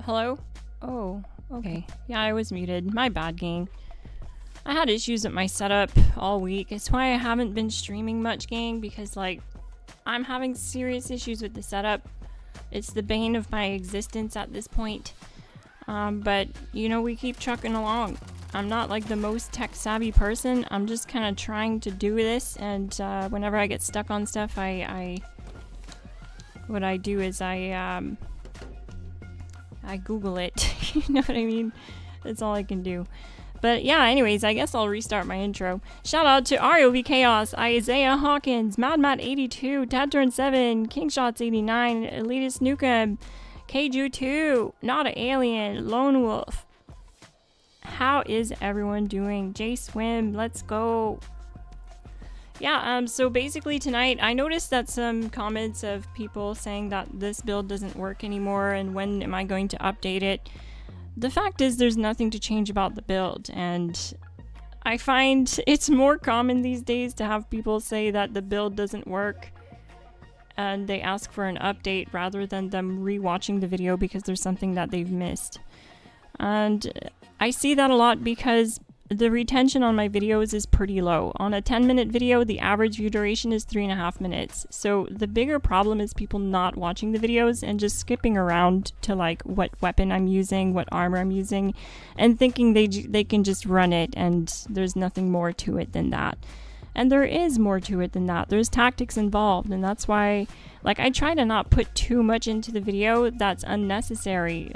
Hello? Oh, okay. Yeah, I was muted. My bad, gang. I had issues with my setup all week. It's why I haven't been streaming much, gang, because, like, I'm having serious issues with the setup. It's the bane of my existence at this point. But, you know, we keep trucking along. I'm not, like, the most tech-savvy person. I'm just kind of trying to do this, and whenever I get stuck on stuff, what I do is I Google it. You know what I mean? That's all I can do. But yeah, anyways, I guess I'll restart my intro. Shout out to ROV Chaos, Isaiah Hawkins, MadMat82, Tadturn7, Kingshots89, Elitist Nukem, Keiju2, Not a Alien, Lone Wolf. How is everyone doing? J-Swim, let's go. Yeah, so basically tonight, I noticed that some comments of people saying that this build doesn't work anymore and when am I going to update it. The fact is there's nothing to change about the build, and I find it's more common these days to have people say that the build doesn't work and they ask for an update rather than them rewatching the video because there's something that they've missed. And I see that a lot because the retention on my videos is pretty low. On a 10-minute video, the average view duration is 3.5 minutes. So the bigger problem is people not watching the videos and just skipping around to like what weapon I'm using, what armor I'm using, and thinking they can just run it and there's nothing more to it than that. And there is more to it than that. There's tactics involved, and that's why, like, I try to not put too much into the video that's unnecessary.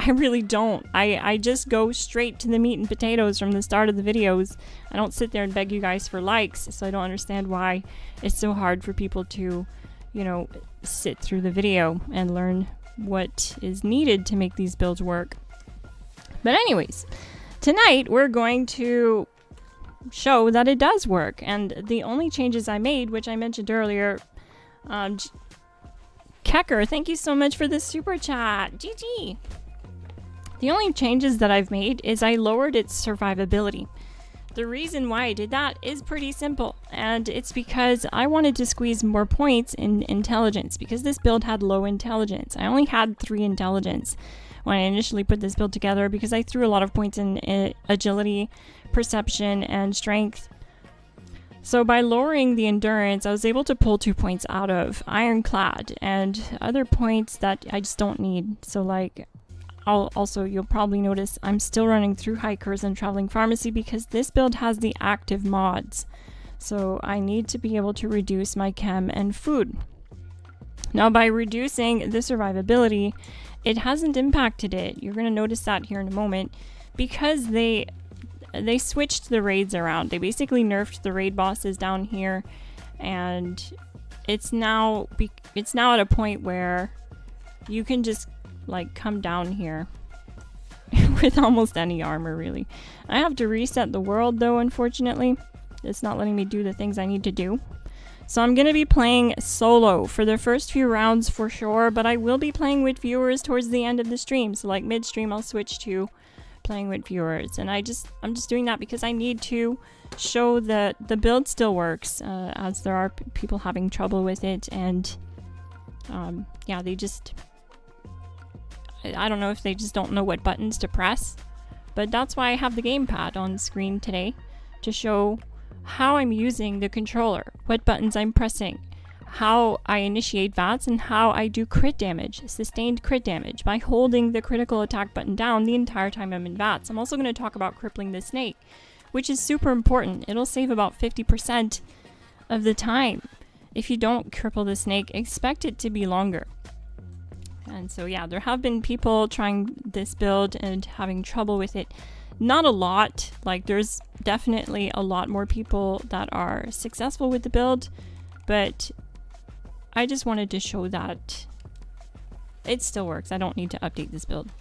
I really don't. I just go straight to the meat and potatoes from the start of the videos. I don't sit there and beg you guys for likes, so I don't understand why it's so hard for people to, you know, sit through the video and learn what is needed to make these builds work. But anyways, tonight we're going to show that it does work, and the only changes I made, which I mentioned earlier, Kecker, thank you so much for the super chat. GG! The only changes that I've made is I lowered its survivability. The reason why I did that is pretty simple, and it's because I wanted to squeeze more points in intelligence, because this build had low intelligence. I only had 3 intelligence when I initially put this build together because I threw a lot of points in agility, perception, and strength. So by lowering the endurance, I was able to pull 2 points out of Ironclad and other points that I just don't need. So like, you'll probably notice I'm still running through Hikers and Traveling Pharmacy because this build has the active mods. So I need to be able to reduce my chem and food. Now by reducing the survivability, it hasn't impacted it. You're going to notice that here in a moment because they switched the raids around. They basically nerfed the raid bosses down here, and it's now at a point where you can just like come down here with almost any armor, really. I have to reset the world though, unfortunately. It's not letting me do the things I need to do. So I'm gonna be playing solo for the first few rounds for sure, but I will be playing with viewers towards the end of the stream. So like midstream I'll switch to playing with viewers, and I'm just doing that because I need to show that the build still works, as there are people having trouble with it, and yeah, I don't know if they just don't know what buttons to press, but that's why I have the gamepad on screen today, to show how I'm using the controller, what buttons I'm pressing, how I initiate VATS, and how I do crit damage, sustained crit damage, by holding the critical attack button down the entire time I'm in VATS. I'm also going to talk about crippling the snake, which is super important. It'll save about 50% of the time. If you don't cripple the snake, expect it to be longer. And so yeah, there have been people trying this build and having trouble with it. Not a lot, like there's definitely a lot more people that are successful with the build, but I just wanted to show that it still works. I don't need to update this build.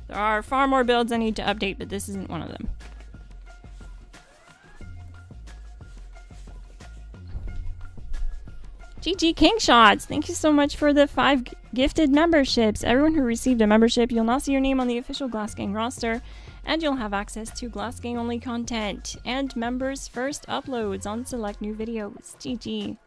There are far more builds I need to update, but this isn't one of them. GG Kingshots, thank you so much for the 5 gifted memberships. Everyone who received a membership, you'll now see your name on the official GLASSGANG roster, and you'll have access to GLASSGANG only content and members first uploads on select new videos. GG.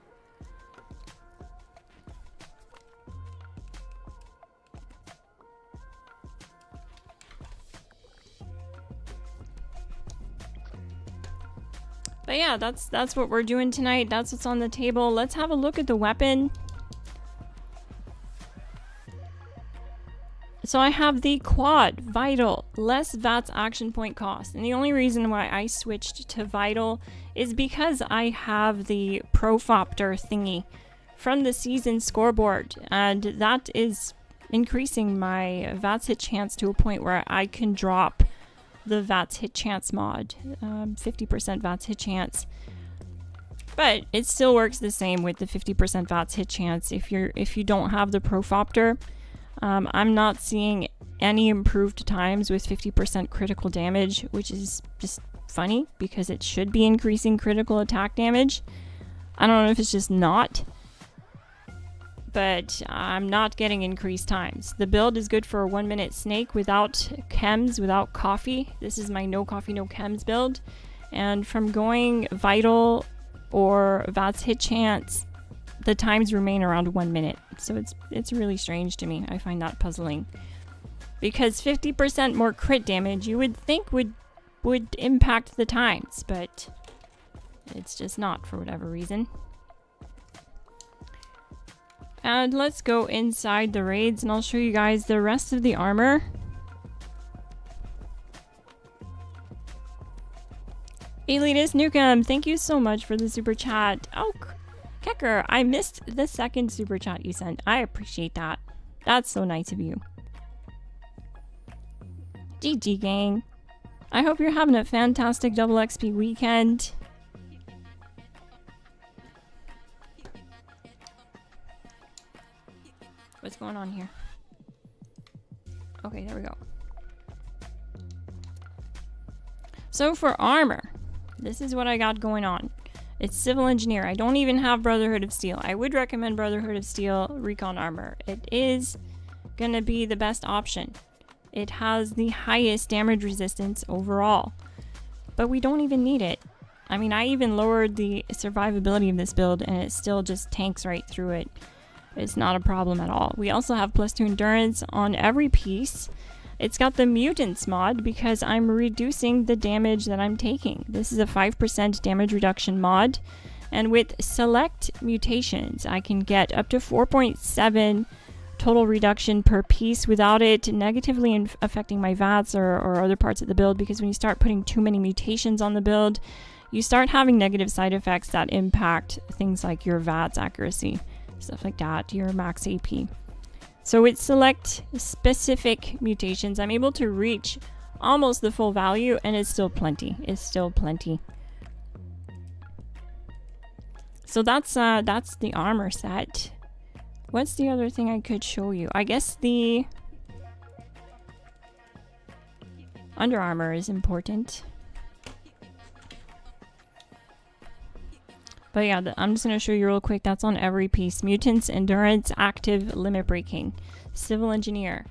But yeah, that's what we're doing tonight. That's what's on the table. Let's have a look at the weapon. So I have the quad vital, less VATS action point cost. And the only reason why I switched to vital is because I have the profopter thingy from the season scoreboard, and that is increasing my VATS hit chance to a point where I can drop the VATS hit chance mod, 50% VATS hit chance. But it still works the same with the 50% VATS hit chance if you don't have the profopter. I'm not seeing any improved times with 50% critical damage, which is just funny because it should be increasing critical attack damage. I don't know if it's just not, but I'm not getting increased times. The build is good for a 1 minute snake without chems, without coffee. This is my no coffee, no chems build. And from going vital or VATS hit chance, the times remain around 1 minute. So it's really strange to me. I find that puzzling. Because 50% more crit damage you would think would impact the times, but it's just not for whatever reason. And let's go inside the raids and I'll show you guys the rest of the armor. Elitist Nukem, thank you so much for the super chat. Oh, Kecker, I missed the second super chat you sent. I appreciate that. That's so nice of you. GG gang. I hope you're having a fantastic double XP weekend. What's going on here? Okay, there we go. So for armor, this is what I got going on. It's Civil Engineer. I don't even have Brotherhood of Steel. I would recommend Brotherhood of Steel Recon Armor. It is gonna be the best option. It has the highest damage resistance overall. But we don't even need it. I mean, I even lowered the survivability of this build and it still just tanks right through it. It's not a problem at all. We also have +2 endurance on every piece. It's got the mutants mod because I'm reducing the damage that I'm taking. This is a 5% damage reduction mod. And with select mutations, I can get up to 4.7 total reduction per piece without it negatively affecting my VATS or other parts of the build, because when you start putting too many mutations on the build, you start having negative side effects that impact things like your VATS accuracy, stuff like that, your max AP. So with select specific mutations, I'm able to reach almost the full value, and it's still plenty. It's still plenty. So that's the armor set. What's the other thing I could show you? I guess the under armor is important. But yeah, I'm just going to show you real quick. That's on every piece. Mutants, Endurance, Active, Limit Breaking. Civil Engineer.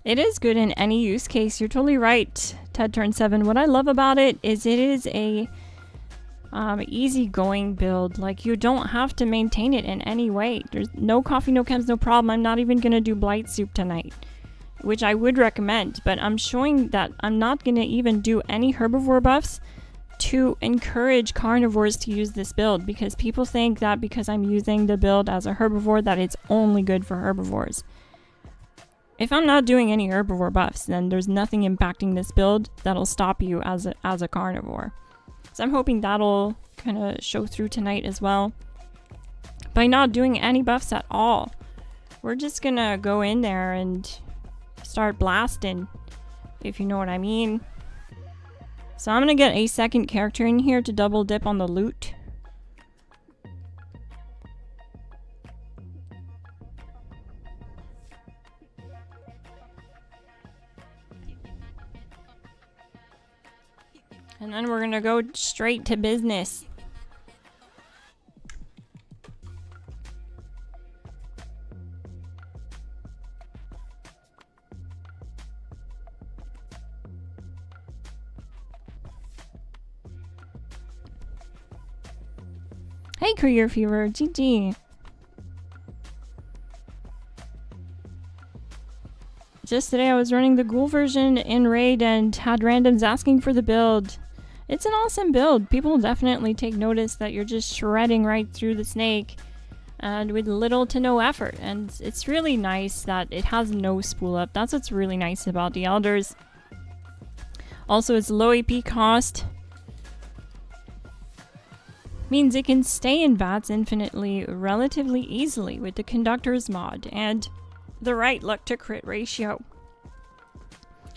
It is good in any use case. You're totally right, Ted Turn 7. What I love about it is a easy-going build. Like, you don't have to maintain it in any way. There's no coffee, no chems, no problem. I'm not even gonna do blight soup tonight, which I would recommend, but I'm showing that I'm not gonna even do any herbivore buffs to encourage carnivores to use this build, because people think that because I'm using the build as a herbivore that it's only good for herbivores. If I'm not doing any herbivore buffs, then there's nothing impacting this build that'll stop you as a carnivore. So I'm hoping that'll kind of show through tonight as well. By not doing any buffs at all, we're just gonna go in there and start blasting, if you know what I mean. So I'm gonna get a second character in here to double dip on the loot. And then we're gonna go straight to business. Hey, Career Fever, GG. Just today I was running the Ghoul version in Raid and had randoms asking for the build. It's an awesome build. People definitely take notice that you're just shredding right through the snake and with little to no effort. And it's really nice that it has no spool up. That's what's really nice about the Elders. Also, its low AP cost means it can stay in VATS infinitely relatively easily with the Conductor's mod and the right luck to crit ratio,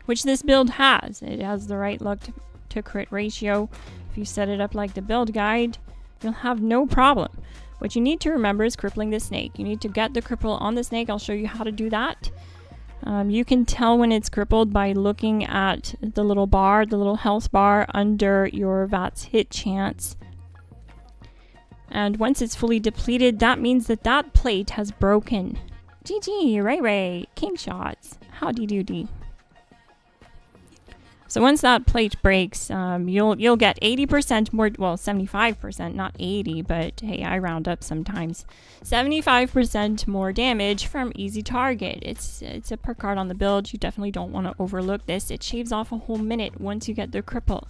which this build has. It has the right luck to crit ratio. If you set it up like the build guide, you'll have no problem. What you need to remember is crippling the snake. You need to get the cripple on the snake. I'll show you how to do that. You can tell when it's crippled by looking at the little bar, the little health bar under your VATS hit chance. And once it's fully depleted, that means that that plate has broken. GG, Ray, king shots. Howdy doody. So once that plate breaks, you'll get 80% more, well, 75%, not 80, but hey, I round up sometimes. 75% more damage from easy target. It's a perk card on the build. You definitely don't want to overlook this. It shaves off a whole minute once you get the cripple.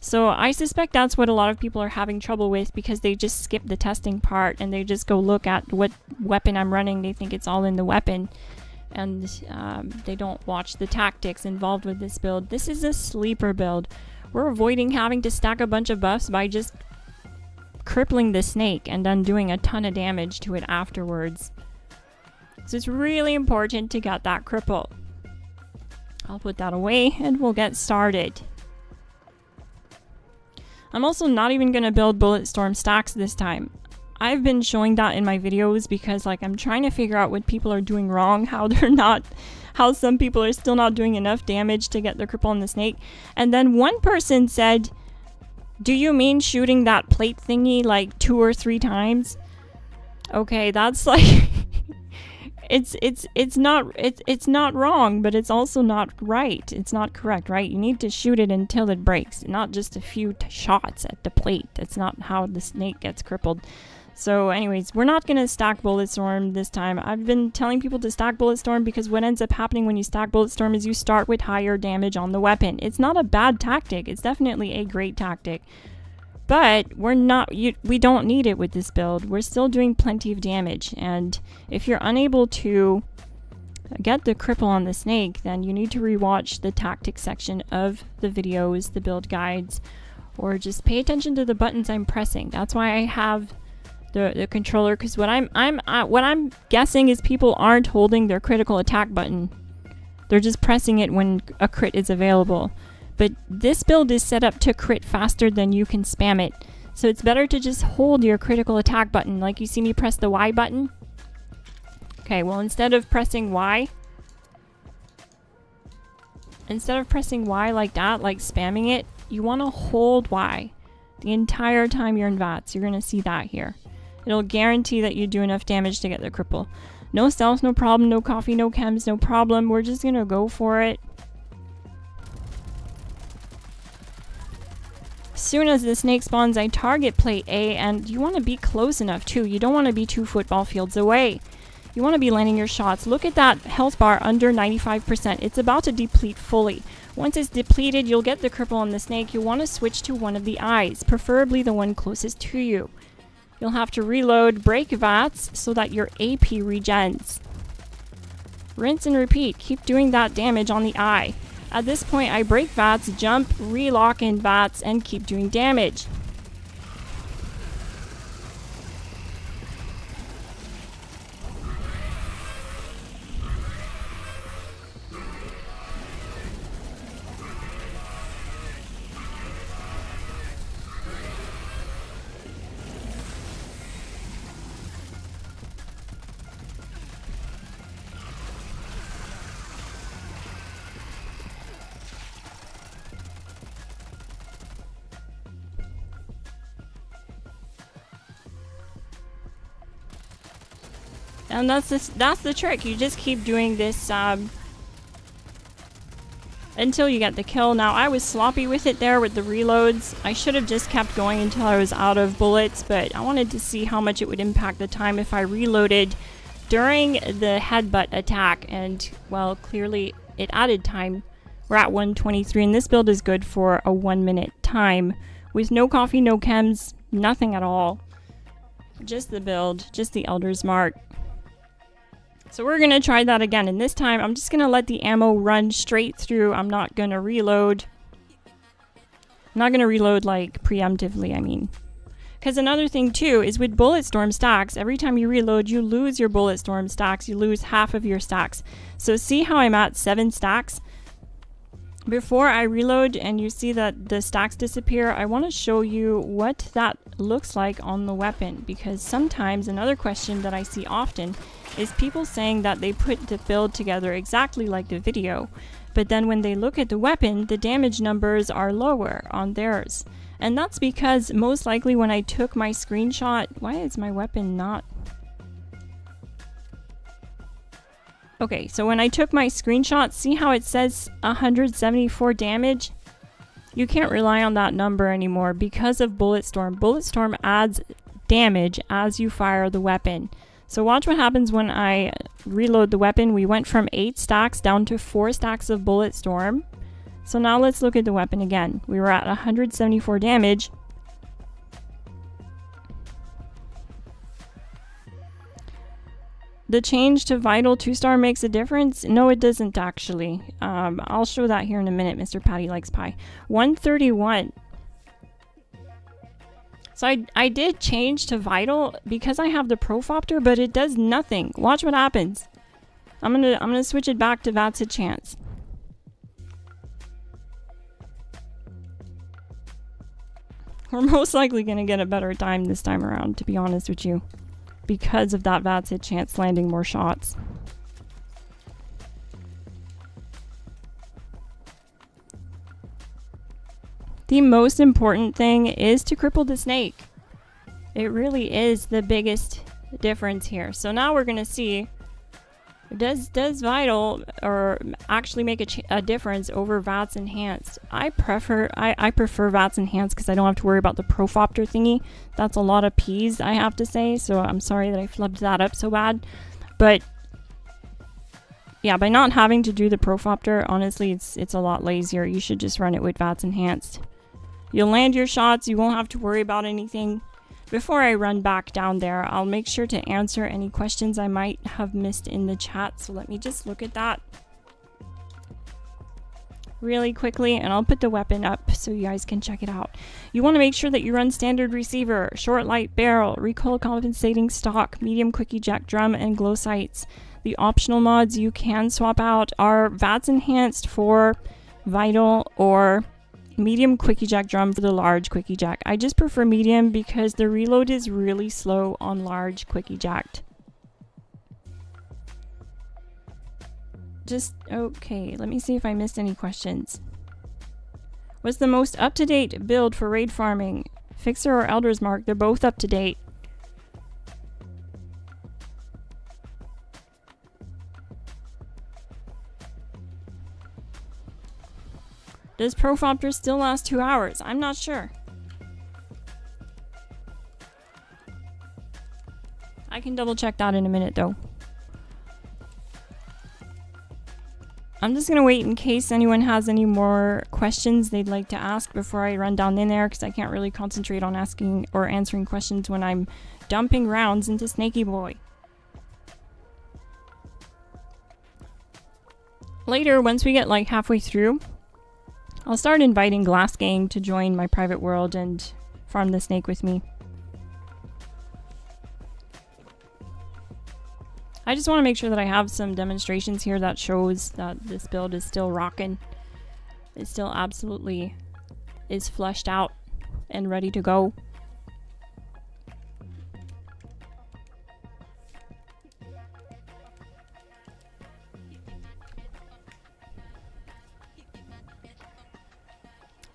So I suspect that's what a lot of people are having trouble with because they just skip the testing part and they just go look at what weapon I'm running. They think it's all in the weapon. And they don't watch the tactics involved with this build. This is a sleeper build. We're avoiding having to stack a bunch of buffs by just crippling the snake and then doing a ton of damage to it afterwards. So it's really important to get that cripple. I'll put that away and we'll get started. I'm also not even going to build bullet storm stacks this time. I've been showing that in my videos because like I'm trying to figure out what people are doing wrong, how some people are still not doing enough damage to get the cripple on the snake. And then one person said, "Do you mean shooting that plate thingy like 2 or 3 times?" Okay, that's like it's not wrong, but it's also not right. It's not correct, right? You need to shoot it until it breaks, not just a few shots at the plate. That's not how the snake gets crippled. So anyways, we're not going to stack Bullet Storm this time. I've been telling people to stack Bullet Storm because what ends up happening when you stack Bullet Storm is you start with higher damage on the weapon. It's not a bad tactic. It's definitely a great tactic. But we don't need it with this build. We're still doing plenty of damage. And if you're unable to get the cripple on the snake, then you need to rewatch the tactics section of the videos, the build guides, or just pay attention to the buttons I'm pressing. That's why I have the controller, because what I'm guessing is people aren't holding their critical attack button. They're just pressing it when a crit is available. But this build is set up to crit faster than you can spam it. So it's better to just hold your critical attack button. Like you see me press the Y button. Okay, well instead of pressing Y like that, like spamming it, you want to hold Y the entire time you're in VATS. You're going to see that here. It'll guarantee that you do enough damage to get the cripple. No stealth, no problem, no coffee, no chems, no problem. We're just going to go for it. As soon as the snake spawns, I target plate A, and you want to be close enough too. You don't want to be 2 football fields away. You want to be landing your shots. Look at that health bar under 95%. It's about to deplete fully. Once it's depleted, you'll get the cripple on the snake. You'll want to switch to one of the eyes, preferably the one closest to you. You'll have to reload, break VATS so that your AP regens. Rinse and repeat. Keep doing that damage on the eye. At this point, I break VATS, jump, relock in VATS, and keep doing damage. And that's the trick. You just keep doing this until you get the kill. Now, I was sloppy with it there with the reloads. I should have just kept going until I was out of bullets, but I wanted to see how much it would impact the time if I reloaded during the headbutt attack, and well, clearly it added time. We're at 123, and this build is good for a 1 minute time with no coffee, no chems, nothing at all. Just the build, just the Elder's Mark. So we're gonna try that again, and this time I'm just gonna let the ammo run straight through. I'm not gonna reload. I'm not gonna reload like preemptively, I mean. Because another thing too is with bullet storm stacks, every time you reload, you lose your bullet storm stacks. You lose half of your stacks. So see how I'm at 7 stacks? Before I reload and you see that the stacks disappear, I want to show you what that looks like on the weapon. Because sometimes another question that I see often is people saying that they put the build together exactly like the video, but then when they look at the weapon, the damage numbers are lower on theirs. And that's because most likely when I took my screenshot, why is my weapon not? Okay, so when I took my screenshot, see how it says 174 damage? You can't rely on that number anymore because of Bullet Storm. Bullet Storm adds damage as you fire the weapon. So watch what happens when I reload the weapon. We went from 8 stacks down to 4 stacks of Bullet Storm. So now let's look at the weapon again. We were at 174 damage. The change to Vital 2-star makes a difference? No, it doesn't actually. I'll show that here in a minute, Mr. Patty Likes Pie. 131. So I did change to Vital because I have the Profopter, but it does nothing. Watch what happens. I'm gonna switch it back to VATS a chance. We're most likely gonna get a better time this time around, to be honest with you, because of that VATS hit chance landing more shots. The most important thing is to cripple the snake. It really is the biggest difference here. So now we're gonna see, does Vital or actually make a difference over VATS Enhanced? I prefer VATS Enhanced because I don't have to worry about the Profopter thingy. That's a lot of P's, I have to say, so I'm sorry that I flubbed that up so bad. But yeah, by not having to do the Profopter, honestly, it's a lot lazier. You should just run it with VATS Enhanced. You'll land your shots, you won't have to worry about anything. Before I run back down there, I'll make sure to answer any questions I might have missed in the chat. So let me just look at that really quickly, and I'll put the weapon up so you guys can check it out. You want to make sure that you run standard receiver, short light barrel, recoil compensating stock, medium quick eject drum, and glow sights. The optional mods you can swap out are VATS Enhanced for Vital or medium quick eject drum for the large quick eject. I just prefer medium because the reload is really slow on large quick eject. Okay, let me see if I missed any questions. What's the most up-to-date build for raid farming? Fixer or Elder's Mark? They're both up to date. Does Profopter still last 2 hours? I'm not sure. I can double check that in a minute though. I'm just gonna wait in case anyone has any more questions they'd like to ask before I run down in there, because I can't really concentrate on asking or answering questions when I'm dumping rounds into Snaky Boy. Later, once we get like halfway through, I'll start inviting GLASSGANG to join my private world and farm the snake with me. I just want to make sure that I have some demonstrations here that shows that this build is still rocking. It still absolutely is fleshed out and ready to go.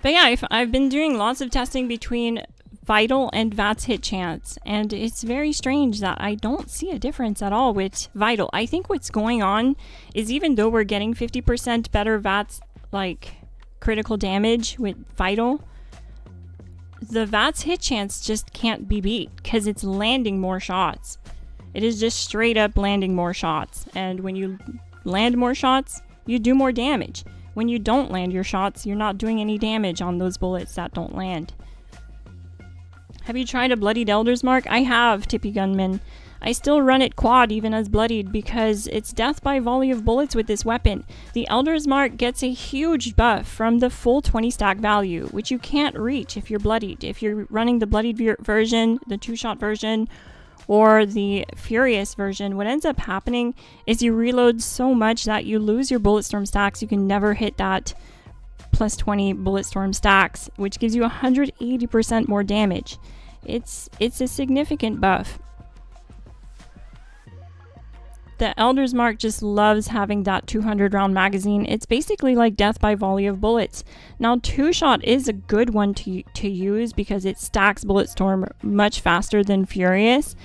But yeah, I've been doing lots of testing between Vital and VATS hit chance, and it's very strange that I don't see a difference at all with Vital. I think what's going on is even though we're getting 50% better VATS, like, critical damage with Vital, the VATS hit chance just can't be beat because it's landing more shots. It is just straight up landing more shots. And when you land more shots, you do more damage. When you don't land your shots, you're not doing any damage on those bullets that don't land. Have you tried a Bloodied Elder's Mark? I have, Tippy Gunman. I still run it quad even as Bloodied because it's death by volley of bullets with this weapon. The Elder's Mark gets a huge buff from the full 20 stack value, which you can't reach if you're Bloodied. If you're running the Bloodied version, the 2-shot version, or the Furious version, what ends up happening is you reload so much that you lose your Bulletstorm stacks. You can never hit that plus 20 Bulletstorm stacks, which gives you 180% more damage. It's a significant buff. The Elder's Mark just loves having that 200 round magazine. It's basically like death by volley of bullets. Now 2-shot is a good one to use because it stacks Bulletstorm much faster than Furious.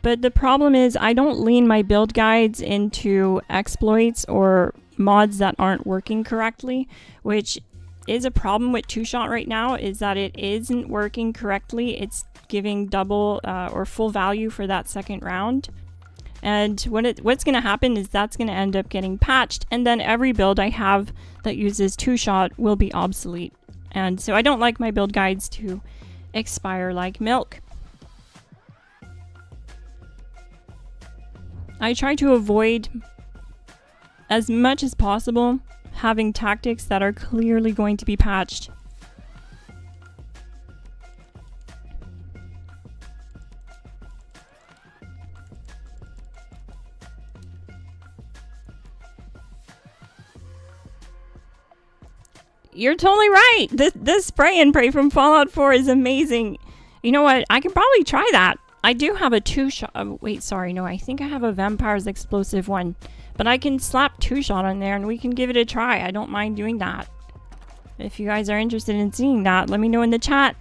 But the problem is I don't lean my build guides into exploits or mods that aren't working correctly, which is a problem with 2-shot right now, is that it isn't working correctly. It's giving double or full value for that second round. And what's going to happen is that's going to end up getting patched, and then every build I have that uses 2-shot will be obsolete. And so I don't like my build guides to expire like milk. I try to avoid as much as possible having tactics that are clearly going to be patched. You're totally right. This spray and pray from Fallout 4 is amazing. You know what? I can probably try that. I do have a 2-shot. Wait, sorry. No, I think I have a Vampire's Explosive one. But I can slap 2-shot on there and we can give it a try. I don't mind doing that. If you guys are interested in seeing that, let me know in the chat.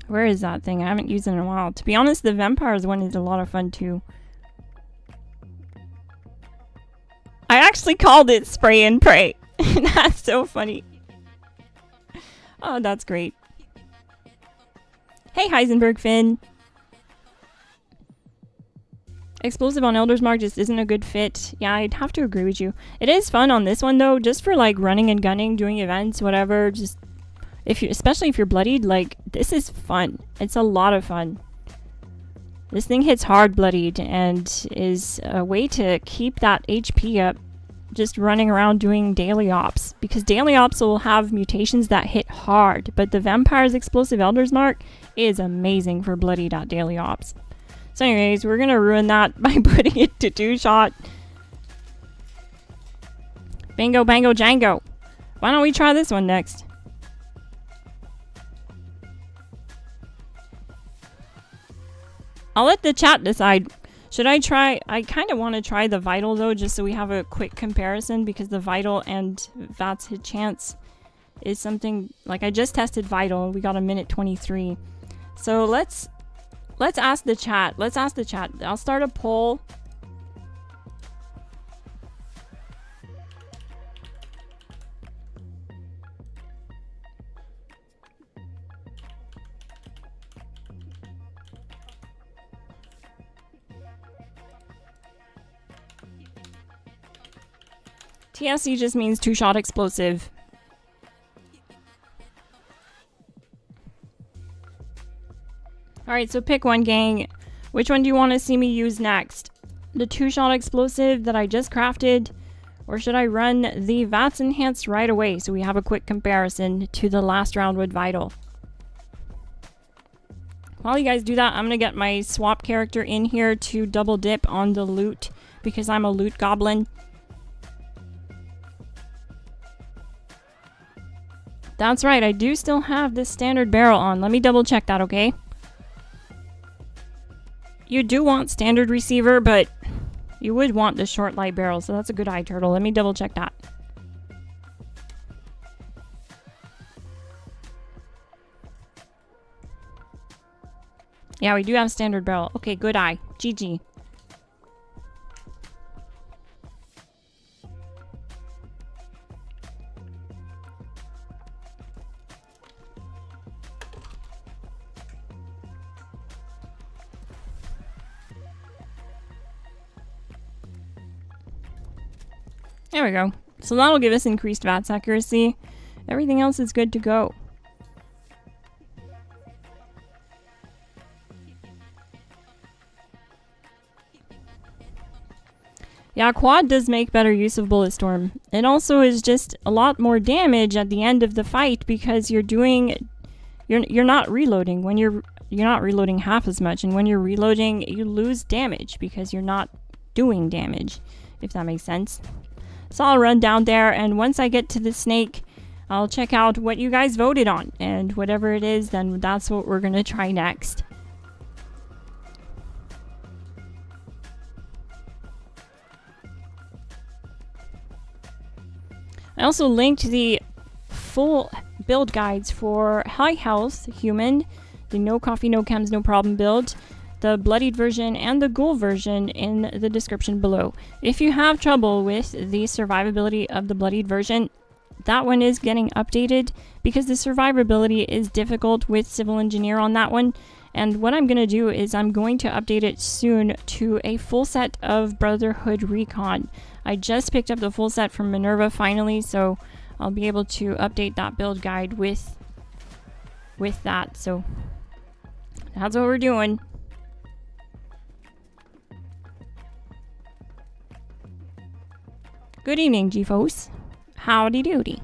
Where is that thing? I haven't used it in a while. To be honest, the Vampires one is a lot of fun too. I actually called it spray and pray. That's so funny. Oh, that's great. Hey, Heisenberg Finn. Explosive on Elder's Mark just isn't a good fit. Yeah, I'd have to agree with you. It is fun on this one though, just for like running and gunning, doing events, whatever. Just especially if you're Bloodied, like this is fun. It's a lot of fun. This thing hits hard Bloodied and is a way to keep that HP up just running around doing daily ops. Because daily ops will have mutations that hit hard, but the Vampire's Explosive Elder's Mark is amazing for Bloodied at daily ops. So anyways, we're gonna ruin that by putting it to 2-shot. Bingo, bango, jango. Why don't we try this one next? I'll let the chat decide. Should I try? I kind of want to try the Vital though, just so we have a quick comparison, because the Vital and VATS hit chance is something like I just tested Vital. We got a minute 23. So let's ask the chat. Let's ask the chat. I'll start a poll. TSC just means 2-shot explosive. Alright, so pick one, gang. Which one do you want to see me use next? The 2-shot explosive that I just crafted? Or should I run the VATS enhanced right away so we have a quick comparison to the last round with Vital? While you guys do that, I'm going to get my swap character in here to double dip on the loot because I'm a loot goblin. That's right, I do still have this standard barrel on. Let me double check that, okay? You do want standard receiver, but you would want the short light barrel, so that's a good eye turtle. Let me double check that. Yeah, we do have standard barrel. Okay, good eye. GG. There we go. So that'll give us increased VATS accuracy. Everything else is good to go. Yeah, quad does make better use of Bullet Storm. It also is just a lot more damage at the end of the fight because you're not reloading. When you're not reloading half as much, and when you're reloading, you lose damage because you're not doing damage, if that makes sense. So I'll run down there, and once I get to the snake, I'll check out what you guys voted on, and whatever it is, then that's what we're gonna try next. I also linked the full build guides for high health human, the no coffee, no chems, no problem build, the Bloodied version, and the Ghoul version in the description below. If you have trouble with the survivability of the Bloodied version, that one is getting updated because the survivability is difficult with Civil Engineer on that one. And what I'm going to do is I'm going to update it soon to a full set of Brotherhood Recon. I just picked up the full set from Minerva finally, so I'll be able to update that build guide with that. So that's what we're doing. Good evening, GFOs. Howdy doody.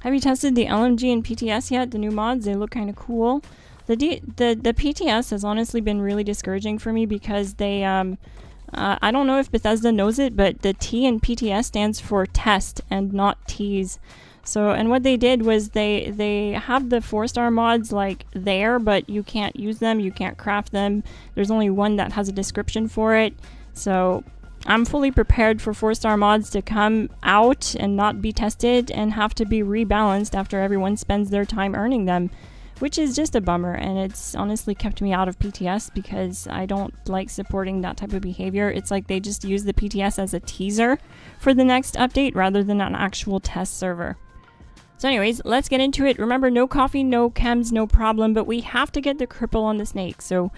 Have you tested the LMG and PTS yet? The new mods, they look kind of cool. The PTS has honestly been really discouraging for me because they, I don't know if Bethesda knows it, but the T in PTS stands for test and not T's. So, and what they did was they have the 4-star mods like there, but you can't use them, you can't craft them. There's only one that has a description for it. So I'm fully prepared for 4-star mods to come out and not be tested and have to be rebalanced after everyone spends their time earning them, which is just a bummer, and it's honestly kept me out of PTS because I don't like supporting that type of behavior. It's like they just use the PTS as a teaser for the next update rather than an actual test server. So anyways, let's get into it. Remember, no coffee, no chems, no problem, but we have to get the cripple on the snake. So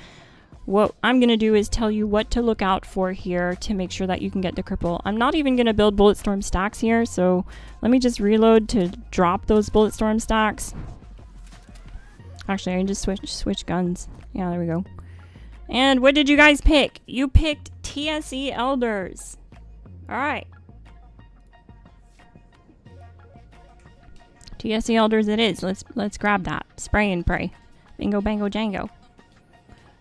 what I'm going to do is tell you what to look out for here to make sure that you can get the cripple. I'm not even going to build Bulletstorm stacks here, so let me just reload to drop those Bulletstorm stacks. Actually, I can just switch guns. Yeah, there we go. And what did you guys pick? You picked TSE Elders. Alright. TSE Elders it is. Let's grab that. Spray and pray. Bingo, bango, jango.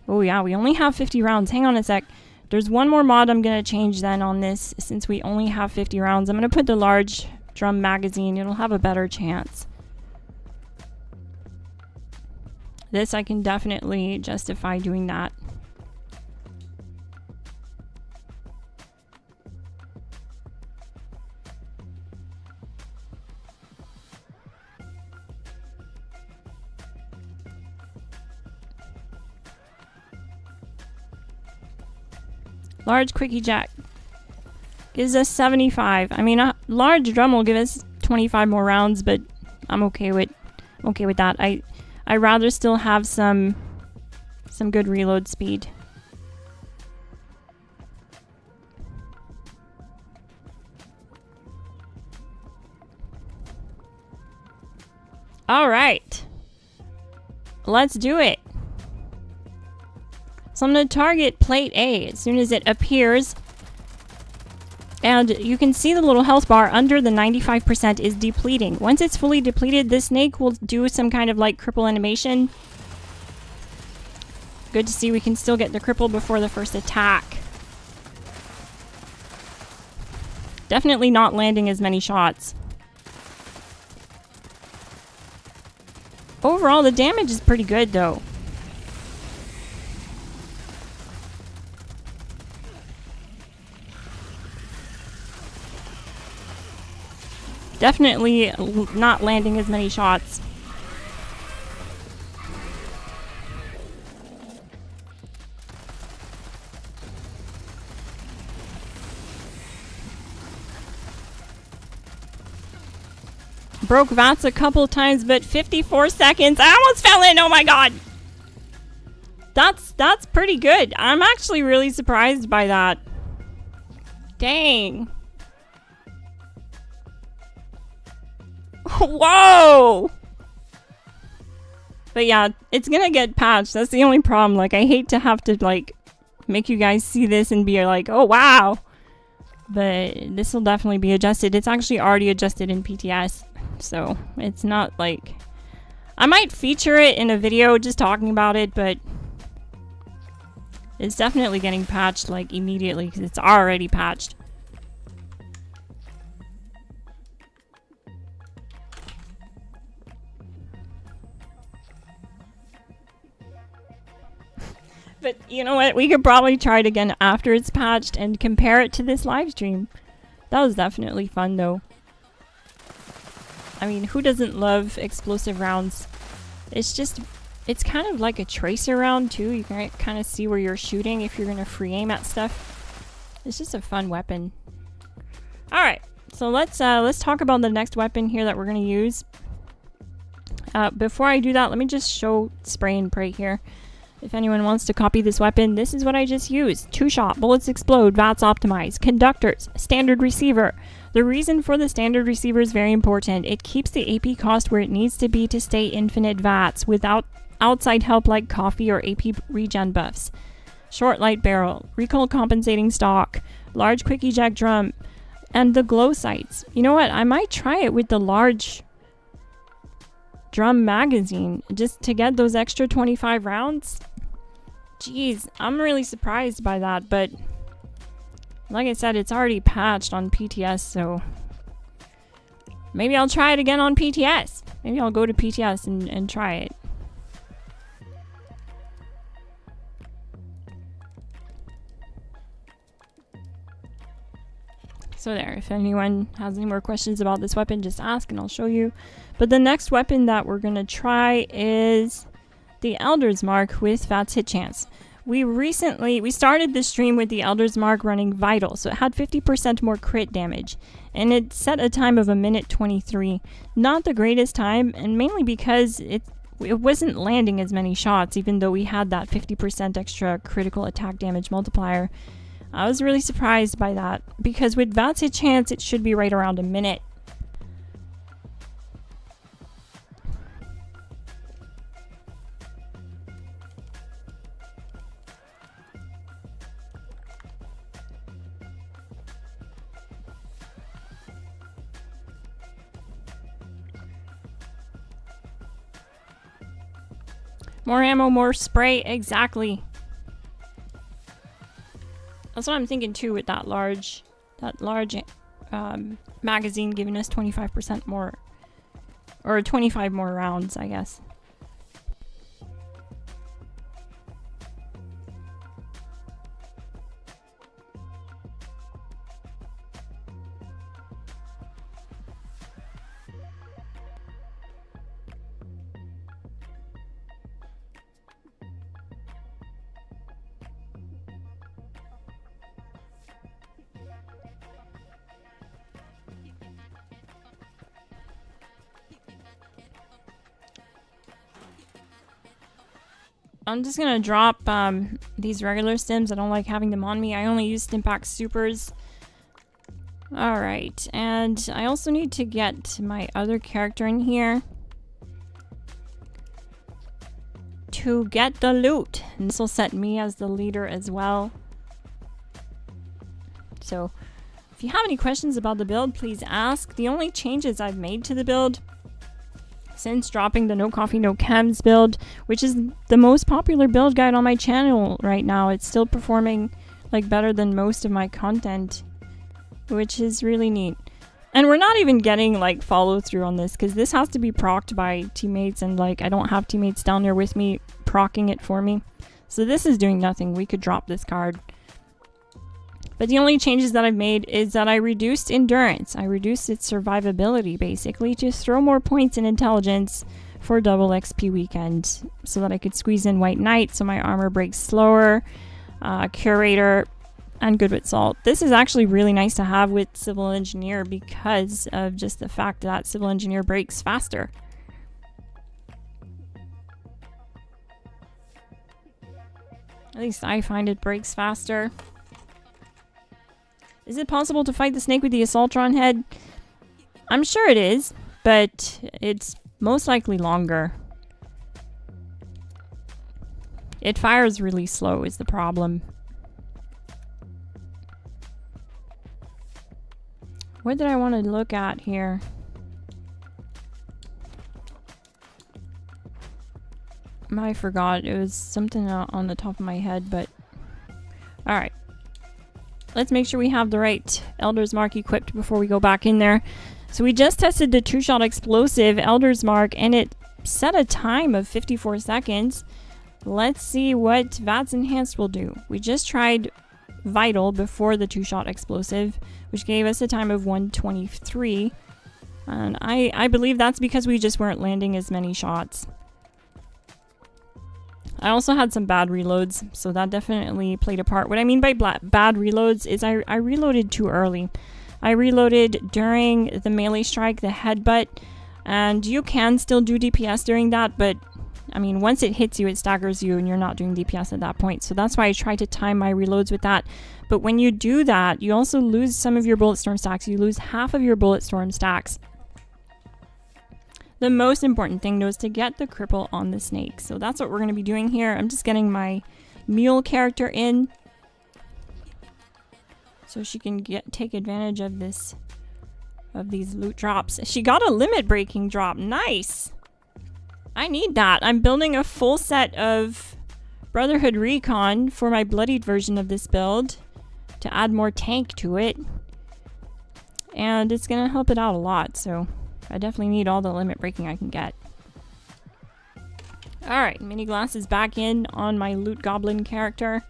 Oh yeah, we only have 50 rounds. Hang on a sec. There's one more mod I'm going to change then on this since we only have 50 rounds. I'm going to put the large drum magazine. It'll have a better chance. This I can definitely justify doing that. Large quickie jack gives us 75. I mean, a large drum will give us 25 more rounds, but I'm okay with that. I rather still have some good reload speed. All right, let's do it. So I'm going to target plate A as soon as it appears. And you can see the little health bar under the 95% is depleting. Once it's fully depleted, this snake will do some kind of like cripple animation. Good to see we can still get the cripple before the first attack. Definitely not landing as many shots. Overall, the damage is pretty good though. Definitely not landing as many shots. broke VATS a couple times, but 54 seconds. I almost fell in. Oh my god. That's pretty good. I'm actually really surprised by that. Dang. Whoa. But yeah, it's gonna get patched. That's the only problem. Like, I hate to have to, like, make you guys see this and be like, oh wow. But this will definitely be adjusted. It's actually already adjusted in PTS. So it's not like... I might feature it in a video just talking about it, but it's definitely getting patched like immediately because it's already patched. But you know what? We could probably try it again after it's patched and compare it to this live stream. That was definitely fun though. I mean, who doesn't love explosive rounds? It's just, it's kind of like a tracer round too. You can kind of see where you're shooting if you're gonna free aim at stuff. It's just a fun weapon. Alright, so let's talk about the next weapon here that we're gonna use. Before I do that, let me just show spray and pray here. If anyone wants to copy this weapon, this is what I just used. 2-shot, bullets explode, VATS optimized, conductors, standard receiver. The reason for the standard receiver is very important. It keeps the AP cost where it needs to be to stay infinite VATS without outside help like coffee or AP regen buffs. Short light barrel, recoil compensating stock, large quick eject drum, and the glow sights. You know what? I might try it with the large drum magazine just to get those extra 25 rounds. Jeez, I'm really surprised by that, but like I said, it's already patched on PTS, so maybe I'll try it again on PTS. Maybe I'll go to PTS and try it. So there, if anyone has any more questions about this weapon, just ask and I'll show you. But the next weapon that we're going to try is the Elder's Mark with VATS hit chance. We started the stream with the Elder's Mark running Vital, so it had 50% more crit damage. And it set a time of 1:23. Not the greatest time, and mainly because it wasn't landing as many shots, even though we had that 50% extra critical attack damage multiplier. I was really surprised by that, because with VATS hit chance, it should be right around a minute. More ammo, more spray, exactly. That's what I'm thinking too with that large magazine giving us 25% more, or 25 more rounds, I guess. I'm just gonna drop these regular stims. I don't like having them on me. I only use Stimpack Supers. Alright, and I also need to get my other character in here to get the loot. And this will set me as the leader as well. So, if you have any questions about the build, please ask. The only changes I've made to the build since dropping the No Coffee, No Chems build, which is the most popular build guide on my channel right now. It's still performing like better than most of my content, which is really neat. And we're not even getting like follow through on this because this has to be procced by teammates, and like I don't have teammates down there with me procking it for me. So this is doing nothing. We could drop this card. But the only changes that I've made is that I reduced endurance. I reduced its survivability, basically, to throw more points in intelligence for double XP weekend, so that I could squeeze in White Knight so my armor breaks slower, Curator and good with salt. This is actually really nice to have with civil engineer because of just the fact that civil engineer breaks faster. At least I find it breaks faster. Is it possible to fight the snake with the Assaultron head? I'm sure it is, but it's most likely longer. It fires really slow is the problem. What did I want to look at here? I forgot. It was something on the top of my head, but... Alright. Let's make sure we have the right Elder's Mark equipped before we go back in there. So we just tested the 2-shot explosive Elder's Mark, and it set a time of 54 seconds. Let's see what VATS Enhanced will do. We just tried Vital before the 2-shot explosive, which gave us a time of 1:23. And I believe that's because we just weren't landing as many shots. I also had some bad reloads, so that definitely played a part. What I mean by bad reloads is I reloaded too early. I reloaded during the melee strike, the headbutt, and you can still do DPS during that, but I mean, once it hits you, it staggers you, and you're not doing DPS at that point. So that's why I try to time my reloads with that. But when you do that, you also lose some of your Bulletstorm stacks. You lose half of your Bulletstorm stacks. The most important thing, though, is to get the cripple on the snake. So that's what we're going to be doing here. I'm just getting my mule character in, so she can take advantage of these loot drops. She got a limit breaking drop. Nice! I need that. I'm building a full set of Brotherhood Recon for my Bloodied version of this build to add more tank to it. And it's going to help it out a lot, so I definitely need all the limit breaking I can get. Alright, Mini Glass is back in on my Loot Goblin character.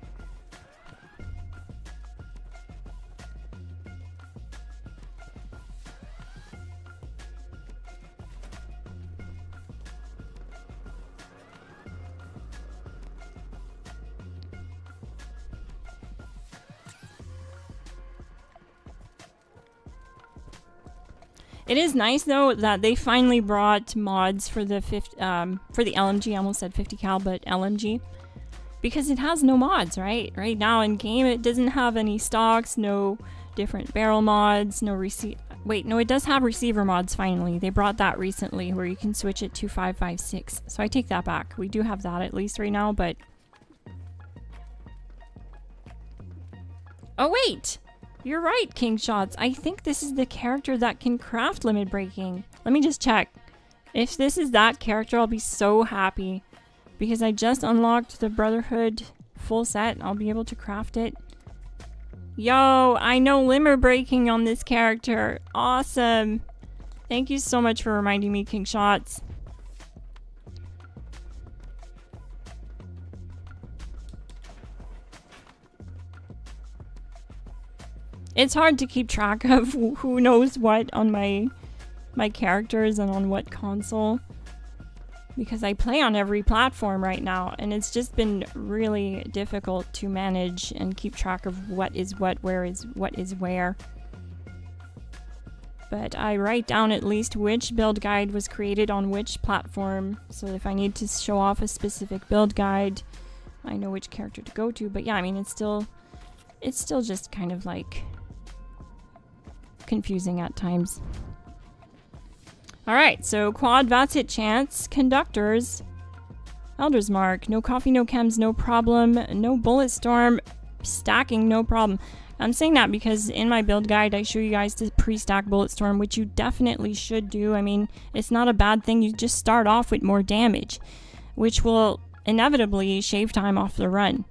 It is nice though that they finally brought mods for the LMG. I almost said 50 cal, but LMG, because it has no mods, right? Right now in game, it doesn't have any stocks, no different barrel mods, no Wait, no, it does have receiver mods. Finally, they brought that recently, where you can switch it to 5.56. So I take that back. We do have that at least right now, but oh wait. You're right, King Shots. I think this is the character that can craft limit breaking. Let me just check. If this is that character, I'll be so happy. Because I just unlocked the Brotherhood full set. I'll be able to craft it. Yo, I know limit breaking on this character. Awesome. Thank you so much for reminding me, King Shots. It's hard to keep track of who knows what on my characters and on what console, because I play on every platform right now, and it's just been really difficult to manage and keep track of what is what, where is what is where. But I write down at least which build guide was created on which platform, so if I need to show off a specific build guide, I know which character to go to. But yeah, I mean, it's still just kind of like confusing at times. Alright, so quad VATS hit chance, conductors, Elder's Mark, no coffee, no chems, no problem, no Bulletstorm, stacking, no problem. I'm saying that because in my build guide I show you guys to pre-stack Bulletstorm, which you definitely should do. I mean, it's not a bad thing. You just start off with more damage, which will inevitably shave time off the run.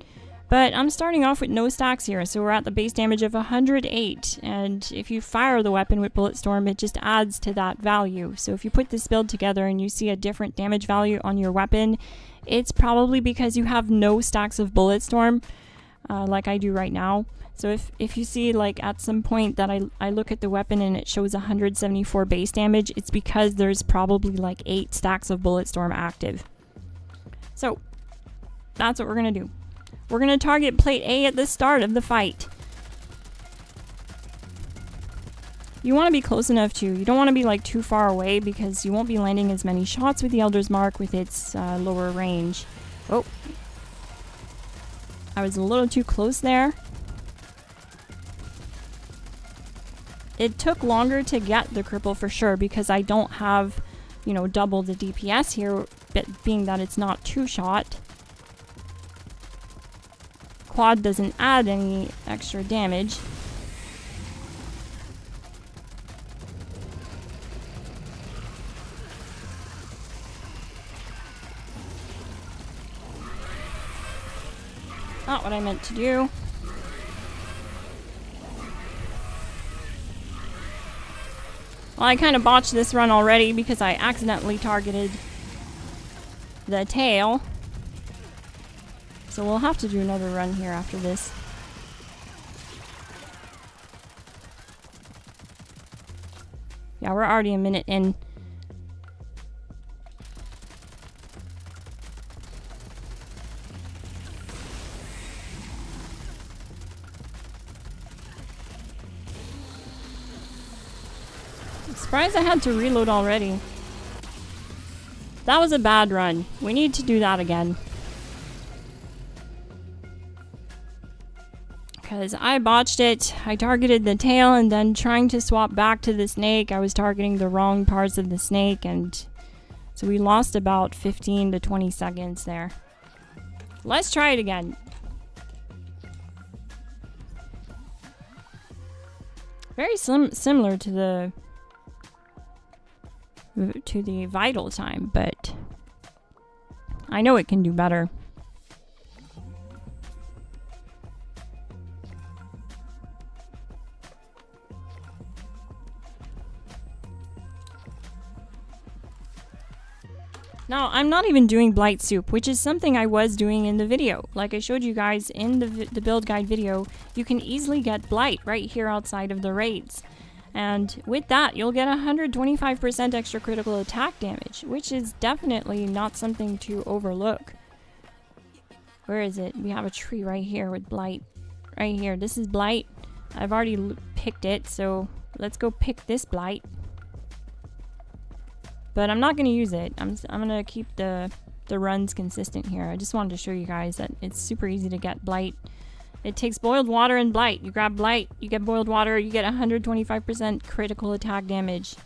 But I'm starting off with no stacks here, so we're at the base damage of 108, and if you fire the weapon with Bulletstorm, it just adds to that value. So if you put this build together and you see a different damage value on your weapon, it's probably because you have no stacks of Bulletstorm, like I do right now. So if you see, like, at some point that I look at the weapon and it shows 174 base damage, it's because there's probably like 8 stacks of Bulletstorm active. So that's what we're gonna do. We're going to target plate A at the start of the fight. You want to be close enough to. You don't want to be like too far away because you won't be landing as many shots with the Elder's Mark with its lower range. Oh. I was a little too close there. It took longer to get the cripple for sure because I don't have, you know, double the DPS here, but being that it's not 2-shot. Quad doesn't add any extra damage. Not what I meant to do. Well, I kind of botched this run already because I accidentally targeted the tail. So we'll have to do another run here after this. Yeah, we're already a minute in. Surprised I had to reload already. That was a bad run. We need to do that again. Because I botched it. I targeted the tail and then trying to swap back to the snake, I was targeting the wrong parts of the snake, and so we lost about 15 to 20 seconds there. Let's try it again. Very similar to the vital time, but I know it can do better. Now, I'm not even doing Blight Soup, which is something I was doing in the video. Like I showed you guys in the build guide video, you can easily get Blight right here outside of the raids. And with that, you'll get 125% extra critical attack damage, which is definitely not something to overlook. Where is it? We have a tree right here with Blight. Right here. This is Blight. I've already picked it, so let's go pick this Blight. But I'm not going to use it. I'm going to keep the runs consistent here. I just wanted to show you guys that it's super easy to get Blight. It takes boiled water and Blight. You grab Blight, you get boiled water, you get 125% critical attack damage.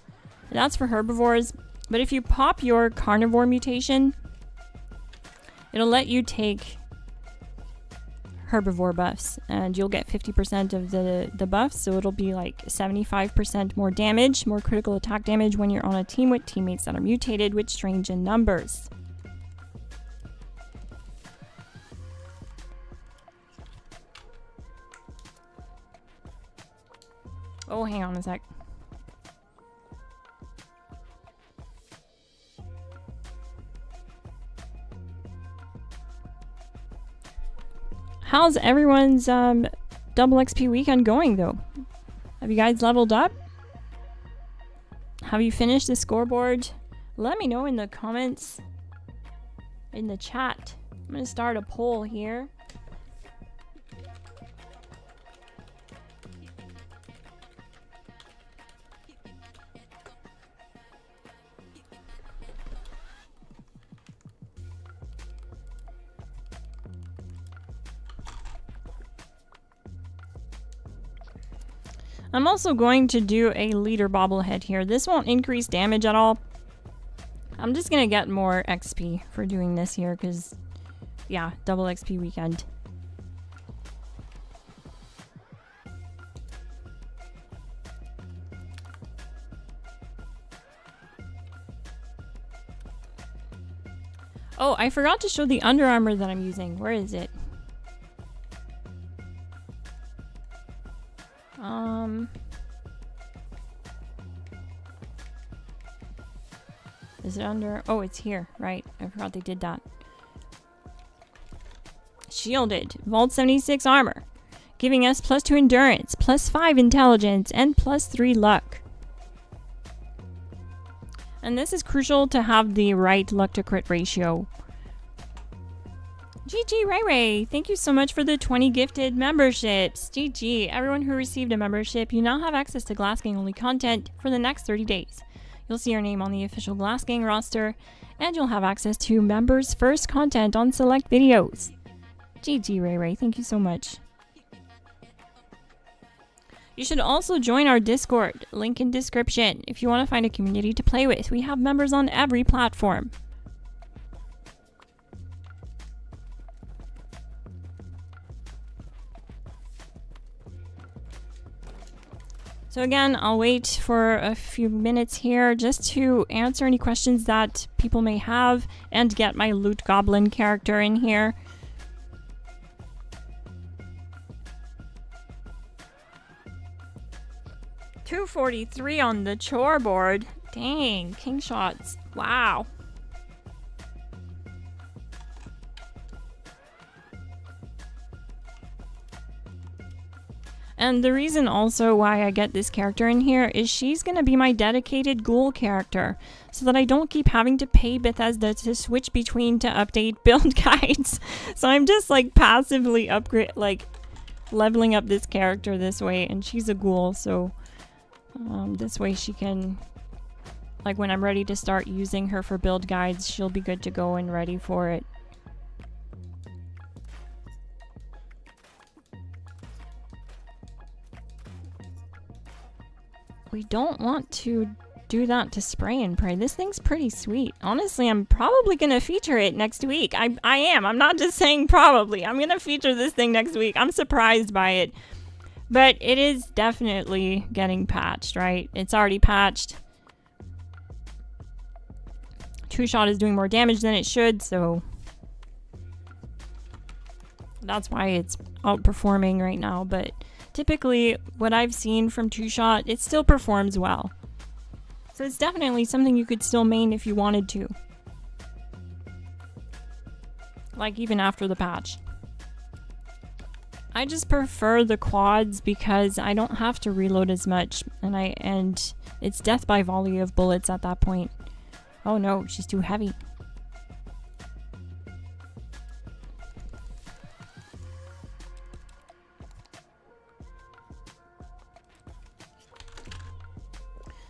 That's for herbivores. But if you pop your carnivore mutation, it'll let you take herbivore buffs. And you'll get 50% of the buffs. So it'll be like 75% more damage, more critical attack damage when you're on a team with teammates that are mutated with strange in numbers. Oh, hang on a sec. How's everyone's double XP weekend going, though? Have you guys leveled up? Have you finished the scoreboard? Let me know in the comments, in the chat. I'm going to start a poll here. I'm also going to do a leader bobblehead here. This won't increase damage at all. I'm just going to get more XP for doing this here because, yeah, double XP weekend. Oh, I forgot to show the Under Armour that I'm using. Where is it? Is it under? Oh, it's here. Right. I forgot they did that. Shielded. Vault 76 armor. Giving us +2 endurance, +5 intelligence, and +3 luck. And this is crucial to have the right luck to crit ratio. GG Ray Ray, thank you so much for the 20 gifted memberships. GG, everyone who received a membership, you now have access to GLASSGANG only content for the next 30 days. You'll see your name on the official GLASSGANG roster, and you'll have access to members' first content on select videos. GG Ray Ray, thank you so much. You should also join our Discord, link in description, if you want to find a community to play with. We have members on every platform. So again, I'll wait for a few minutes here just to answer any questions that people may have and get my Loot Goblin character in here. $243 on the chore board. Dang, king shots. Wow. And the reason also why I get this character in here is she's going to be my dedicated Ghoul character, so that I don't keep having to pay Bethesda to switch between to update build guides. So I'm just like passively leveling up this character this way, and she's a Ghoul, so this way she can, like when I'm ready to start using her for build guides, she'll be good to go and ready for it. We don't want to do that to Spray and Pray. This thing's pretty sweet. Honestly, I'm probably going to feature it next week. I am. I'm not just saying probably. I'm going to feature this thing next week. I'm surprised by it. But it is definitely getting patched, right? It's already patched. Two-shot is doing more damage than it should, so that's why it's outperforming right now. But typically, what I've seen from two-shot, it still performs well. So it's definitely something you could still main if you wanted to. Like even after the patch. I just prefer the quads because I don't have to reload as much, and it's death by volley of bullets at that point. Oh no, she's too heavy.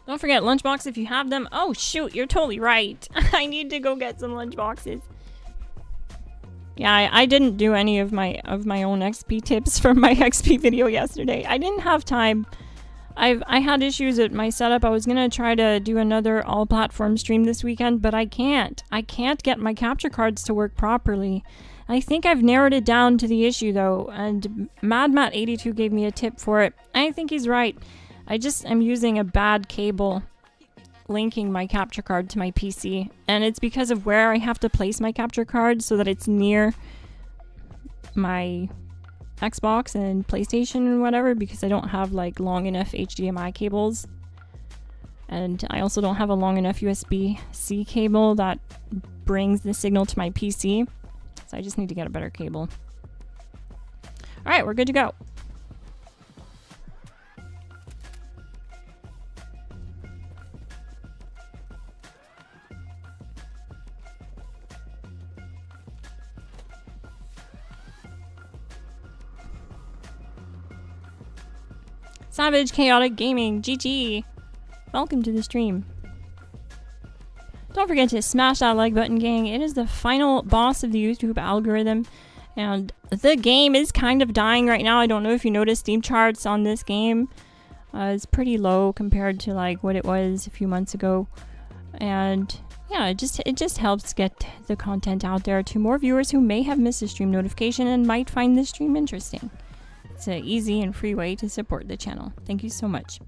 Don't forget lunchbox if you have them. Oh shoot, you're totally right. I need to go get some lunchboxes. Yeah, I didn't do any of my own XP tips from my XP video yesterday. I didn't have time. I had issues at my setup. I was gonna try to do another all platform stream this weekend, but I can't. I can't get my capture cards to work properly. I think I've narrowed it down to the issue though, and MadMat82 gave me a tip for it. I think he's right. I just am using a bad cable linking my capture card to my PC, and it's because of where I have to place my capture card so that it's near my Xbox and PlayStation and whatever, because I don't have like long enough HDMI cables, and I also don't have a long enough USB-C cable that brings the signal to my PC, so I just need to get a better cable. Alright, we're good to go. Savage Chaotic Gaming, GG! Welcome to the stream. Don't forget to smash that like button, gang. It is the final boss of the YouTube algorithm, and the game is kind of dying right now. I don't know if you noticed Steam charts on this game. It's pretty low compared to like what it was a few months ago, and yeah, it just helps get the content out there to more viewers who may have missed a stream notification and might find this stream interesting. It's an easy and free way to support the channel. Thank you so much.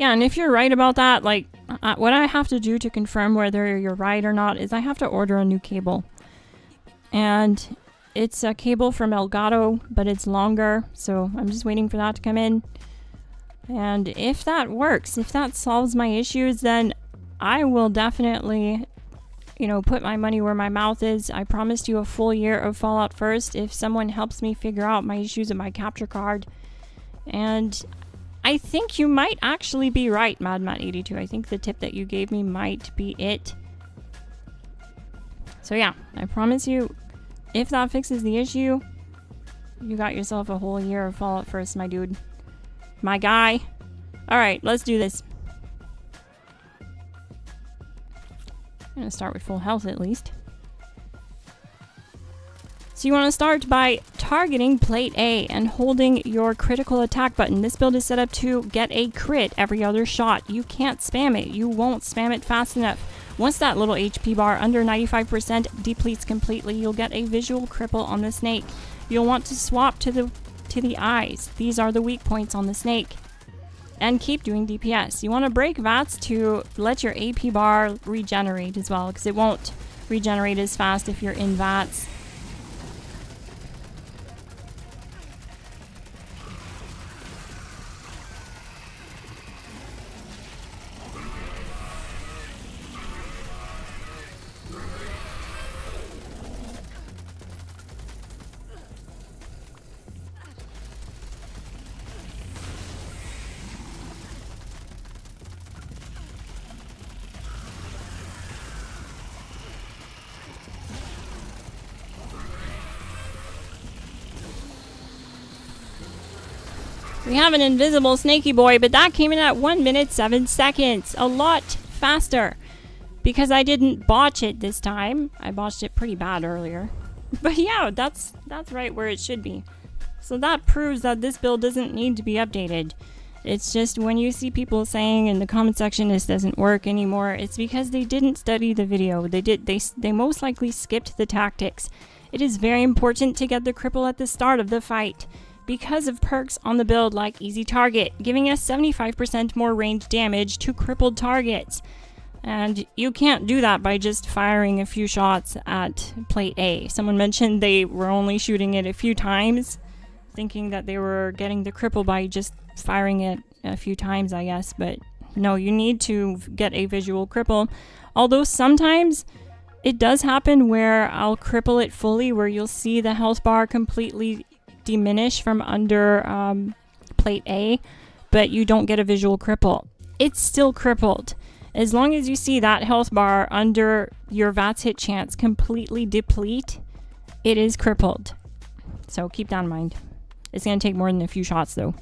Yeah, and if you're right about that, like, what I have to do to confirm whether you're right or not is I have to order a new cable. And it's a cable from Elgato, but it's longer, so I'm just waiting for that to come in. And if that works, if that solves my issues, then I will definitely, you know, put my money where my mouth is. I promised you a full year of Fallout First if someone helps me figure out my issues with my capture card. And I think you might actually be right, MadMat82. I think the tip that you gave me might be it. So yeah, I promise you, if that fixes the issue, you got yourself a whole year of Fallout First, my dude. My guy. Alright, let's do this. I'm gonna start with full health at least. So you want to start by targeting plate A and holding your critical attack button. This build is set up to get a crit every other shot. You can't spam it. You won't spam it fast enough. Once that little HP bar under 95% depletes completely, you'll get a visual cripple on the snake. You'll want to swap to the eyes. These are the weak points on the snake. And keep doing DPS. You want to break VATS to let your AP bar regenerate as well, because it won't regenerate as fast if you're in VATS. We have an invisible snaky boy, but that came in at 1 minute 7 seconds. A lot faster. Because I didn't botch it this time. I botched it pretty bad earlier. But yeah, that's right where it should be. So that proves that this build doesn't need to be updated. It's just when you see people saying in the comment section this doesn't work anymore, it's because they didn't study the video. They most likely skipped the tactics. It is very important to get the cripple at the start of the fight, because of perks on the build like Easy Target, giving us 75% more range damage to crippled targets. And you can't do that by just firing a few shots at plate A. Someone mentioned they were only shooting it a few times, thinking that they were getting the cripple by just firing it a few times, I guess. But no, you need to get a visual cripple. Although sometimes it does happen where I'll cripple it fully, where you'll see the health bar completely diminish from under plate A, but you don't get a visual cripple. It's still crippled. As long as you see that health bar under your VATS hit chance completely deplete, it is crippled. So keep that in mind. It's going to take more than a few shots though.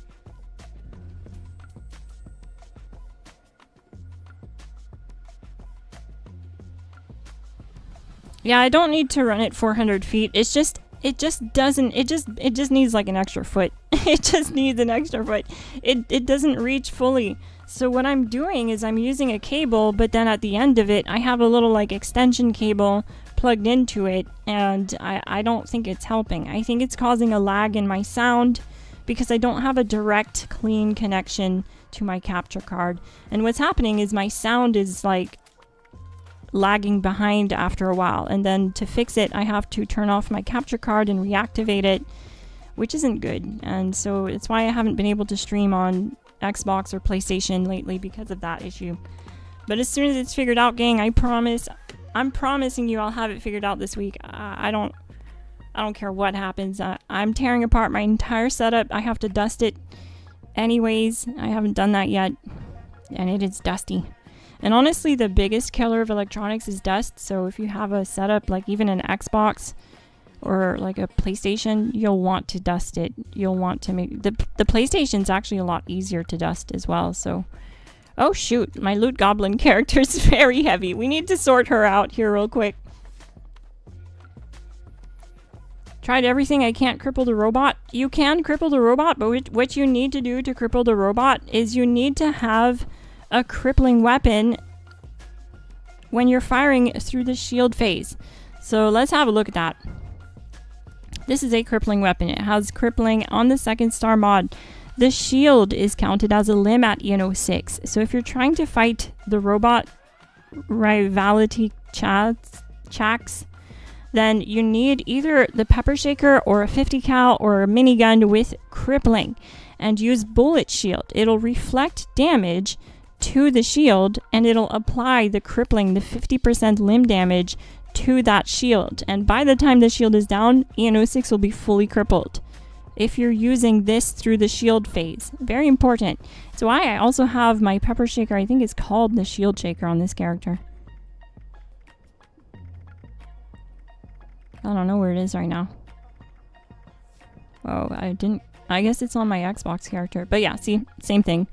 Yeah, I don't need to run it 400 feet. It just needs like an extra foot. It just needs an extra foot. It doesn't reach fully. So what I'm doing is I'm using a cable, but then at the end of it, I have a little like extension cable plugged into it, and I don't think it's helping. I think it's causing a lag in my sound because I don't have a direct, clean connection to my capture card. And what's happening is my sound is like lagging behind after a while, and then to fix it I have to turn off my capture card and reactivate it, which isn't good. And so it's why I haven't been able to stream on Xbox or PlayStation lately, because of that issue. But as soon as it's figured out, gang, I'm promising you I'll have it figured out this week. I don't care what happens. I'm tearing apart my entire setup. I have to dust it anyways. I haven't done that yet, and it is dusty. And honestly, the biggest killer of electronics is dust. So if you have a setup like even an Xbox or like a PlayStation, you'll want to dust it. You'll want to make the PlayStation's actually a lot easier to dust as well. So, oh shoot, my loot goblin character is very heavy. We need to sort her out here real quick. Tried everything. I can't cripple the robot. You can cripple the robot, but what you need to do to cripple the robot is you need to have a crippling weapon when you're firing through the shield phase. So let's have a look at that. This is a crippling weapon. It has crippling on the 2nd star mod. The shield is counted as a limb at EN06. So if you're trying to fight the robot rivality chacks, then you need either the pepper shaker or a 50 cal or a minigun with crippling, and use bullet shield. It'll reflect damage to the shield, and it'll apply the crippling, the 50% limb damage to that shield. And by the time the shield is down, EN06 will be fully crippled. if you're using this through the shield phase. Very important. So I also have my pepper shaker. I think it's called the shield shaker on this character. I don't know where it is right now. Oh, I guess it's on my Xbox character. But yeah, see, same thing.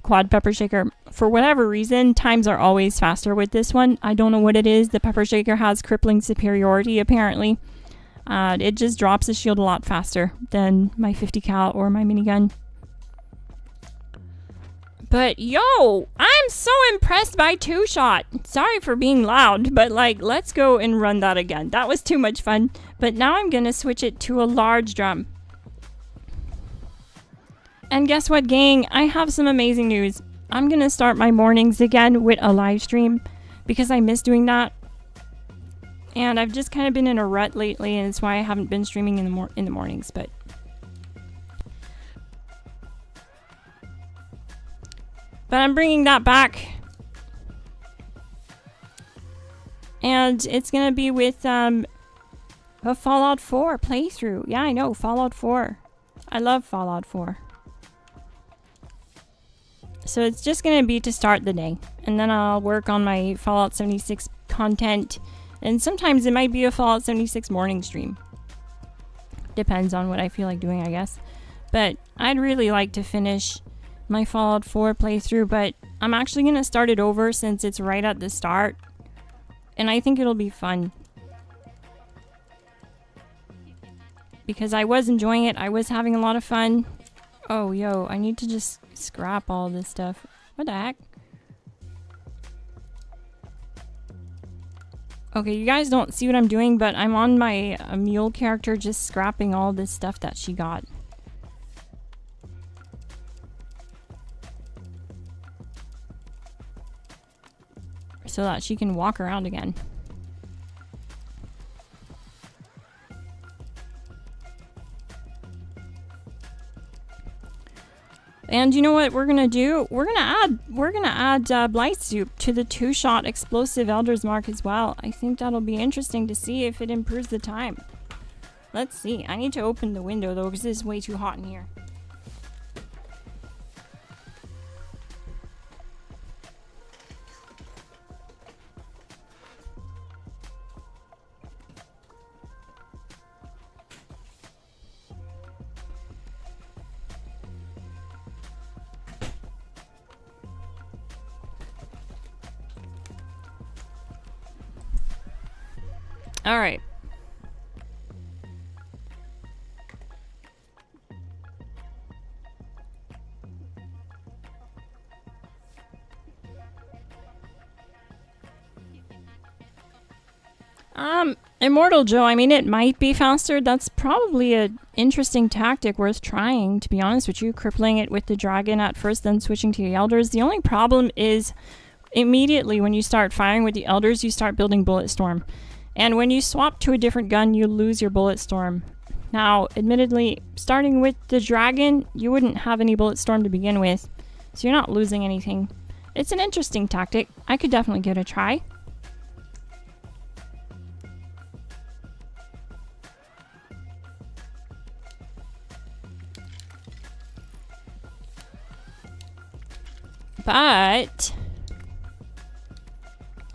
Quad pepper shaker. For whatever reason, times are always faster with this one. I don't know what it is. The pepper shaker has crippling superiority, apparently. It just drops the shield a lot faster than my 50 cal or my minigun. But yo, I'm so impressed by Two Shot. Sorry for being loud, but like, let's go and run that again. That was too much fun. But now I'm gonna switch it to a large drum. And guess what, gang? I have some amazing news. I'm gonna start my mornings again with a live stream because I miss doing that. And I've just kind of been in a rut lately, and it's why I haven't been streaming in the mornings, but I'm bringing that back. And it's going to be with a Fallout 4 playthrough. Yeah, I know, Fallout 4. I love Fallout 4. So it's just going to be to start the day. And then I'll work on my Fallout 76 content. And sometimes it might be a Fallout 76 morning stream. Depends on what I feel like doing, I guess. But I'd really like to finish my Fallout 4 playthrough, but I'm actually going to start it over since it's right at the start. And I think it'll be fun. Because I was enjoying it. I was having a lot of fun. Oh, yo, I need to just scrap all this stuff. What the heck? Okay, you guys don't see what I'm doing, but I'm on my mule character just scrapping all this stuff that she got. So that she can walk around again. And you know what we're gonna do? We're gonna add Blight Soup to the 2-shot explosive Elder's Mark as well. I think that'll be interesting to see if it improves the time. Let's see. I need to open the window though, because it's way too hot in here. All right. Immortal Joe, I mean, it might be faster. That's probably an interesting tactic worth trying, to be honest with you. Crippling it with the dragon at first, then switching to the elders. The only problem is immediately when you start firing with the elders, you start building bullet storm. And when you swap to a different gun, you lose your bullet storm. Now, admittedly, starting with the dragon, you wouldn't have any bullet storm to begin with, so you're not losing anything. It's an interesting tactic. I could definitely give it a try. But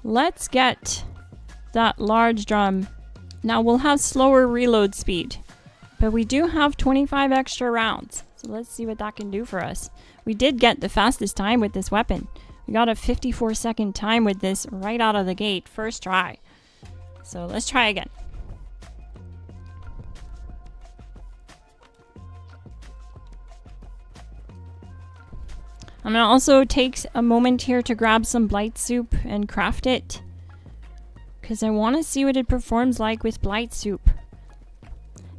let's get that large drum. Now we'll have slower reload speed, but we do have 25 extra rounds. So let's see what that can do for us. We did get the fastest time with this weapon. We got a 54-second time with this right out of the gate, first try. So let's try again. I'm gonna also take a moment here to grab some Blight Soup and craft it, because I want to see what it performs like with Blight Soup.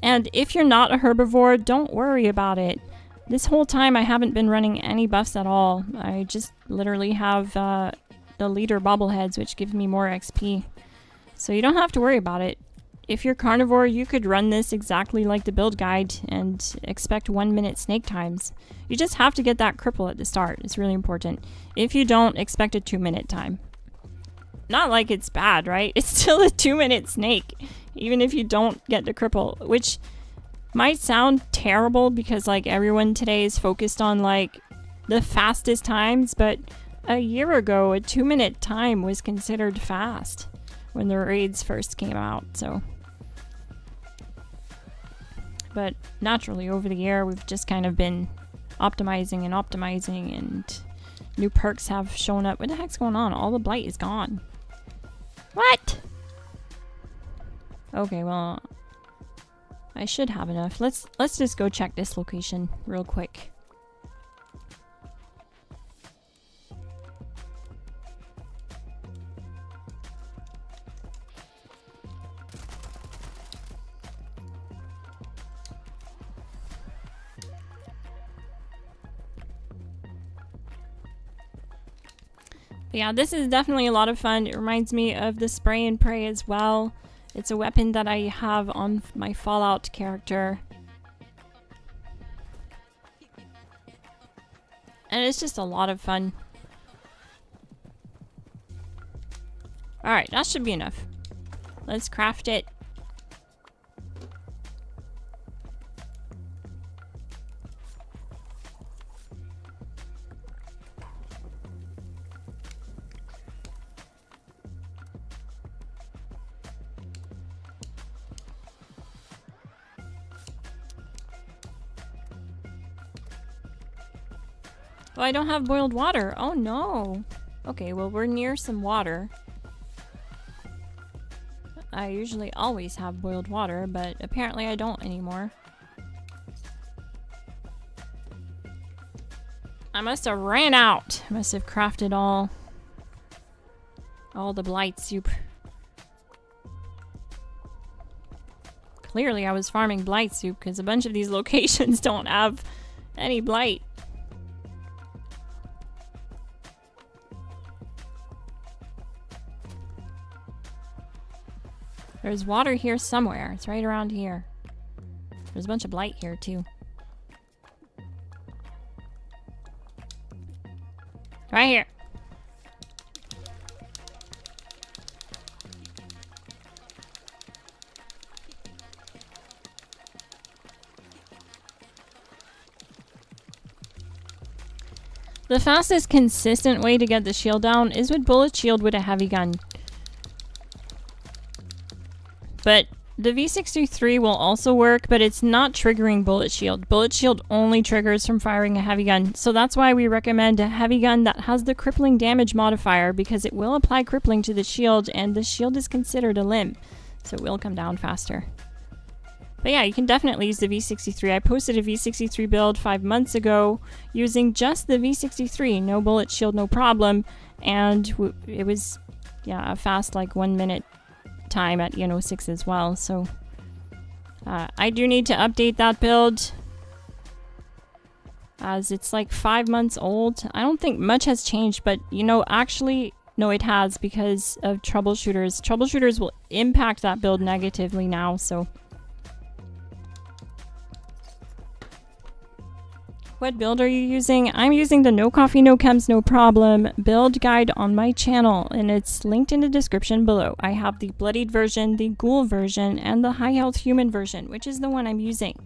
And if you're not a herbivore, don't worry about it. This whole time I haven't been running any buffs at all. I just literally have the leader bobbleheads, which give me more XP. So you don't have to worry about it. If you're carnivore, you could run this exactly like the build guide and expect 1-minute snake times. You just have to get that cripple at the start. It's really important. If you don't, expect a 2-minute time. Not like it's bad, right? It's still a 2-minute snake, even if you don't get the cripple, which Might sound terrible because like everyone today is focused on like the fastest times, but a year ago a 2-minute time was considered fast when the raids first came out, so. But naturally over the year we've just kind of been optimizing and new perks have shown up. What the heck's going on? All the blight is gone. What? Okay, well, I should have enough. Let's just go check this location real quick. But yeah, this is definitely a lot of fun. It reminds me of the spray and pray as well. It's a weapon that I have on my Fallout character. And it's just a lot of fun. Alright, that should be enough. Let's craft it. Oh, I don't have boiled water. Oh no. Okay, well we're near some water. I usually always have boiled water, but apparently I don't anymore. I must have ran out. I must have crafted all the blight soup. Clearly I was farming blight soup because a bunch of these locations don't have any blight. There's water here somewhere. It's right around here. There's a bunch of blight here too. Right here. The fastest consistent way to get the shield down is with bullet shield with a heavy gun. But the V63 will also work, but it's not triggering bullet shield. Bullet shield only triggers from firing a heavy gun. So that's why we recommend a heavy gun that has the crippling damage modifier, because it will apply crippling to the shield and the shield is considered a limb. So it will come down faster. But yeah, you can definitely use the V63. I posted a V63 build 5 months ago using just the V63. No bullet shield, no problem. And it was, yeah, a fast like 1 minute time at EN06 as well. So I do need to update that build as it's like 5 months old. I don't think much has changed, but you know, actually, no, it has because of troubleshooters. Troubleshooters will impact that build negatively now, so. What build are you using? I'm using the No Coffee, No Chems, No Problem build guide on my channel, and it's linked in the description below. I have the Bloodied version, the Ghoul version, and the High Health Human version, which is the one I'm using.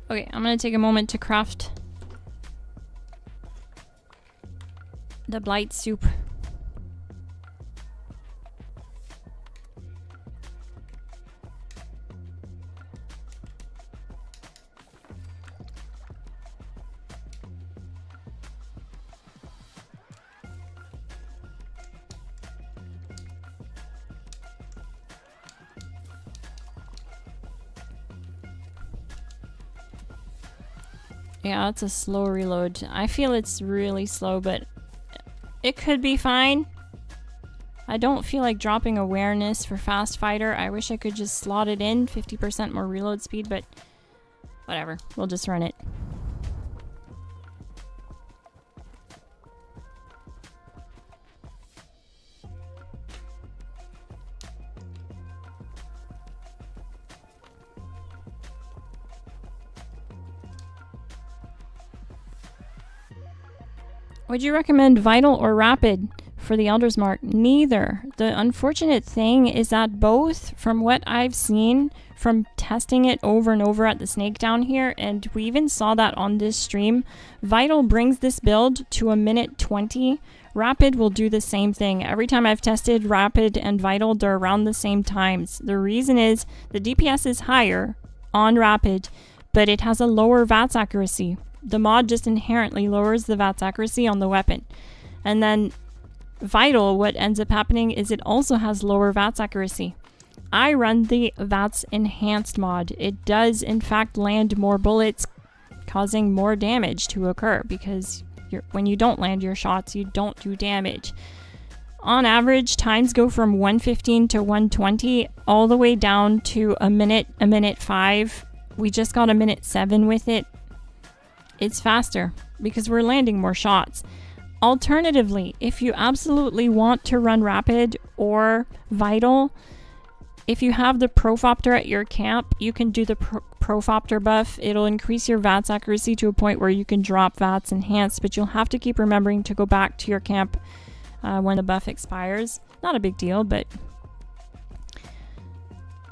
Okay, I'm gonna take a moment to craft the blight soup. Yeah, it's a slow reload. I feel it's really slow, but it could be fine. I don't feel like dropping awareness for fast fighter. I wish I could just slot it in, 50% more reload speed, but whatever. We'll just run it. Would you recommend Vital or Rapid for the Elder's Mark? Neither. The unfortunate thing is that both, from what I've seen from testing it over and over at the snake down here, and we even saw that on this stream, Vital brings this build to 1:20. Rapid will do the same thing. Every time I've tested Rapid and Vital, they're around the same times. The reason is the DPS is higher on Rapid, but it has a lower VATS accuracy. The mod just inherently lowers the VATS accuracy on the weapon. And then Vital, what ends up happening is it also has lower VATS accuracy. I run the VATS enhanced mod. It does in fact land more bullets, causing more damage to occur, because when you don't land your shots, you don't do damage. On average, times go from 1:15 to 1:20 all the way down to a minute 5. We just got a 1:07 with it. It's faster because we're landing more shots. Alternatively, if you absolutely want to run Rapid or Vital, if you have the Profopter at your camp, you can do the Profopter buff. It'll increase your VATS accuracy to a point where you can drop VATS enhanced, but you'll have to keep remembering to go back to your camp when the buff expires. Not a big deal, but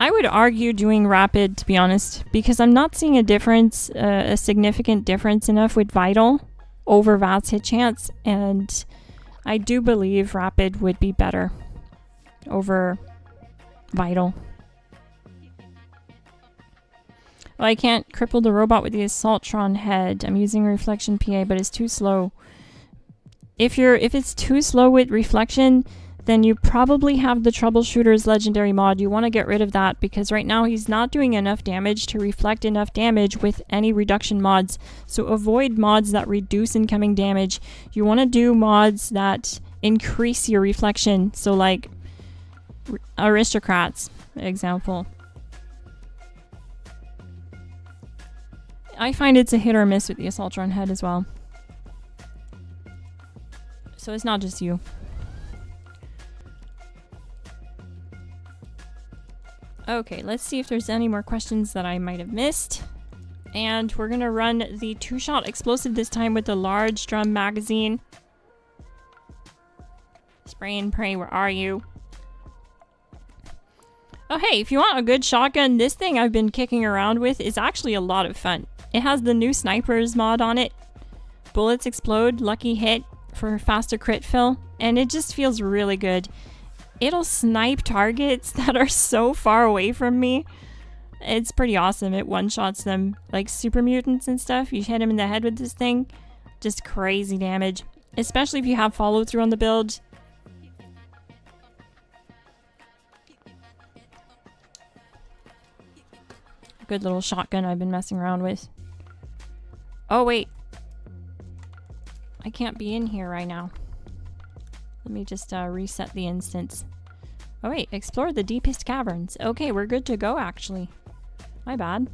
I would argue doing Rapid, to be honest, because I'm not seeing a difference, a significant difference enough with Vital over VATS hit chance, and I do believe Rapid would be better over Vital. Well, I can't cripple the robot with the Assaultron head. I'm using Reflection PA, but it's too slow. If it's too slow with Reflection, then you probably have the Troubleshooter's Legendary mod. You want to get rid of that, because right now he's not doing enough damage to reflect enough damage with any reduction mods. So avoid mods that reduce incoming damage. You want to do mods that increase your reflection. So like Aristocrats, example. I find it's a hit or miss with the Assaultron head as well. So it's not just you. Okay, let's see if there's any more questions that I might have missed. And we're gonna run the 2-shot explosive this time with the large drum magazine. Spray and pray, where are you? Oh hey, if you want a good shotgun, this thing I've been kicking around with is actually a lot of fun. It has the new snipers mod on it. Bullets explode, lucky hit for faster crit fill, and it just feels really good. It'll snipe targets that are so far away from me. It's pretty awesome. It one-shots them, like super mutants and stuff. You hit them in the head with this thing, just crazy damage. Especially if you have follow-through on the build. Good little shotgun I've been messing around with. Oh wait. I can't be in here right now. Let me just reset the instance. Oh wait, explore the deepest caverns. Okay, we're good to go actually. My bad.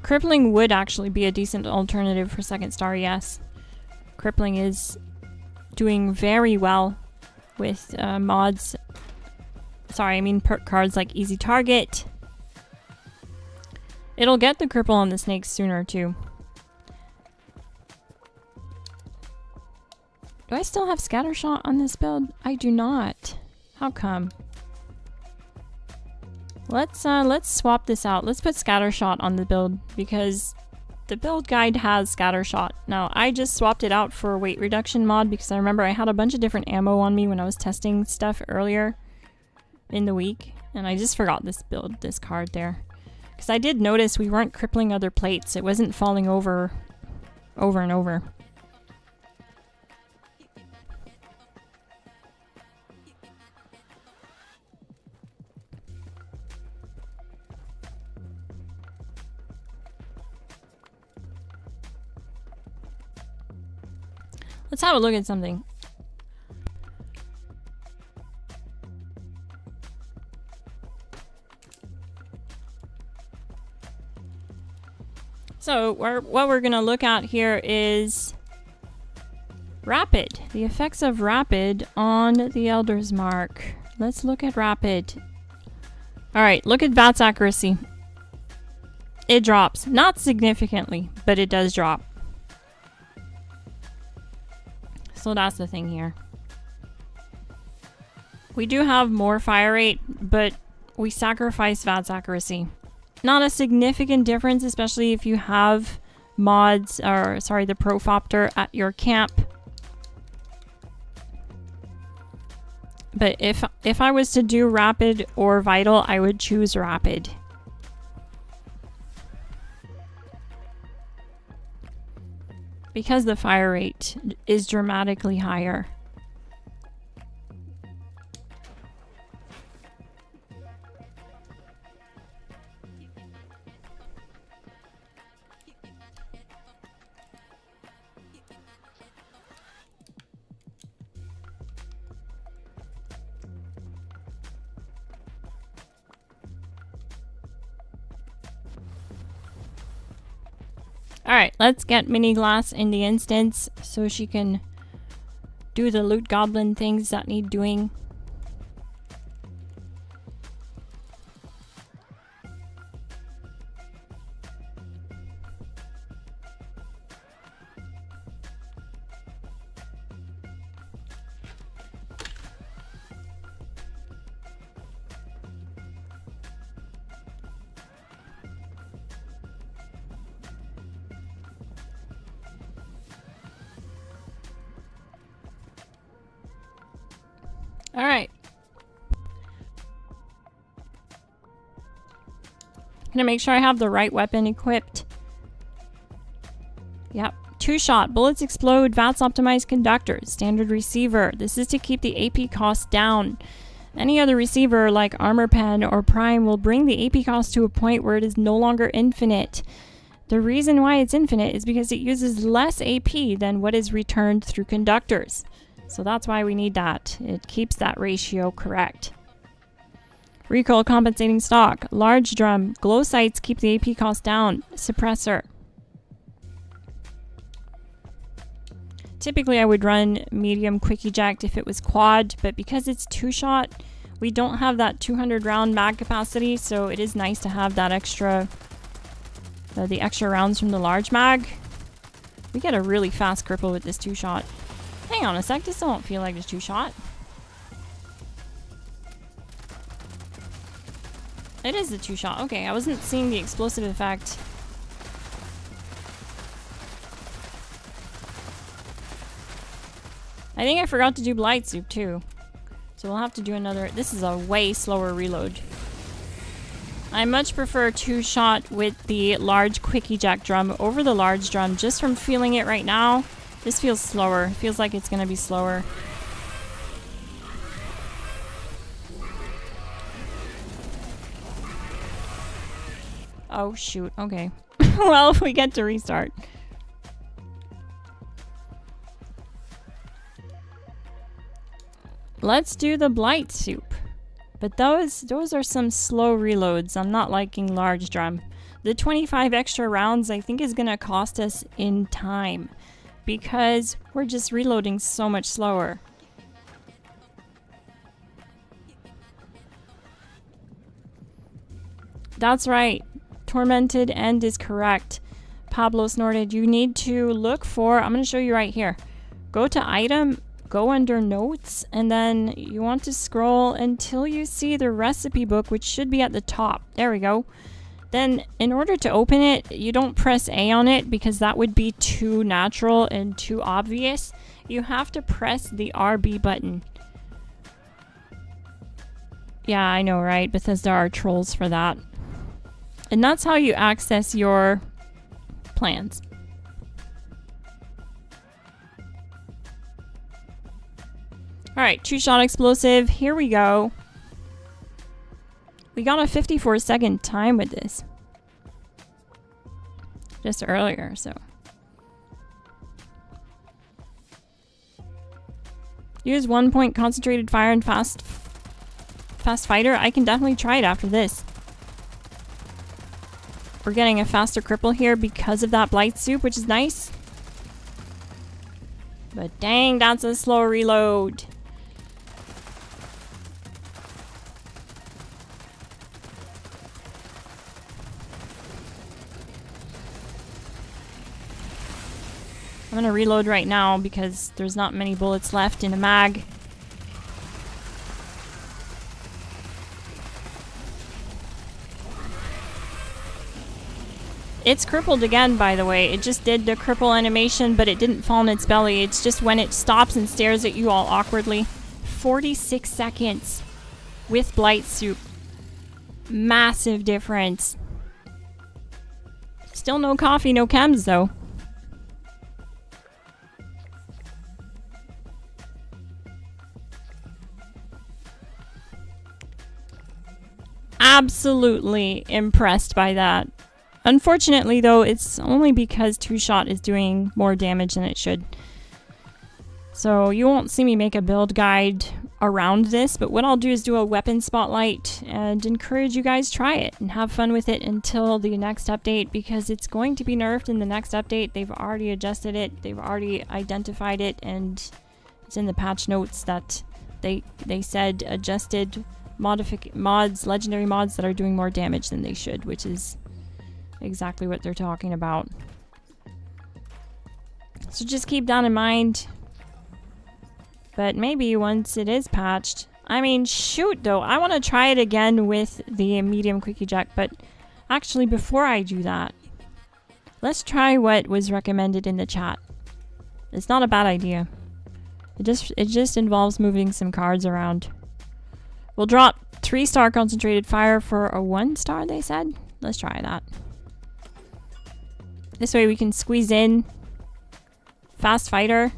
Crippling would actually be a decent alternative for 2nd star, yes. Crippling is doing very well with mods. Sorry, I mean perk cards like Easy Target. It'll get the cripple on the snakes sooner too. Do I still have Scattershot on this build? I do not. How come? Let's swap this out. Let's put Scattershot on the build because the build guide has Scattershot. Now, I just swapped it out for a weight reduction mod because I remember I had a bunch of different ammo on me when I was testing stuff earlier in the week, and I just forgot this card there. Because I did notice we weren't crippling other plates. It wasn't falling over and over. Let's have a look at something. So what we're gonna look at here is Rapid. The effects of rapid on the Elder's Mark. Let's look at rapid. Alright, look at VATS accuracy. It drops. Not significantly, but it does drop. So that's the thing here. We do have more fire rate, but we sacrifice VATS accuracy. Not a significant difference, especially if you have mods, or sorry, the Profopter at your camp. But if I was to do rapid or vital, I would choose rapid. Because the fire rate is dramatically higher. Alright, let's get Mini Glass in the instance so she can do the loot goblin things that need doing. Alright. Gonna make sure I have the right weapon equipped. Yep. 2-shot. Bullets explode. VATS optimized conductors. Standard receiver. This is to keep the AP cost down. Any other receiver like Armor Pen or Prime will bring the AP cost to a point where it is no longer infinite. The reason why it's infinite is because it uses less AP than what is returned through conductors. So that's why we need that. It keeps that ratio correct. Recoil compensating stock. Large drum. Glow sights keep the AP cost down. Suppressor. Typically I would run medium quick eject if it was quad, but because it's 2-shot, we don't have that 200 round mag capacity, so it is nice to have that extra, the extra rounds from the large mag. We get a really fast cripple with this 2-shot. Hang on a sec, this don't feel like it's 2-shot. It is a 2-shot. Okay, I wasn't seeing the explosive effect. I think I forgot to do Blight Soup too. So we'll have to do another. This is a way slower reload. I much prefer 2-shot with the large quick eject drum over the large drum. Just from feeling it right now, this feels slower. It feels like it's gonna be slower. Oh shoot, okay. Well, we get to restart. Let's do the Blight Soup. But those are some slow reloads. I'm not liking large drum. The 25 extra rounds I think is gonna cost us in time, because we're just reloading so much slower. That's right. Tormented End is correct. Pablo snorted. You need to look for, I'm going to show you right here. Go to item, go under notes, and then you want to scroll until you see the recipe book, which should be at the top. There we go. Then in order to open it, you don't press A on it because that would be too natural and too obvious. You have to press the RB button. Yeah, I know, right? Because there are trolls for that. And that's how you access your plans. Alright, 2-shot explosive. Here we go. We got a 54-second time with this. Just earlier, so. Use 1-point concentrated fire and fast fighter. I can definitely try it after this. We're getting a faster cripple here because of that Blight Soup, which is nice. But dang, that's a slow reload. I'm gonna reload right now because there's not many bullets left in a mag. It's crippled again, by the way. It just did the cripple animation, but it didn't fall on its belly. It's just when it stops and stares at you all awkwardly. 46 seconds with Blight Soup. Massive difference. Still no coffee, no chems, though. Absolutely impressed by that. Unfortunately, though, it's only because two-shot is doing more damage than it should. So you won't see me make a build guide around this, but what I'll do is do a weapon spotlight and encourage you guys try it and have fun with it until the next update, because it's going to be nerfed in the next update. They've already adjusted it, they've already identified it, and it's in the patch notes that they said adjusted mods, legendary mods that are doing more damage than they should, which is exactly what they're talking about. So just keep that in mind. But maybe once it is patched, I mean, shoot though, I want to try it again with the medium quick eject, but actually before I do that, let's try what was recommended in the chat. It's not a bad idea. It just involves moving some cards around. We'll drop 3-star concentrated fire for a 1-star, they said. Let's try that. This way we can squeeze in fast fighter.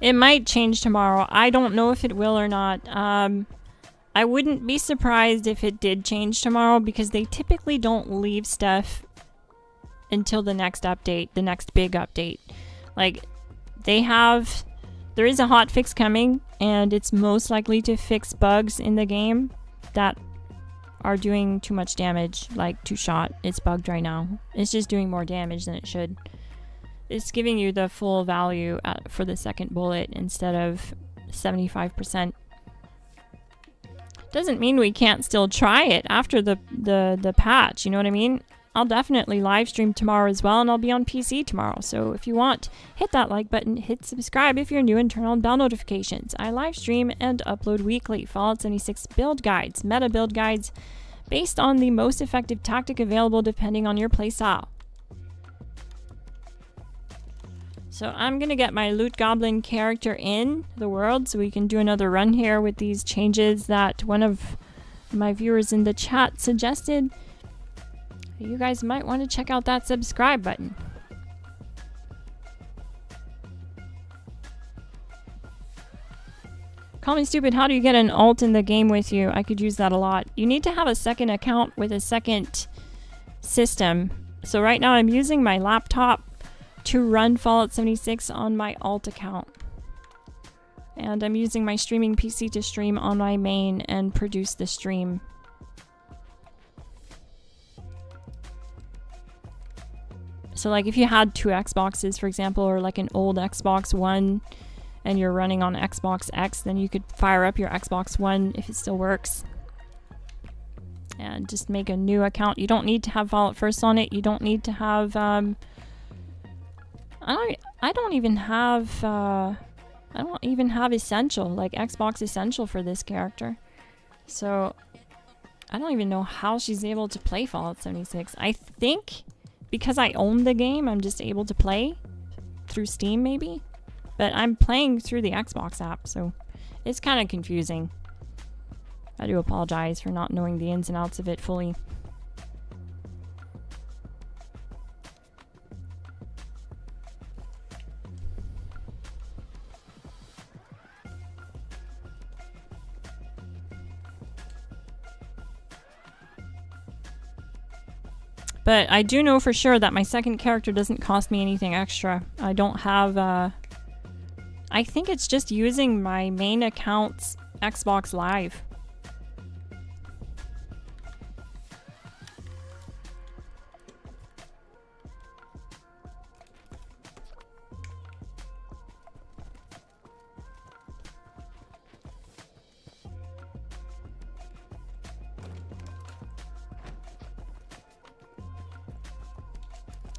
It might change tomorrow. I don't know if it will or not. I wouldn't be surprised if it did change tomorrow, because they typically don't leave stuff until the next update, the next big update. Like, there is a hot fix coming, and it's most likely to fix bugs in the game that are doing too much damage, like two-shot. It's bugged right now. It's just doing more damage than it should. It's giving you the full value for the second bullet instead of 75%. Doesn't mean we can't still try it after the patch, you know what I mean? I'll definitely live stream tomorrow as well, and I'll be on PC tomorrow. So if you want, hit that like button, hit subscribe if you're new, and turn on bell notifications. I live stream and upload weekly Fallout 76 build guides, meta build guides, based on the most effective tactic available depending on your playstyle. So I'm gonna get my Loot Goblin character in the world so we can do another run here with these changes that one of my viewers in the chat suggested. You guys might want to check out that subscribe button. Call me stupid, how do you get an alt in the game with you? I could use that a lot. You need to have a second account with a second system. So right now I'm using my laptop to run Fallout 76 on my alt account. And I'm using my streaming PC to stream on my main and produce the stream. So like if you had two Xboxes, for example, or like an old Xbox One and you're running on Xbox X, then you could fire up your Xbox One if it still works. And just make a new account. You don't need to have Fallout First on it. You don't need to have I don't even have Essential, like Xbox Essential for this character. So I don't even know how she's able to play Fallout 76. I think because I own the game, I'm just able to play through Steam maybe. But I'm playing through the Xbox app, so it's kind of confusing. I do apologize for not knowing the ins and outs of it fully. But I do know for sure that my second character doesn't cost me anything extra. I don't have, I think it's just using my main account's Xbox Live.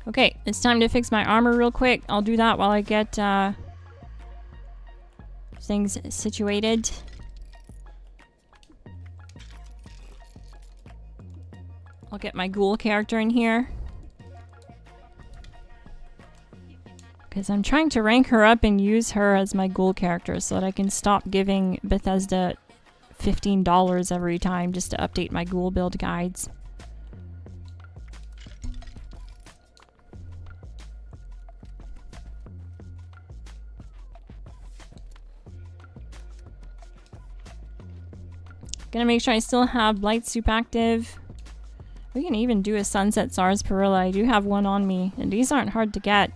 Okay, it's time to fix my armor real quick. I'll do that while I get things situated. I'll get my Ghoul character in here. Because I'm trying to rank her up and use her as my Ghoul character so that I can stop giving Bethesda $15 every time just to update my Ghoul build guides. Gonna make sure I still have Light Soup active. We can even do a Sunset Sarsaparilla. I do have one on me, and these aren't hard to get.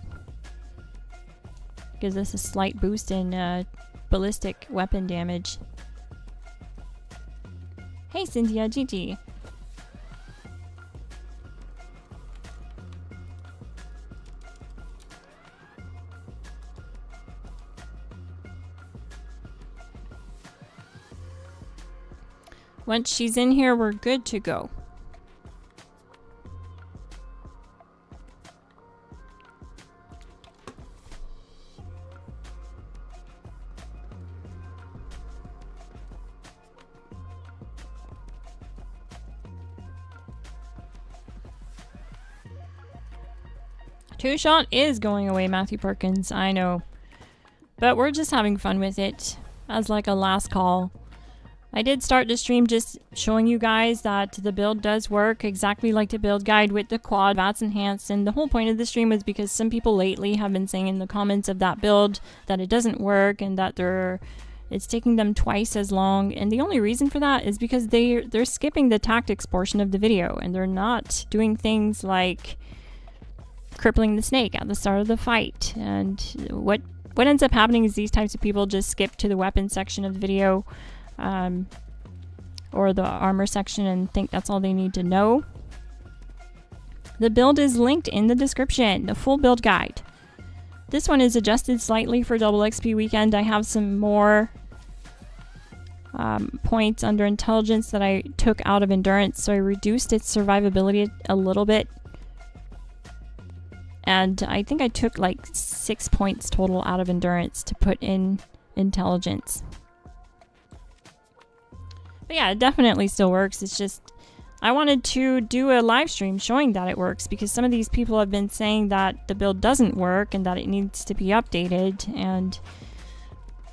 Gives us a slight boost in ballistic weapon damage. Hey Cynthia, GG. Once she's in here, we're good to go. Two Shot is going away, Matthew Perkins, I know. But we're just having fun with it as like a last call. I did start the stream just showing you guys that the build does work exactly like the build guide with the quad VATS enhanced, and the whole point of the stream was because some people lately have been saying in the comments of that build that it doesn't work and that it's taking them twice as long, and the only reason for that is because they're skipping the tactics portion of the video and they're not doing things like crippling the snake at the start of the fight. And what ends up happening is these types of people just skip to the weapons section of the video or the armor section and think that's all they need to know. The build is linked in the description, the full build guide. This one is adjusted slightly for double XP weekend. I have some more points under intelligence that I took out of endurance, so I reduced its survivability a little bit. And I think I took like 6 points total out of endurance to put in intelligence. But yeah, it definitely still works. It's just, I wanted to do a live stream showing that it works because some of these people have been saying that the build doesn't work and that it needs to be updated. And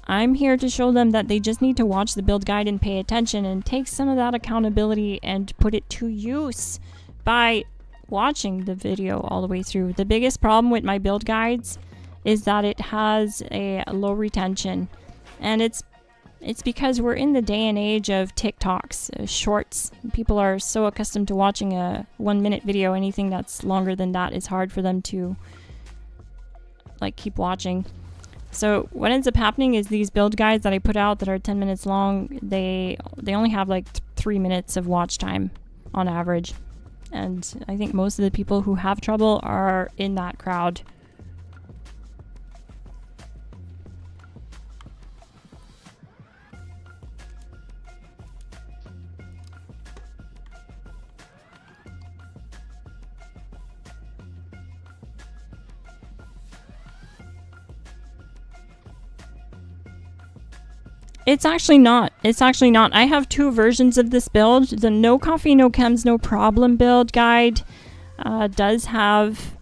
I'm here to show them that they just need to watch the build guide and pay attention and take some of that accountability and put it to use by watching the video all the way through. The biggest problem with my build guides is that it has a low retention, and it's because we're in the day and age of TikToks, shorts. People are so accustomed to watching a 1-minute video. Anything that's longer than that is hard for them to like keep watching. So what ends up happening is these build guides that I put out that are 10 minutes long, they only have like 3 minutes of watch time on average. And I think most of the people who have trouble are in that crowd. It's actually not. It's actually not. I have 2 versions of this build. The No Coffee, No Chems, No Problem build guide does have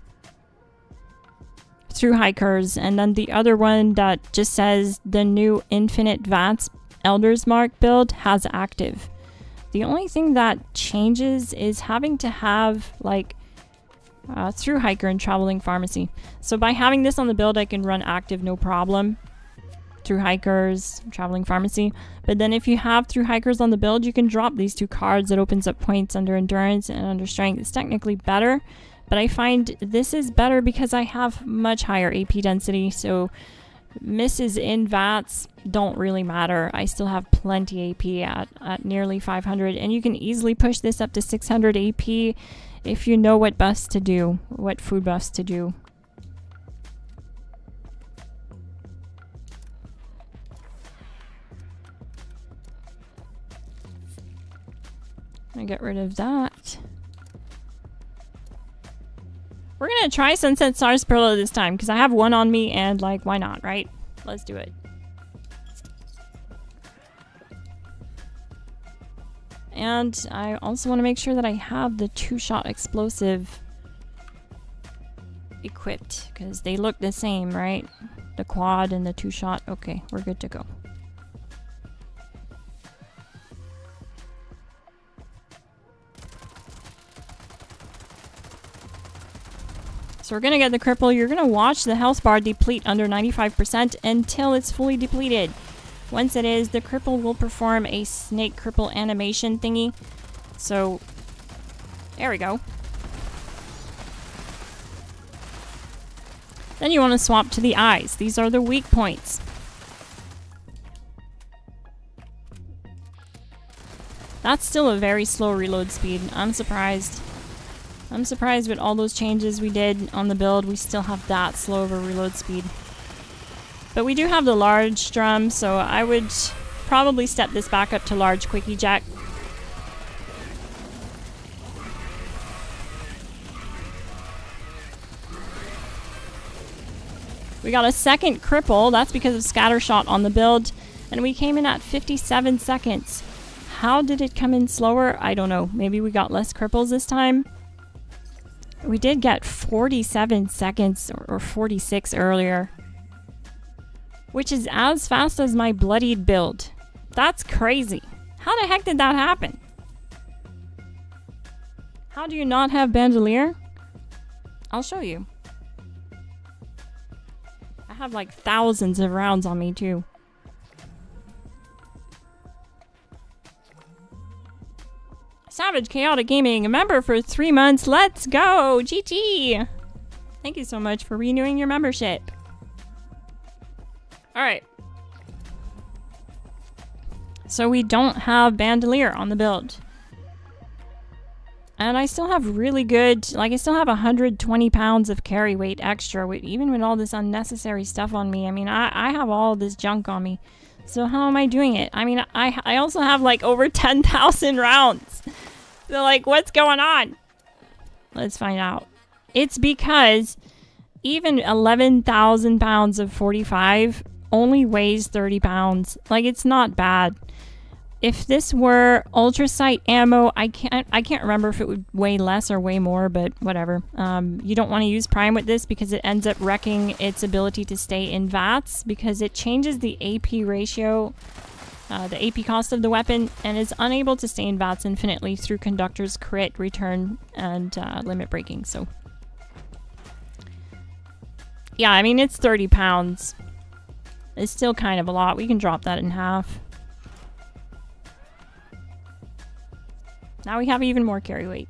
through hikers, and then the other one that just says the new Infinite VATS Elder's Mark build has active. The only thing that changes is having to have like through hiker and traveling pharmacy. So by having this on the build, I can run active no problem. through hikers, traveling pharmacy. But then if you have through hikers on the build, you can drop these 2 cards. It opens up points under endurance and under strength. It's technically better, but I find this is better because I have much higher AP density. So misses in VATS don't really matter. I still have plenty AP at nearly 500, and you can easily push this up to 600 AP if you know what buffs to do, what food buffs to do. I get rid of that. We're gonna try Sunset Sarsaparilla this time because I have 1 on me and like, why not, right? Let's do it. And I also want to make sure that I have the 2-shot explosive equipped because they look the same, right? The quad and the 2-shot. Okay, we're good to go. So we're gonna get the cripple. You're gonna watch the health bar deplete under 95% until it's fully depleted. Once it is, the cripple will perform a snake cripple animation thingy. So, there we go. Then you want to swap to the eyes. These are the weak points. That's still a very slow reload speed. I'm surprised. I'm surprised with all those changes we did on the build, we still have that slow of a reload speed. But we do have the large drum, so I would probably step this back up to large quick eject. We got a second cripple, that's because of scatter shot on the build, and we came in at 57 seconds. How did it come in slower? I don't know. Maybe we got less cripples this time. We did get 47 seconds or 46 earlier, which is as fast as my Bloodied build. That's crazy. How the heck did that happen? How do you not have bandolier? I'll show you. I have like thousands of rounds on me too. Savage Chaotic Gaming, a member for 3 months. Let's go! GG! Thank you so much for renewing your membership. Alright. So we don't have bandolier on the build. And I still have really good, like I still have 120 pounds of carry weight extra, even with all this unnecessary stuff on me. I mean, I have all this junk on me. So how am I doing it? I mean, I also have like over 10,000 rounds. So like, what's going on? Let's find out. It's because even 11,000 pounds of 45 only weighs 30 pounds. Like, it's not bad. If this were ultra sight ammo, I can't remember if it would weigh less or weigh more, but whatever. You don't want to use prime with this because it ends up wrecking its ability to stay in VATS because it changes the AP ratio, the AP cost of the weapon, and is unable to stay in VATS infinitely through conductor's crit, return, and limit breaking. So yeah, I mean, it's 30 pounds. It's still kind of a lot. We can drop that in half. Now we have even more carry weight.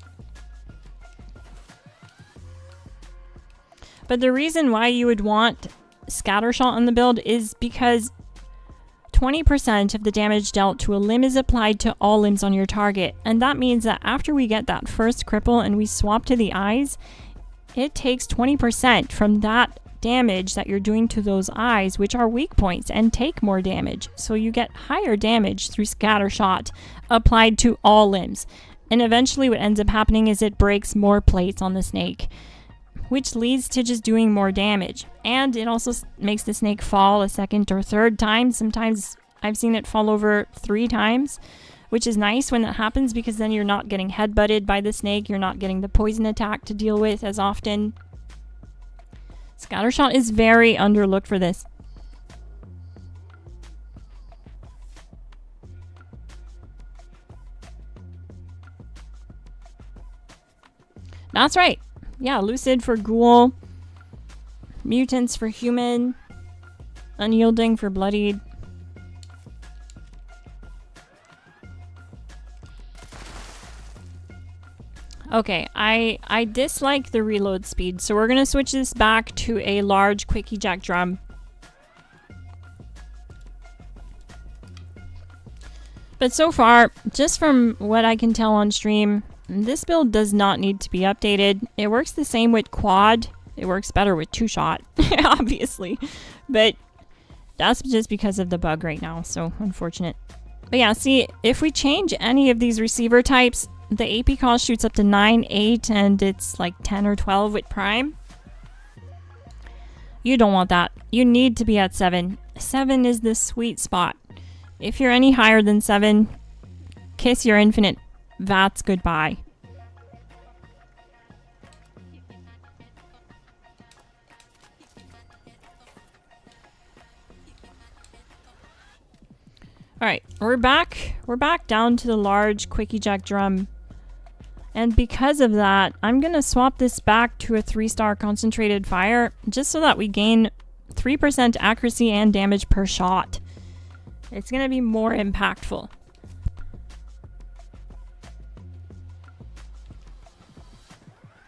But the reason why you would want scattershot on the build is because 20% of the damage dealt to a limb is applied to all limbs on your target. And that means that after we get that first cripple and we swap to the eyes, it takes 20% from that damage that you're doing to those eyes, which are weak points and take more damage. So you get higher damage through scattershot applied to all limbs. And eventually what ends up happening is it breaks more plates on the snake, which leads to just doing more damage. And it also makes the snake fall a second or third time. Sometimes I've seen it fall over 3 times, which is nice when that happens because then you're not getting headbutted by the snake. You're not getting the poison attack to deal with as often. Scattershot is very underlooked for this. That's right. Yeah, Lucid for Ghoul. Mutants for Human. Unyielding for Bloodied. Okay, I dislike the reload speed, so we're gonna switch this back to a large quick eject drum. But so far, just from what I can tell on stream, this build does not need to be updated. It works the same with quad. It works better with 2-shot, obviously. But that's just because of the bug right now, so unfortunate. But yeah, see, if we change any of these receiver types, the AP cost shoots up to 9, 8, and it's like 10 or 12 with prime. You don't want that. You need to be at 7. 7 is the sweet spot. If you're any higher than 7, kiss your infinite VATS goodbye. Alright, we're back. We're back down to the large quick eject drum. And because of that, I'm going to swap this back to a 3-star concentrated fire, just so that we gain 3% accuracy and damage per shot. It's going to be more impactful.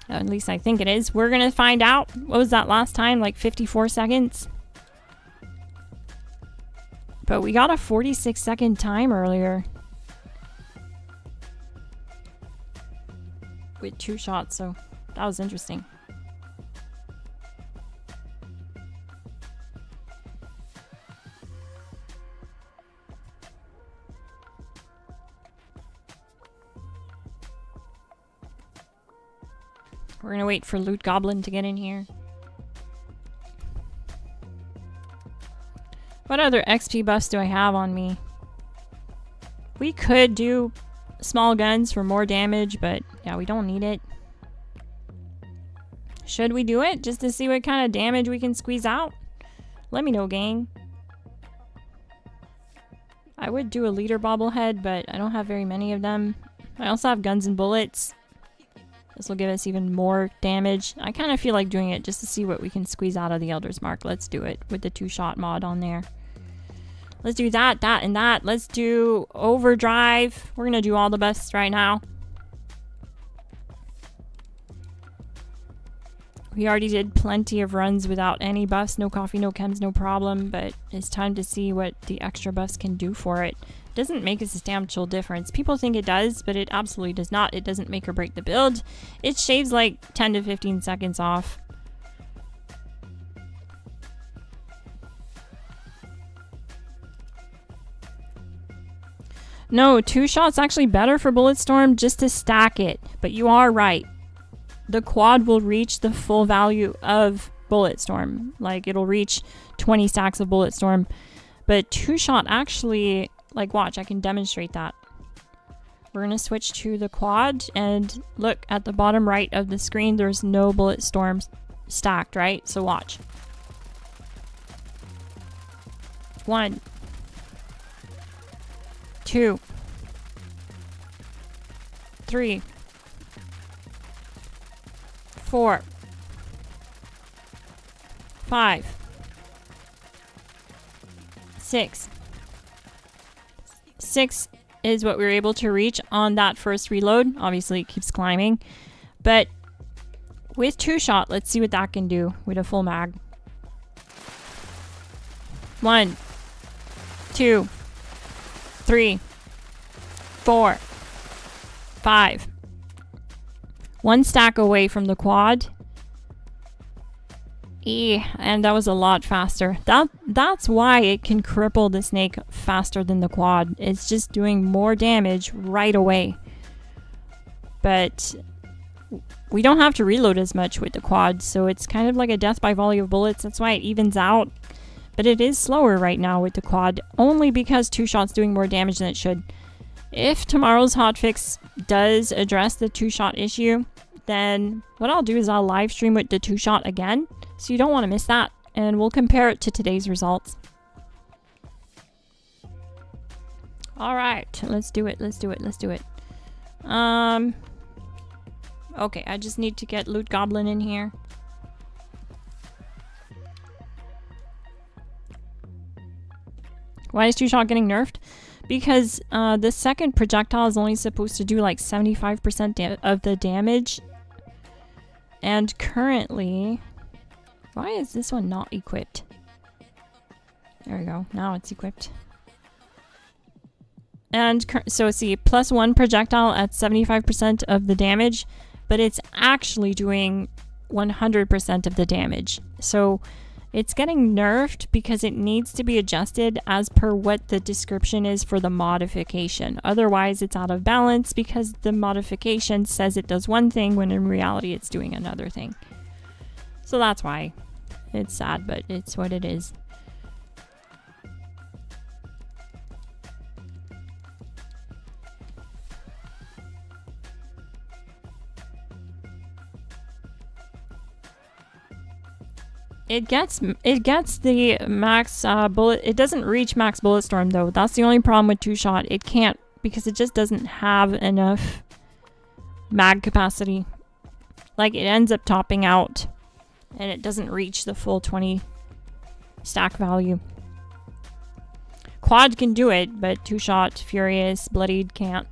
At least I think it is. We're going to find out. What was that last time? Like 54 seconds? But we got a 46-second time earlier. With 2 shots, so that was interesting. We're gonna wait for Loot Goblin to get in here. What other XP buffs do I have on me? We could do small guns for more damage, but yeah, we don't need it. Should we do it just to see what kind of damage we can squeeze out? Let me know, gang. I would do a leader bobblehead, but I don't have very many of them. I also have guns and bullets. This will give us even more damage. I kind of feel like doing it just to see what we can squeeze out of the Elder's Mark. Let's do it with the 2-shot mod on there. Let's do that, that, and that. Let's do overdrive. We're gonna do all the buffs right now. We already did plenty of runs without any buffs. No coffee, no chems, no problem. But it's time to see what the extra buffs can do for it. It doesn't make a substantial difference. People think it does, but it absolutely does not. It doesn't make or break the build. It shaves like 10 to 15 seconds off. No, 2-shot's actually better for Bulletstorm just to stack it. But you are right. The quad will reach the full value of Bulletstorm. Like, it'll reach 20 stacks of Bulletstorm. But 2-shot actually, like, watch, I can demonstrate that. We're going to switch to the quad, and look, at the bottom right of the screen, there's no Bulletstorm stacked, right? So watch. 1, 2, 3, 4, 5, 6. 6 is what we were able to reach on that first reload. Obviously, it keeps climbing. But with 2-shot, let's see what that can do with a full mag. 1, 2, 3, 4, 5. 1 stack away from the quad. And that was a lot faster. That's why it can cripple the snake faster than the quad. It's just doing more damage right away. But we don't have to reload as much with the quad, so it's kind of like a death by volley of bullets. That's why it evens out. But it is slower right now with the quad, only because 2-shot's doing more damage than it should. If tomorrow's hotfix does address the 2-shot issue, then what I'll do is I'll live stream with the 2-shot again. So you don't want to miss that. And we'll compare it to today's results. Alright, let's do it, let's do it, let's do it. Okay, I just need to get Loot Goblin in here. Why is two-shot getting nerfed? Because the second projectile is only supposed to do like 75% of the damage. And currently... Why is this one not equipped? There we go. Now it's equipped. And so see, +1 projectile at 75% of the damage, but it's actually doing 100% of the damage. So it's getting nerfed because it needs to be adjusted as per what the description is for the modification. Otherwise, it's out of balance because the modification says it does one thing when in reality it's doing another thing. So that's why. It's sad, but it's what it is. It gets the max bullet. It doesn't reach max bullet storm though. That's the only problem with two-shot. It can't because it just doesn't have enough mag capacity. Like, it ends up topping out and it doesn't reach the full 20 stack value. Quad can do it, but two-shot, Furious, Bloodied can't.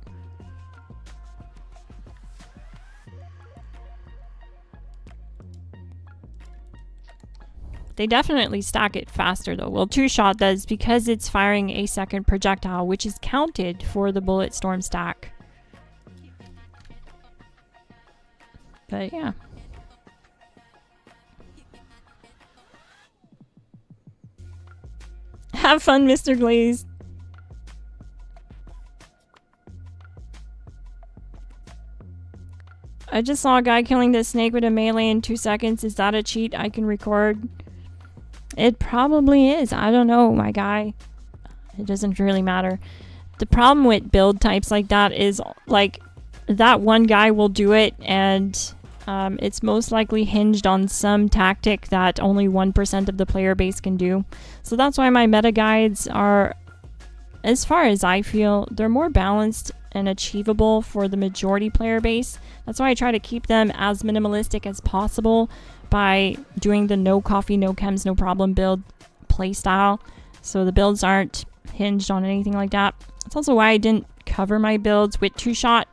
They definitely stack it faster though. Well, two-shot does because it's firing a second projectile, which is counted for the bullet storm stack. But yeah. Have fun, Mr. Glaze. I just saw a guy killing this snake with a melee in 2 seconds. Is that a cheat I can record? It probably is. I don't know, my guy. It doesn't really matter. The problem with build types like that is, like, that one guy will do it, and it's most likely hinged on some tactic that only 1% of the player base can do. So that's why my meta guides are, as far as I feel, they're more balanced and achievable for the majority player base. That's why I try to keep them as minimalistic as possible by doing the no coffee, no chems, no problem build playstyle. So the builds aren't hinged on anything like that. That's also why I didn't cover my builds with two-shot,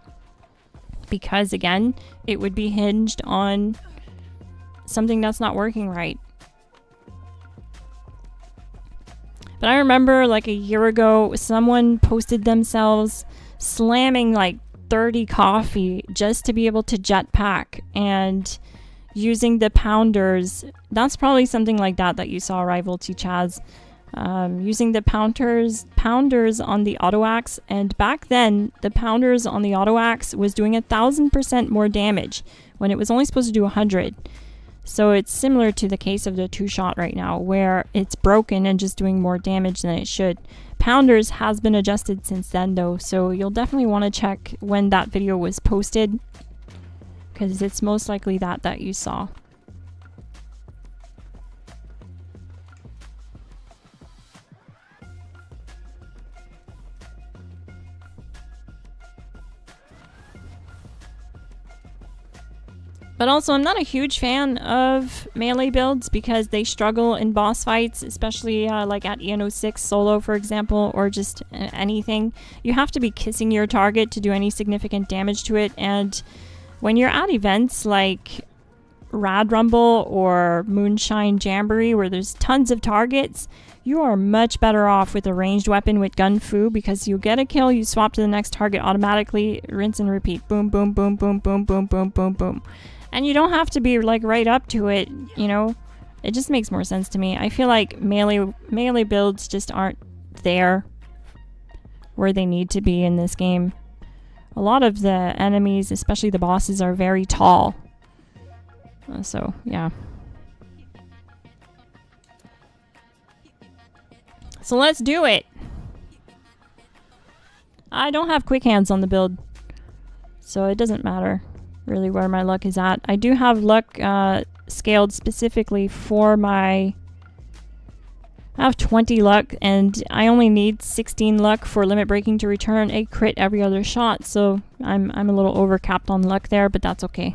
because again, it would be hinged on something that's not working right. But I remember like a year ago, someone posted themselves slamming like 30 coffee just to be able to jetpack, and using the pounders. That's probably something like that you saw Rival T Chaz. Using the pounders on the auto axe, and back then the pounders on the auto axe was doing 1,000% more damage when it was only supposed to do 100. So it's similar to the case of the two-shot right now, where it's broken and just doing more damage than it should. Pounders has been adjusted since then though, so you'll definitely want to check when that video was posted, because it's most likely that you saw. But also, I'm not a huge fan of melee builds because they struggle in boss fights, especially like at EN06 solo, for example, or just anything. You have to be kissing your target to do any significant damage to it, and when you're at events like Rad Rumble or Moonshine Jamboree, where there's tons of targets, you are much better off with a ranged weapon with Gun Fu, because you get a kill, you swap to the next target automatically, rinse and repeat. Boom, boom, boom, boom, boom, boom, boom, boom, boom. And you don't have to be like right up to it, you know? It just makes more sense to me. I feel like melee builds just aren't there where they need to be in this game. A lot of the enemies, especially the bosses, are very tall. So, yeah. So let's do it! I don't have quick hands on the build, so it doesn't matter really where my luck is at. I do have luck scaled specifically for my... I have 20 luck, and I only need 16 luck for limit breaking to return a crit every other shot, so I'm a little overcapped on luck there, but that's okay.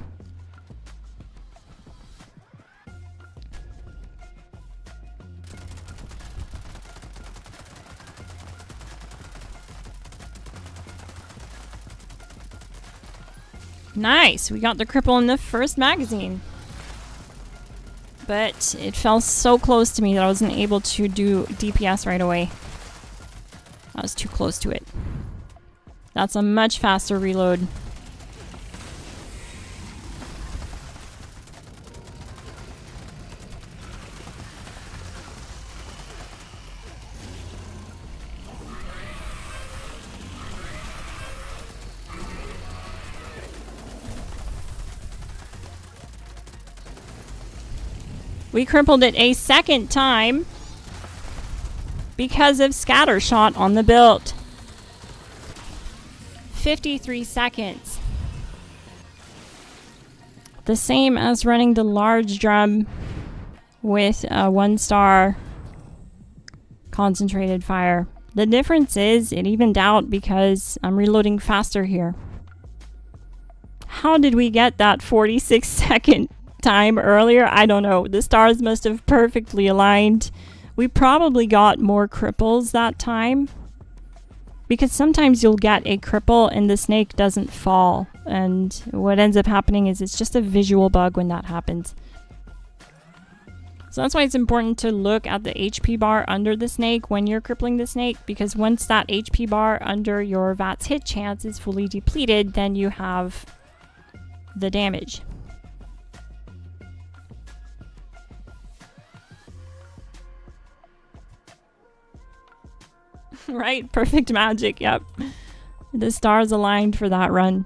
Nice! We got the cripple in the first magazine. But it fell so close to me that I wasn't able to do DPS right away. I was too close to it. That's a much faster reload. We crippled it a second time because of scatter shot on the build. 53 seconds. The same as running the large drum with a 1-star concentrated fire. The difference is it evened out because I'm reloading faster here. How did we get that 46-second time earlier? I don't know. The stars must have perfectly aligned. We probably got more cripples that time, because sometimes you'll get a cripple and the snake doesn't fall, and what ends up happening is it's just a visual bug when that happens. So that's why it's important to look at the HP bar under the snake when you're crippling the snake, because once that HP bar under your VATS hit chance is fully depleted, then you have the damage. Right? Perfect magic, yep. The stars aligned for that run.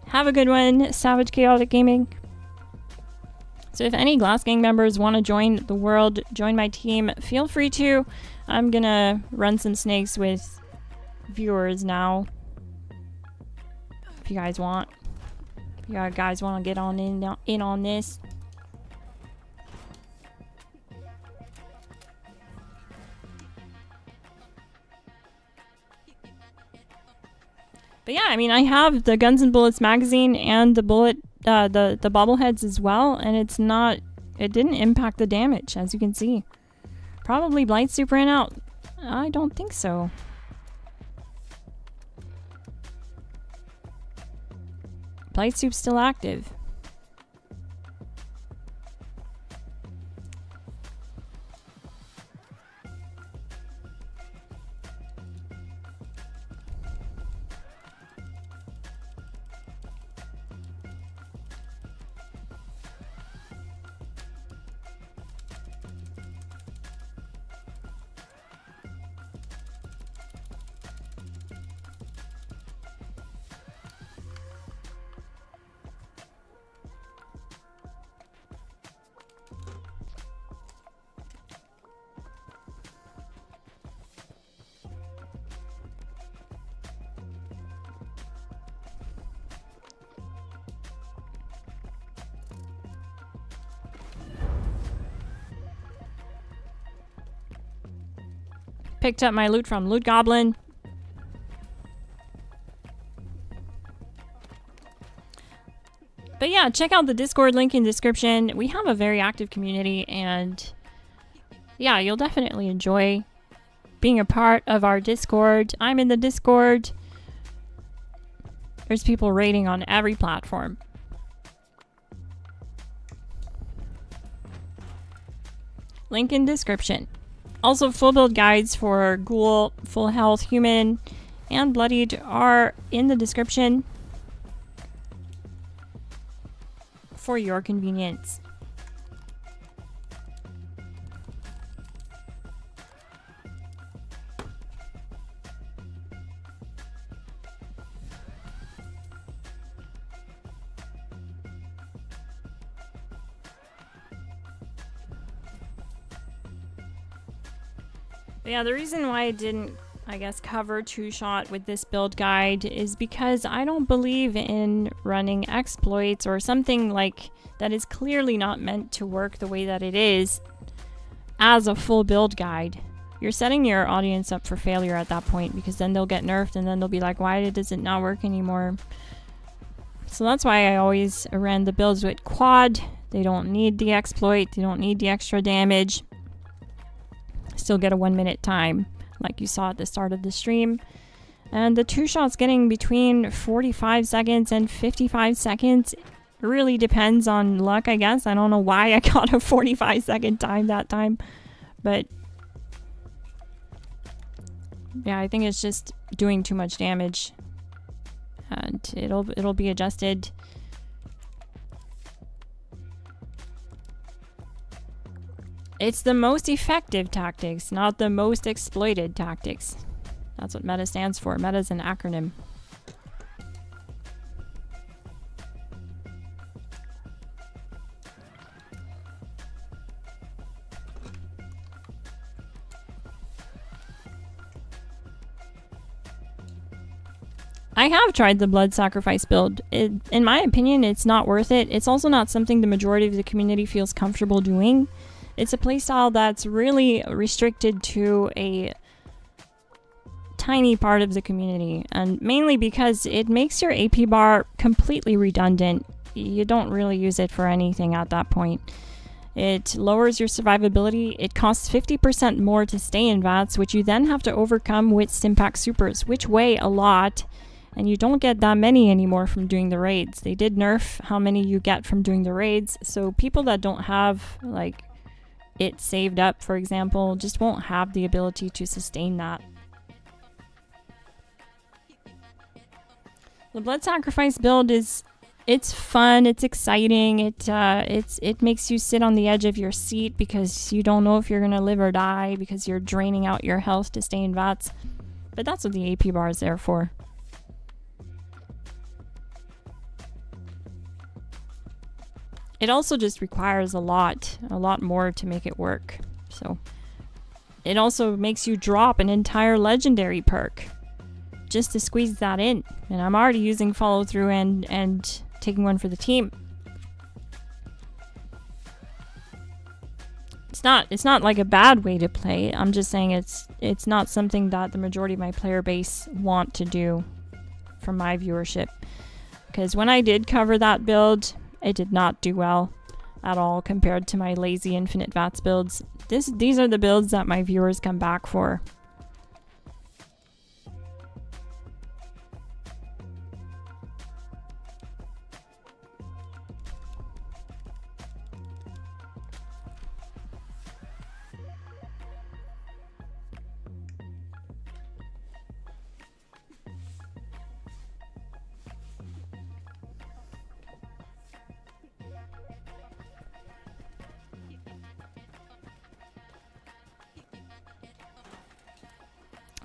Have a good one, Savage Chaotic Gaming. So if any GLASSGANG members want to join the world, join my team, feel free to. I'm gonna run some snakes with viewers now. If you guys want. If you guys want to get on in on this. But yeah, I mean, I have the Guns and Bullets magazine and the the bobbleheads as well, and it didn't impact the damage, as you can see. Probably Blight Soup ran out. I don't think so. Blight Soup's still active. Picked up my loot from Loot Goblin. But yeah, check out the Discord link in description. We have a very active community, and yeah, you'll definitely enjoy being a part of our Discord. I'm in the Discord. There's people raiding on every platform. Link in description. Also, full build guides for Ghoul, Full Health, Human, and Bloodied are in the description for your convenience. But yeah, the reason why I didn't, I guess, cover two-shot with this build guide is because I don't believe in running exploits or something like that is clearly not meant to work the way that it is as a full build guide. You're setting your audience up for failure at that point, because then they'll get nerfed and then they'll be like, why does it not work anymore? So that's why I always ran the builds with quad. They don't need the exploit, they don't need the extra damage. Still get a 1 minute time like you saw at the start of the stream. And the 2 shots getting between 45 seconds and 55 seconds really depends on luck, I guess. I don't know why I got a 45-second time that time. But yeah, I think it's just doing too much damage. And it'll be adjusted. It's the most effective tactics, not the most exploited tactics. That's what meta stands for. Meta is an acronym. I have tried the blood sacrifice build. In my opinion, it's not worth it. It's also not something the majority of the community feels comfortable doing. It's a playstyle that's really restricted to a tiny part of the community, and mainly because it makes your AP bar completely redundant. You don't really use it for anything at that point. It lowers your survivability. It costs 50% more to stay in VATS, which you then have to overcome with Stimpack Supers, which weigh a lot. And you don't get that many anymore from doing the raids. They did nerf how many you get from doing the raids. So people that don't have like it saved up, for example, just won't have the ability to sustain that. The blood sacrifice build it's fun, it's exciting, it makes you sit on the edge of your seat because you don't know if you're gonna live or die because you're draining out your health to stay in VATS. But that's what the AP bar is there for. It also just requires a lot more to make it work. So it also makes you drop an entire legendary perk just to squeeze that in. And I'm already using follow through and taking one for the team. It's not like a bad way to play. I'm just saying it's not something that the majority of my player base want to do from my viewership. Because when I did cover that build, it did not do well at all compared to my lazy infinite VATS builds. These are the builds that my viewers come back for.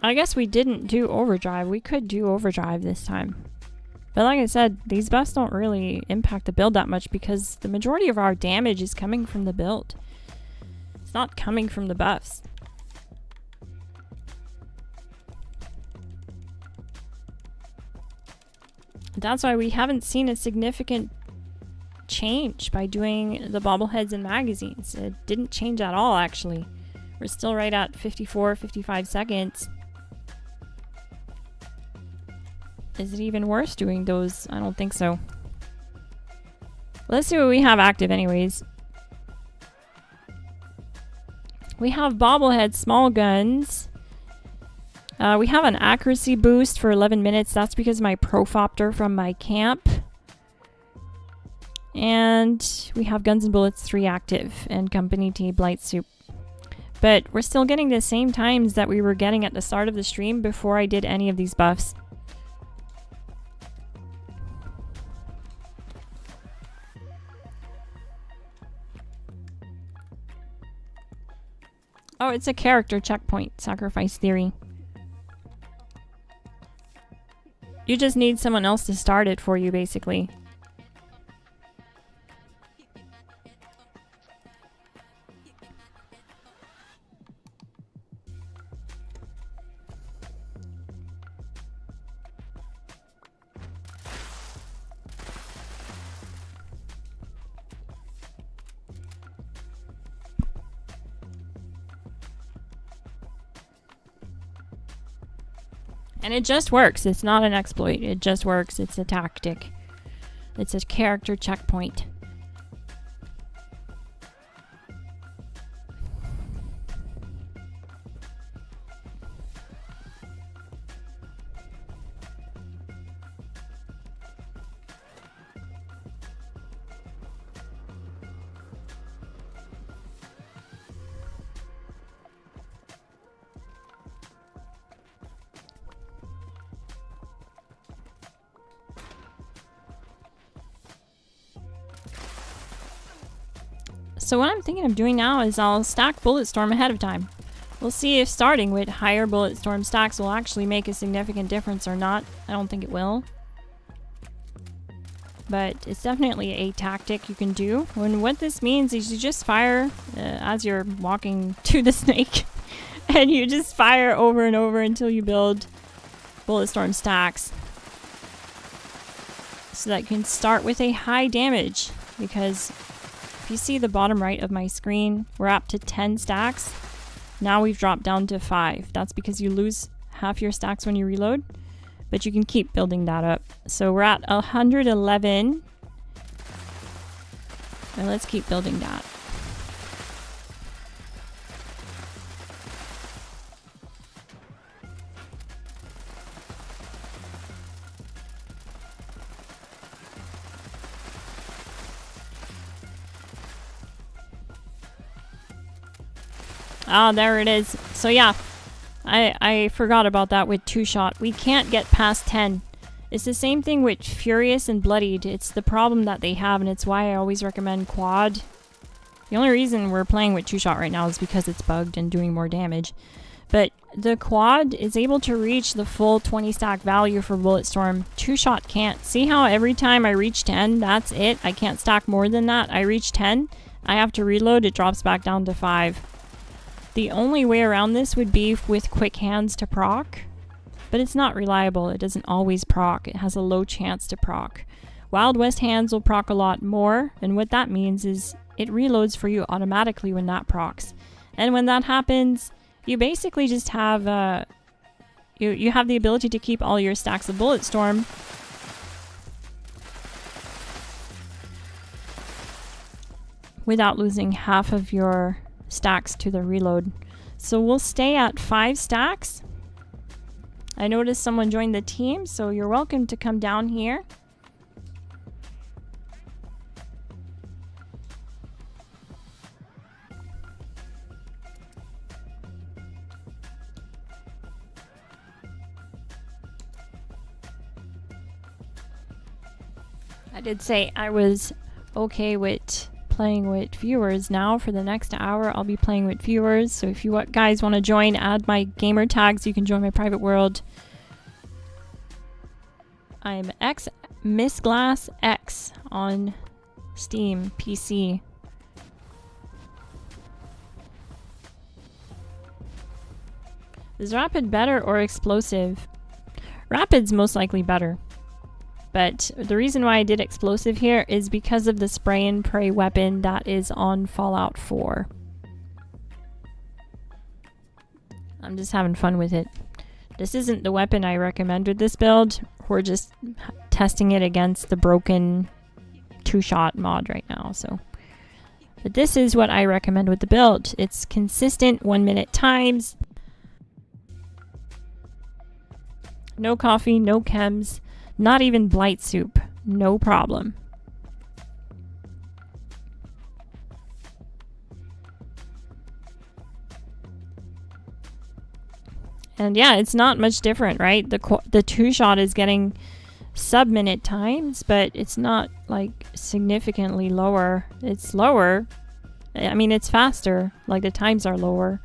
I guess we didn't do overdrive. We could do overdrive this time. But like I said, these buffs don't really impact the build that much because the majority of our damage is coming from the build. It's not coming from the buffs. That's why we haven't seen a significant change by doing the bobbleheads and magazines. It didn't change at all, actually. We're still right at 54, 55 seconds. Is it even worth doing those? I don't think so. Let's see what we have active anyways. We have bobblehead small guns. We have an accuracy boost for 11 minutes. That's because of my profopter from my camp. And we have guns and bullets 3 active and company tea blight soup. But we're still getting the same times that we were getting at the start of the stream before I did any of these buffs. Oh, it's a character checkpoint, sacrifice theory. You just need someone else to start it for you, basically. And it just works. It's not an exploit. It just works. It's a tactic. It's a character checkpoint. So what I'm thinking of doing now is I'll stack Bulletstorm ahead of time. We'll see if starting with higher Bulletstorm stacks will actually make a significant difference or not. I don't think it will. But it's definitely a tactic you can do. And what this means is you just fire as you're walking to the snake. And you just fire over and over until you build Bulletstorm stacks. So that you can start with a high damage. Because if you see the bottom right of my screen, we're up to 10 stacks. Now we've dropped down to 5. That's because you lose half your stacks when you reload. But you can keep building that up. So we're at 111. And let's keep building that. Ah, there it is. So yeah, I forgot about that with 2-shot. We can't get past 10. It's the same thing with Furious and Bloodied. It's the problem that they have, and it's why I always recommend quad. The only reason we're playing with 2-shot right now is because it's bugged and doing more damage. But the quad is able to reach the full 20 stack value for Bulletstorm. 2-shot can't. See how every time I reach 10, that's it? I can't stack more than that. I reach 10, I have to reload, it drops back down to 5. The only way around this would be with quick hands to proc, but it's not reliable. It doesn't always proc. It has a low chance to proc. Wild West hands will proc a lot more, and what that means is it reloads for you automatically when that procs. And when that happens, you basically just have you have the ability to keep all your stacks of Bulletstorm. Without losing half of your stacks to the reload. So we'll stay at 5 stacks. I noticed someone joined the team, so you're welcome to come down here. I did say I was okay with playing with viewers. Now for the next hour I'll be playing with viewers, so if you guys want to join, add my gamer tags. You can join my private world. I'm Miss Glass X on Steam PC. Is Rapid better or Explosive? Rapid's most likely better. But the reason why I did Explosive here is because of the spray and pray weapon that is on Fallout 4. I'm just having fun with it. This isn't the weapon I recommend with this build. We're just testing it against the broken 2-shot mod right now. But this is what I recommend with the build. It's consistent 1-minute times. No coffee, no chems. Not even blight soup. No problem. And yeah, it's not much different, right? The 2-shot is getting sub-minute times, but it's not like significantly lower. It's lower. I mean, it's faster. Like the times are lower.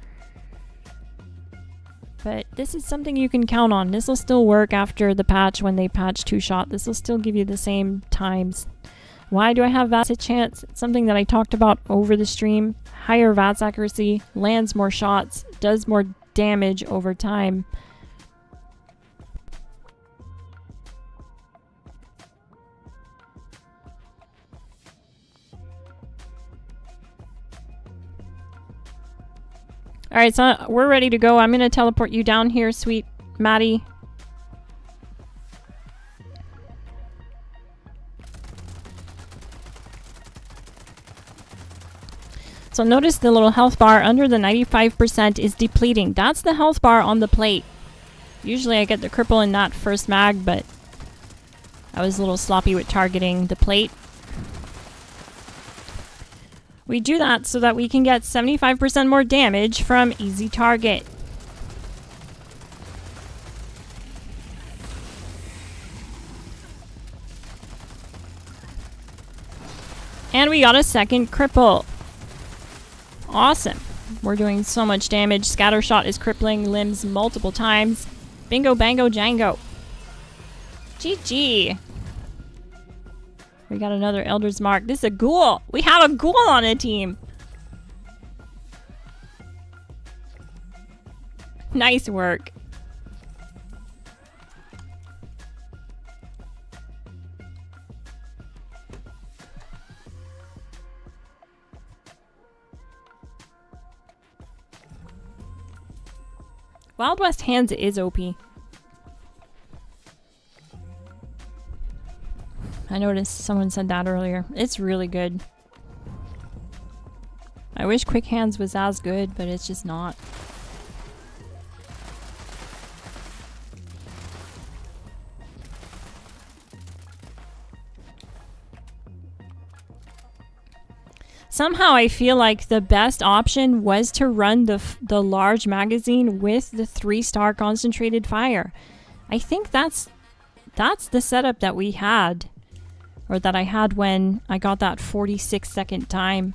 But this is something you can count on. This will still work after the patch when they patch 2-shot. This will still give you the same times. Why do I have VATS a chance? It's something that I talked about over the stream. Higher VATS accuracy, lands more shots, does more damage over time. Alright, so we're ready to go. I'm going to teleport you down here, sweet Maddie. So notice the little health bar under the 95% is depleting. That's the health bar on the plate. Usually I get the cripple in that first mag, but I was a little sloppy with targeting the plate. We do that so that we can get 75% more damage from easy target. And we got a second cripple. Awesome. We're doing so much damage. Scatter shot is crippling limbs multiple times. Bingo, bango, jango. GG. We got another Elder's Mark. This is a ghoul. We have a ghoul on a team. Nice work. Wild West Hands is OP. I noticed someone said that earlier. It's really good. I wish Quick Hands was as good, but it's just not. Somehow I feel like the best option was to run the large magazine with the 3-star concentrated fire. I think that's the setup that we had, or that I had when I got that 46-second time.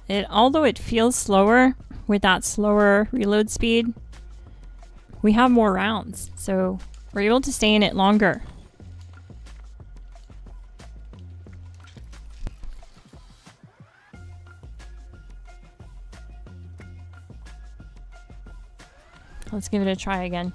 Although it feels slower with that slower reload speed, we have more rounds, so we're able to stay in it longer. Let's give it a try again.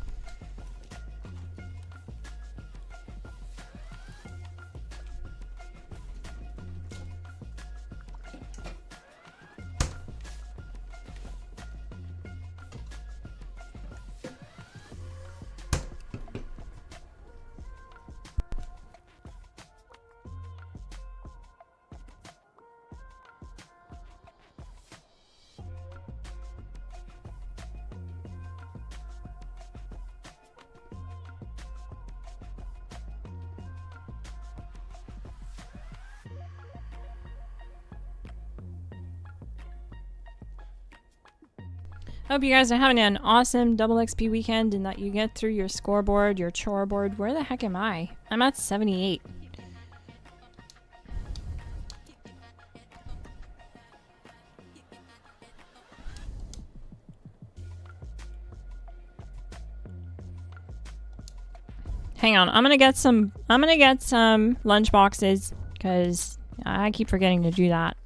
Hope you guys are having an awesome double XP weekend and that you get through your scoreboard, your chore board. Where the heck am I? I'm at 78. Hang on, I'm gonna get some lunch boxes because I keep forgetting to do that.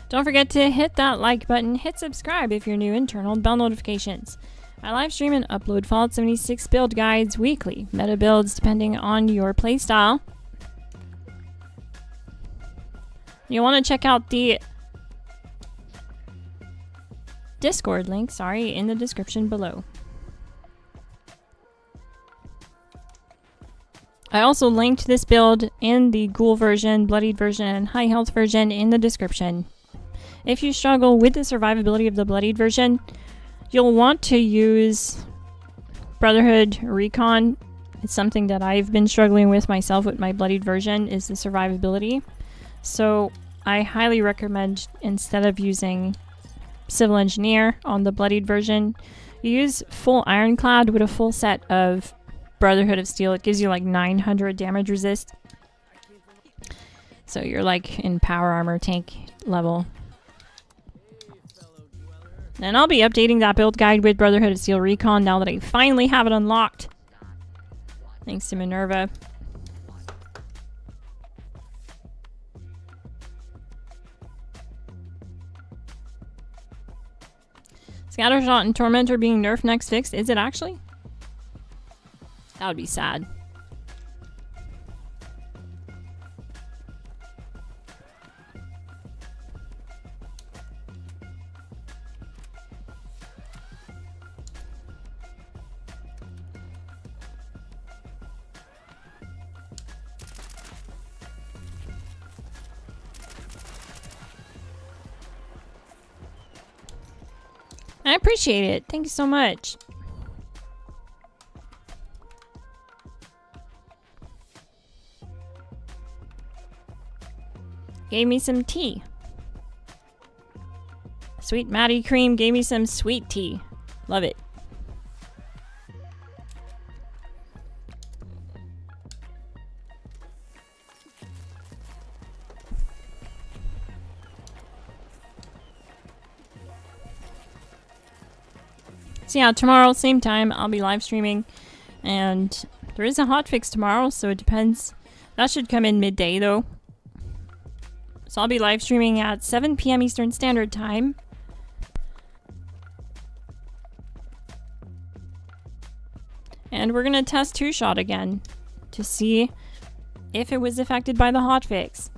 Don't forget to hit that like button, hit subscribe if you're new, and turn on bell notifications. I live stream and upload Fallout 76 build guides weekly, meta builds depending on your playstyle. You want to check out the Discord link, in the description below. I also linked this build in the Ghoul version, Bloodied version, and High Health version in the description. If you struggle with the survivability of the Bloodied version, you'll want to use Brotherhood Recon. It's something that I've been struggling with myself with my Bloodied version, is the survivability. So I highly recommend, instead of using Civil Engineer on the Bloodied version, you use full Ironclad with a full set of Brotherhood of Steel. It gives you like 900 damage resist. So you're like in power armor tank level. And I'll be updating that build guide with Brotherhood of Steel Recon now that I finally have it unlocked. Thanks to Minerva. Scattershot and Torment are being nerfed next fix. Is it actually? That would be sad. I appreciate it. Thank you so much. Gave me some tea. Sweet Maddie Cream gave me some sweet tea. Love it. So yeah, tomorrow, same time, I'll be live streaming. And there is a hotfix tomorrow, so it depends. That should come in midday, though. So I'll be live streaming at 7 p.m. Eastern Standard Time. And we're going to test two-shot again to see if it was affected by the hotfix.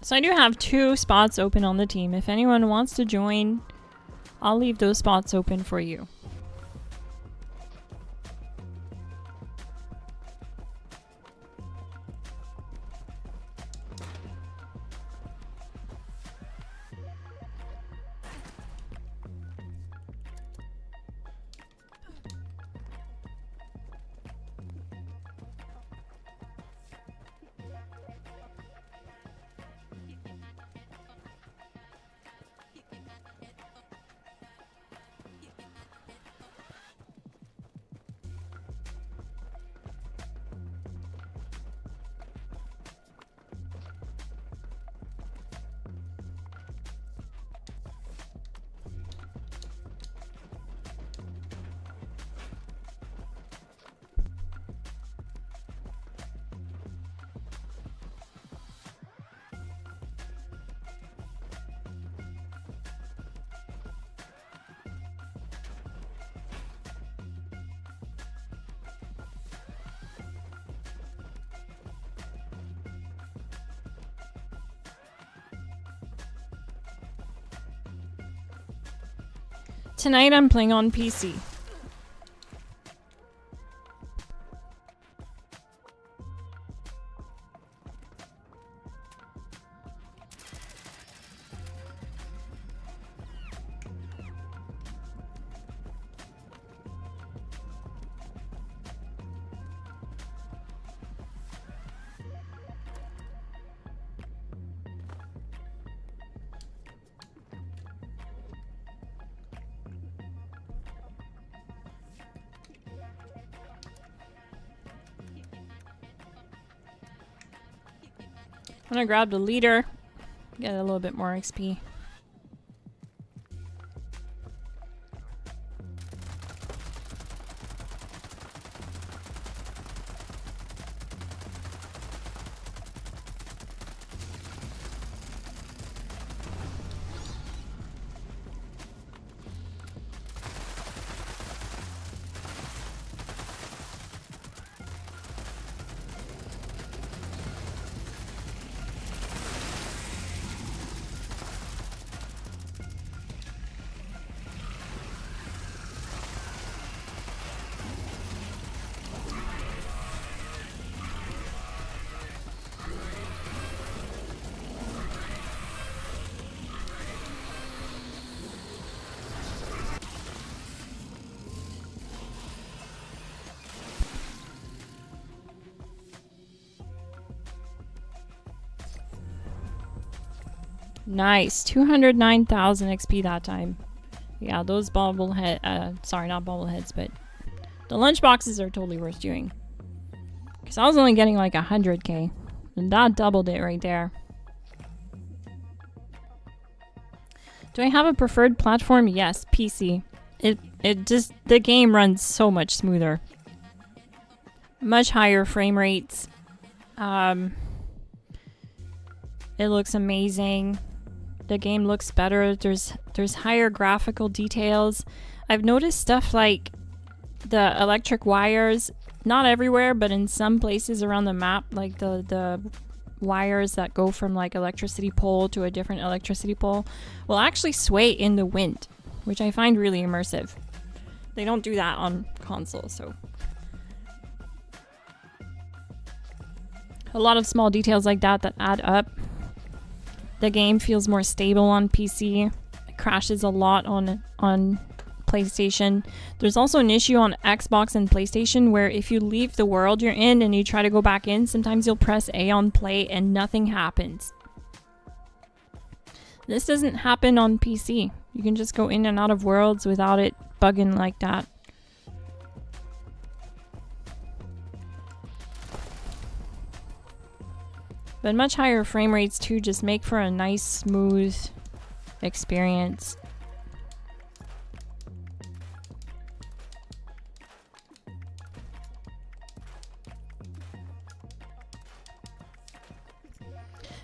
So I do have 2 spots open on the team. If anyone wants to join, I'll leave those spots open for you. Tonight I'm playing on PC. I'm gonna grab the leader, get a little bit more XP. Nice, 209,000 XP that time. Yeah, those sorry, not bobbleheads, but the lunchboxes are totally worth doing. Because I was only getting like 100k, and that doubled it right there. Do I have a preferred platform? Yes, PC. The game runs so much smoother. Much higher frame rates. It looks amazing. The game looks better. There's higher graphical details. I've noticed stuff like the electric wires, not everywhere, but in some places around the map, like the wires that go from like electricity pole to a different electricity pole will actually sway in the wind, which I find really immersive. They don't do that on console, so. A lot of small details like that that add up. The game feels more stable on PC. It crashes a lot on PlayStation. There's also an issue on Xbox and PlayStation where if you leave the world you're in and you try to go back in, sometimes you'll press A on play and nothing happens. This doesn't happen on PC. You can just go in and out of worlds without it bugging like that. But much higher frame rates too just make for a nice smooth experience.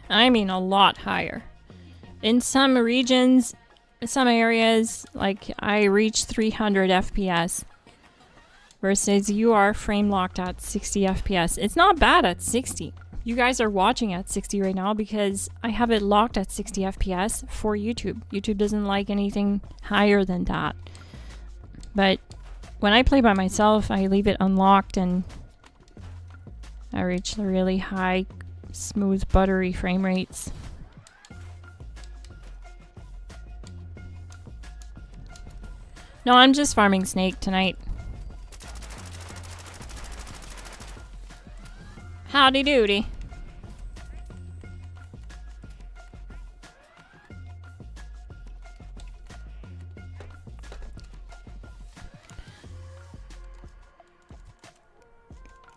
I mean a lot higher. In some regions, some areas, like I reach 300 FPS versus you are frame locked at 60 FPS. It's not bad at 60. You guys are watching at 60 right now because I have it locked at 60 FPS for YouTube. YouTube doesn't like anything higher than that. But when I play by myself, I leave it unlocked and I reach the really high, smooth, buttery frame rates. No, I'm just farming snake tonight. Howdy doody.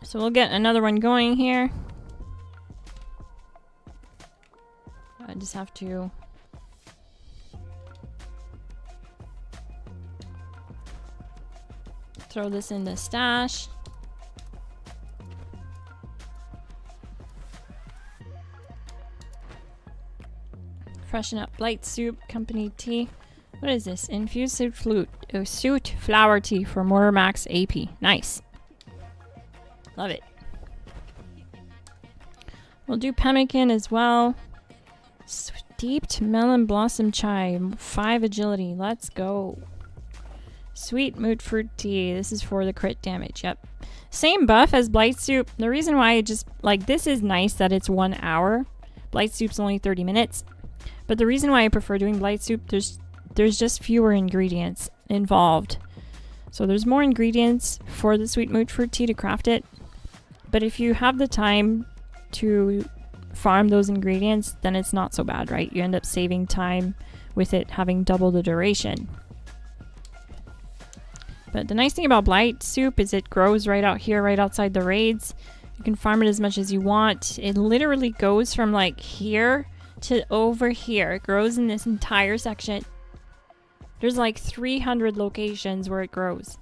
So we'll get another one going here. I just have to throw this in the stash. Freshen up light soup, company tea. What is this? Infused suit flute. Oh, suit flower tea for more max AP. Nice. Love it. We'll do pemmican as well. Steeped melon blossom chai. 5 agility. Let's go. Sweet mood fruit tea. This is for the crit damage. Yep. Same buff as Blight Soup. The reason why I just, like, this is nice that it's 1 hour. Blight Soup's only 30 minutes. But the reason why I prefer doing Blight Soup, there's just fewer ingredients involved. So there's more ingredients for the sweet mood fruit tea to craft it. But if you have the time to farm those ingredients, then it's not so bad, right? You end up saving time with it having double the duration. But the nice thing about Blight Soup is it grows right out here, right outside the raids. You can farm it as much as you want. It literally goes from like here to over here. It grows in this entire section. There's like 300 locations where it grows.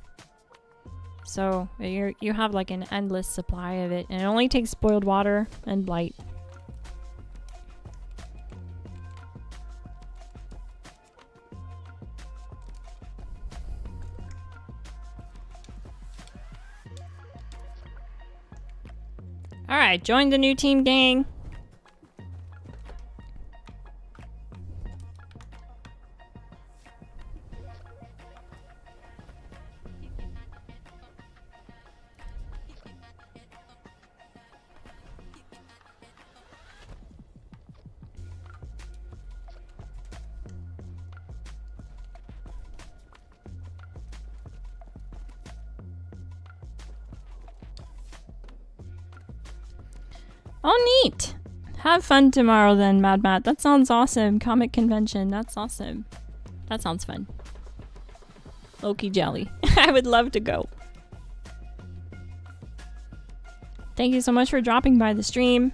So you have like an endless supply of it, and it only takes boiled water and blight. Alright, join the new team, gang. Oh, neat. Have fun tomorrow then, Mad Matt. That sounds awesome. Comic convention. That's awesome. That sounds fun. Okie jelly. I would love to go. Thank you so much for dropping by the stream.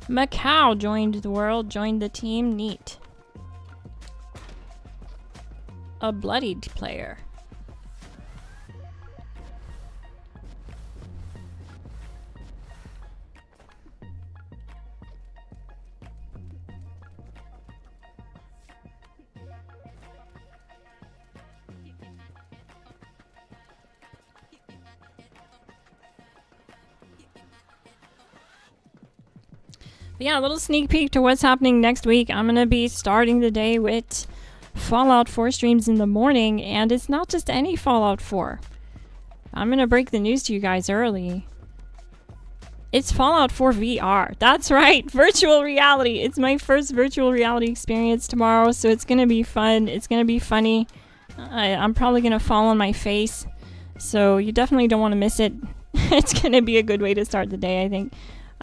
Macau joined the world, joined the team. Neat. a Bloodied player. But yeah, a little sneak peek to what's happening next week. I'm going to be starting the day with Fallout 4 streams in the morning, and it's not just any Fallout 4. I'm going to break the news to you guys early. It's Fallout 4 VR. That's right, virtual reality. It's my first virtual reality experience tomorrow, so it's going to be fun. It's going to be funny. I'm probably going to fall on my face, so you definitely don't want to miss it. It's going to be a good way to start the day, I think.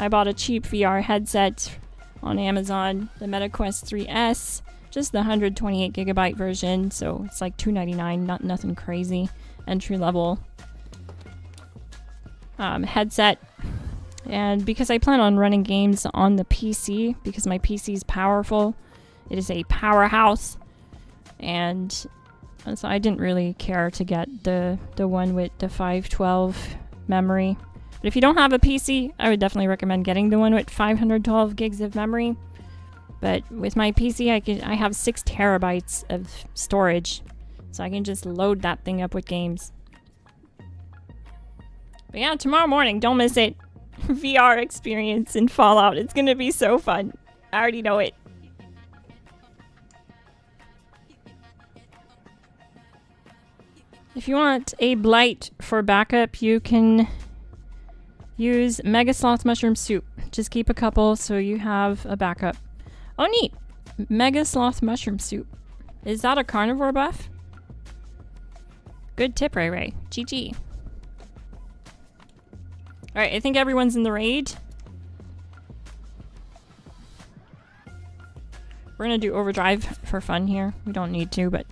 I bought a cheap VR headset on Amazon, the MetaQuest 3S, just the 128GB version, so it's like $299, nothing crazy, entry level headset. And because I plan on running games on the PC, because my PC is powerful, it is a powerhouse, and so I didn't really care to get the one with the 512 memory. But if you don't have a PC, I would definitely recommend getting the one with 512 gigs of memory. But with my PC, I have 6 terabytes of storage, so I can just load that thing up with games. But yeah, tomorrow morning, don't miss it. VR experience in Fallout. It's gonna be so fun. I already know it. If you want a blight for backup, you can use Mega Sloth Mushroom Soup. Just keep a couple so you have a backup. Oh, neat. Mega Sloth Mushroom Soup. Is that a carnivore buff? Good tip, Ray Ray. GG. Alright, I think everyone's in the raid. We're gonna do overdrive for fun here. We don't need to, but...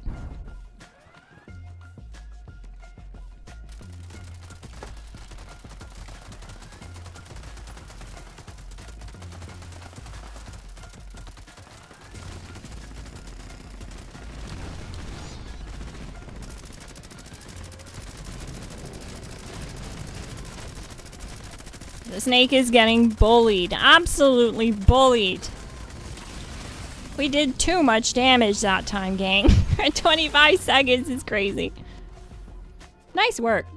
The snake is getting bullied. Absolutely bullied. We did too much damage that time, gang. 25 seconds is crazy. Nice work.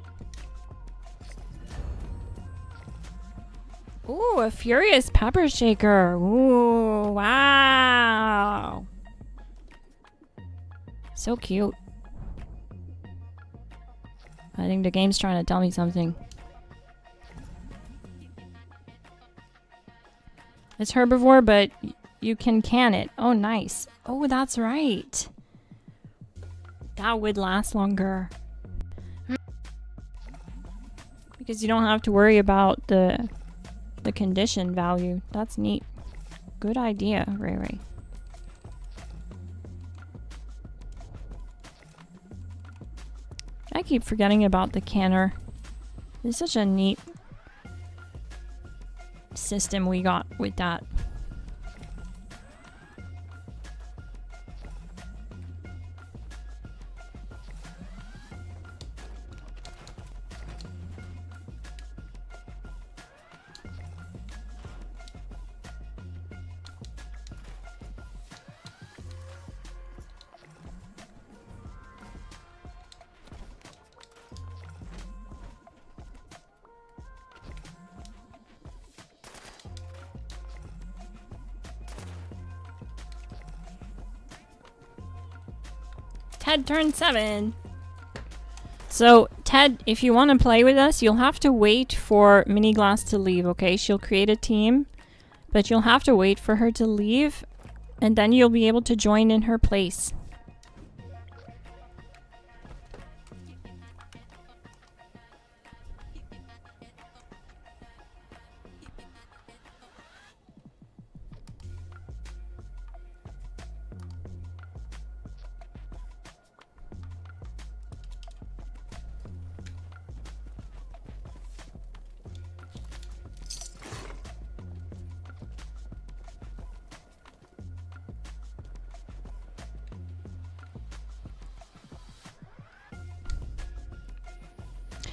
Ooh, a furious pepper shaker. Ooh, wow. So cute. I think the game's trying to tell me something. It's herbivore, but you can it. Oh, nice. Oh, that's right. That would last longer. Because you don't have to worry about the condition value. That's neat. Good idea, Ray Ray. I keep forgetting about the canner. It's such a neat system we got with that. Ted turned 7. So, Ted, if you want to play with us, you'll have to wait for Mini Glass to leave, okay? She'll create a team, but you'll have to wait for her to leave, and then you'll be able to join in her place.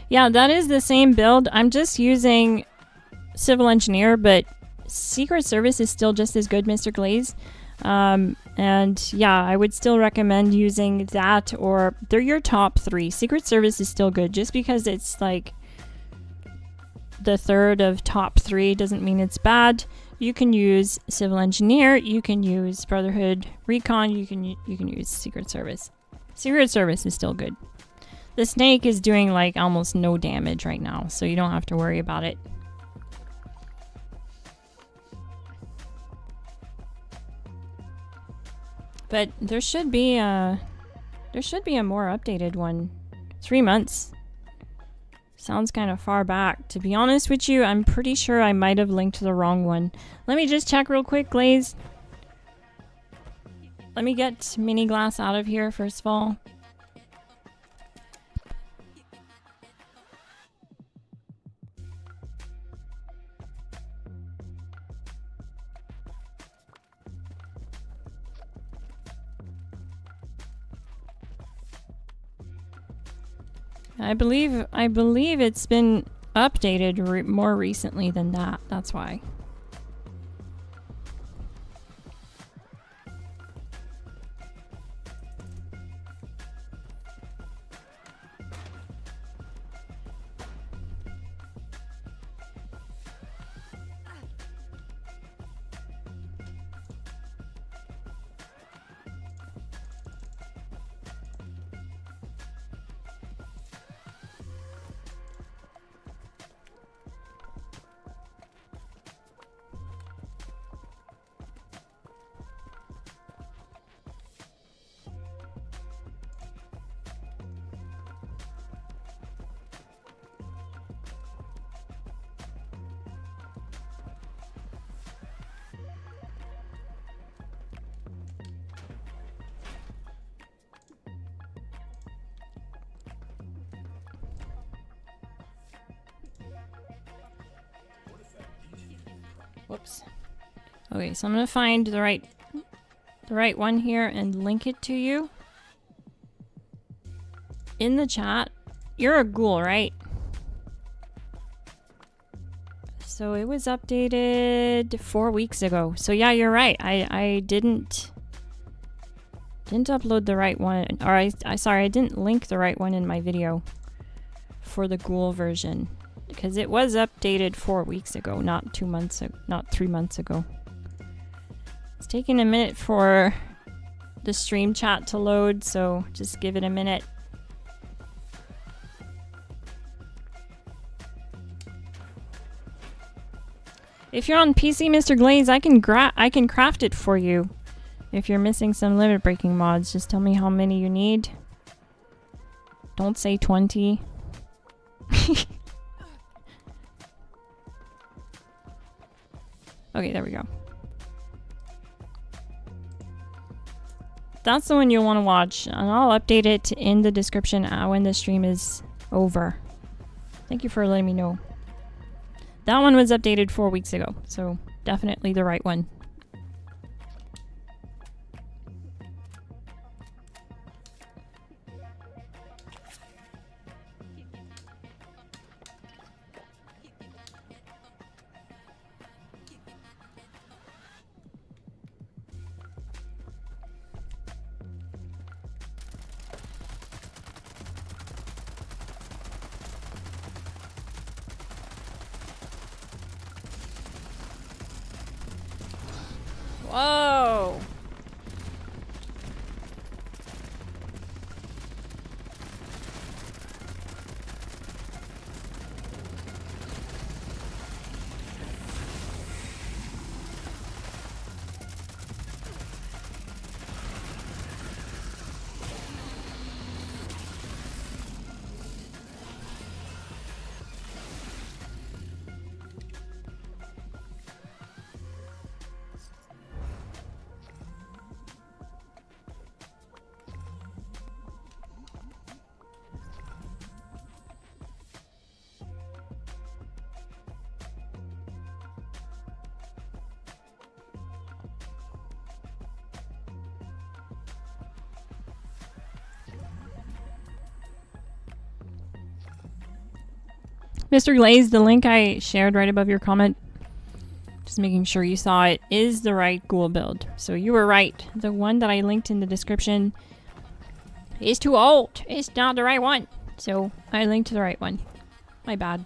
Yeah, that is the same build. I'm just using Civil Engineer, but Secret Service is still just as good, Mr. Glaze. And yeah, I would still recommend using that, or they're your top 3. Secret Service is still good. Just because it's like the third of top 3 doesn't mean it's bad. You can use Civil Engineer, you can use Brotherhood Recon, you can use Secret Service. Secret Service is still good. The snake is doing like almost no damage right now, so you don't have to worry about it. But there should be a more updated one. 3 months. Sounds kind of far back. To be honest with you, I'm pretty sure I might have linked the wrong one. Let me just check real quick, Glaze. Let me get Mini Glass out of here first of all. I believe it's been updated more recently than that. That's why. Whoops. Okay, so I'm gonna find the right one here and link it to you in the chat. You're a ghoul, right? So it was updated 4 weeks ago. So yeah, you're right. I didn't upload the right one, or I didn't link the right one in my video for the ghoul version. Because it was updated 4 weeks ago, not 2 months, not 3 months ago. It's taking a minute for the stream chat to load, so just give it a minute. If you're on PC, Mr. Glaze, I can craft it for you. If you're missing some limit breaking mods, just tell me how many you need. Don't say 20. Okay, there we go. That's the one you'll want to watch, and I'll update it in the description when the stream is over. Thank you for letting me know. That one was updated 4 weeks ago, so definitely the right one. Whoa! Mr. Glaze, the link I shared right above your comment, just making sure you saw it, is the right Ghoul build. So you were right. The one that I linked in the description is too old. It's not the right one. So I linked to the right one. My bad.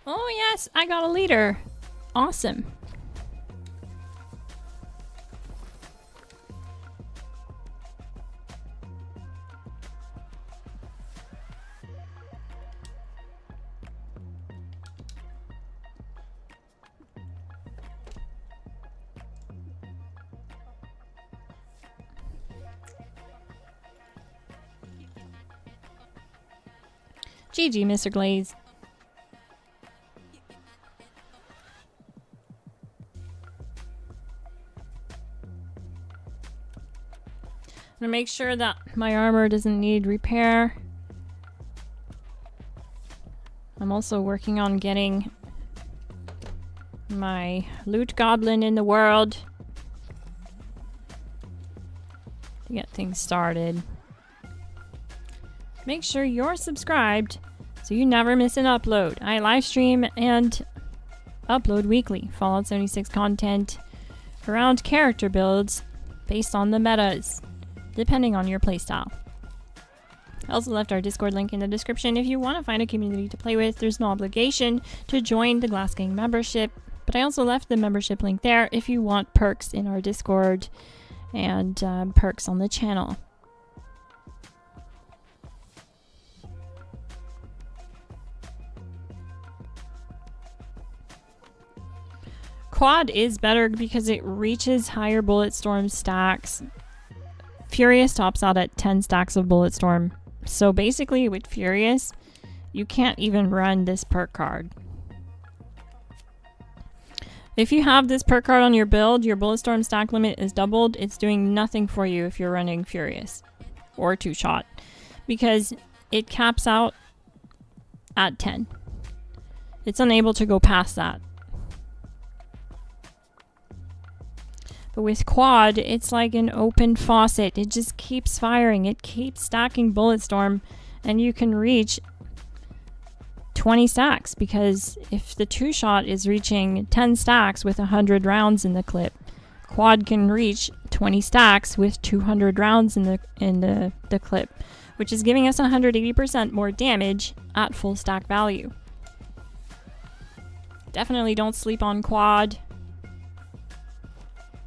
Oh yes, I got a leader. Awesome. GG, Mr. Glaze. I'm gonna make sure that my armor doesn't need repair. I'm also working on getting my loot goblin in the world to get things started. Make sure you're subscribed so you never miss an upload. I live stream and upload weekly Fallout 76 content around character builds based on the metas, depending on your playstyle. I also left our Discord link in the description if you want to find a community to play with. There's no obligation to join the GLASSGANG membership, but I also left the membership link there if you want perks in our Discord and perks on the channel. Quad is better because it reaches higher Bulletstorm stacks. Furious tops out at 10 stacks of Bulletstorm. So basically with Furious, you can't even run this perk card. If you have this perk card on your build, your Bulletstorm stack limit is doubled. It's doing nothing for you if you're running Furious or 2-shot because it caps out at 10. It's unable to go past that. But with Quad, it's like an open faucet. It just keeps firing. It keeps stacking Bulletstorm, and you can reach 20 stacks because if the 2-shot is reaching 10 stacks with 100 rounds in the clip, Quad can reach 20 stacks with 200 rounds in the clip, which is giving us 180% more damage at full stack value. Definitely don't sleep on Quad.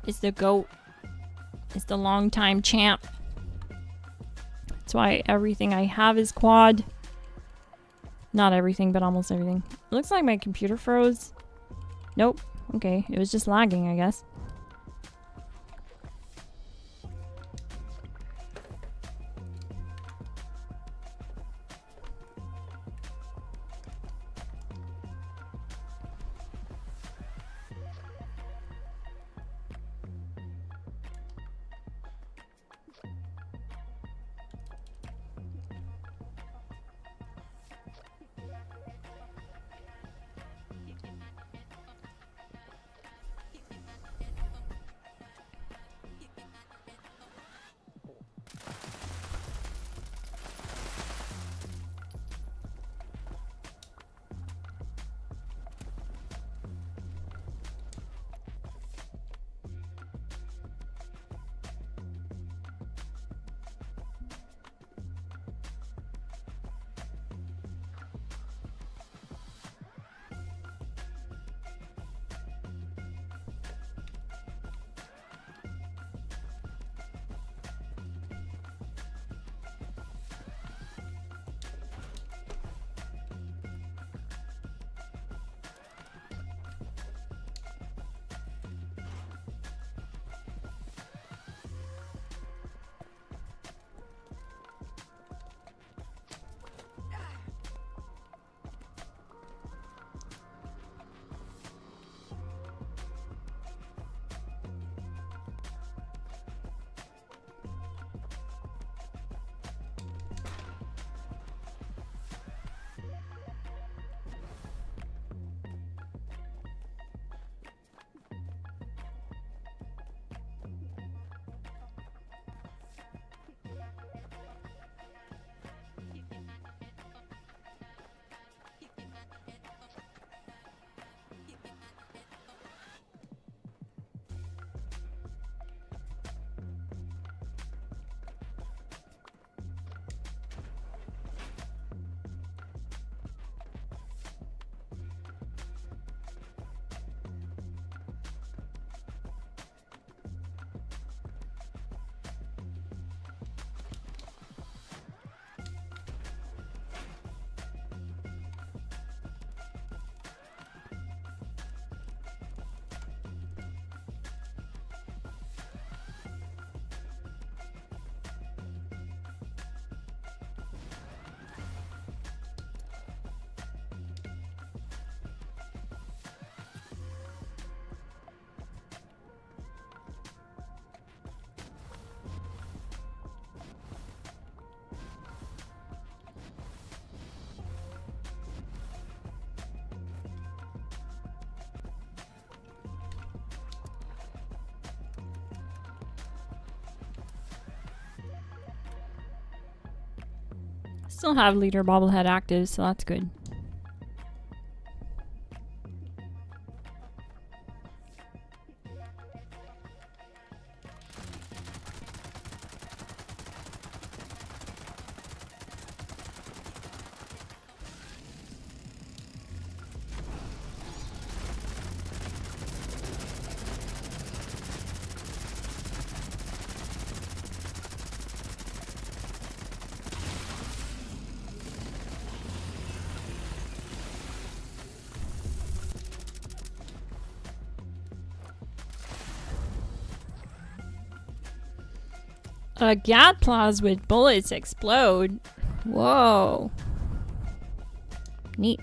It's the GOAT. It's the long-time champ. That's why everything I have is Quad. Not everything, but almost everything. It looks like my computer froze. Nope. Okay, it was just lagging, I guess. Still have leader bobblehead active, so that's good. Gadplas with bullets explode. Whoa. Neat.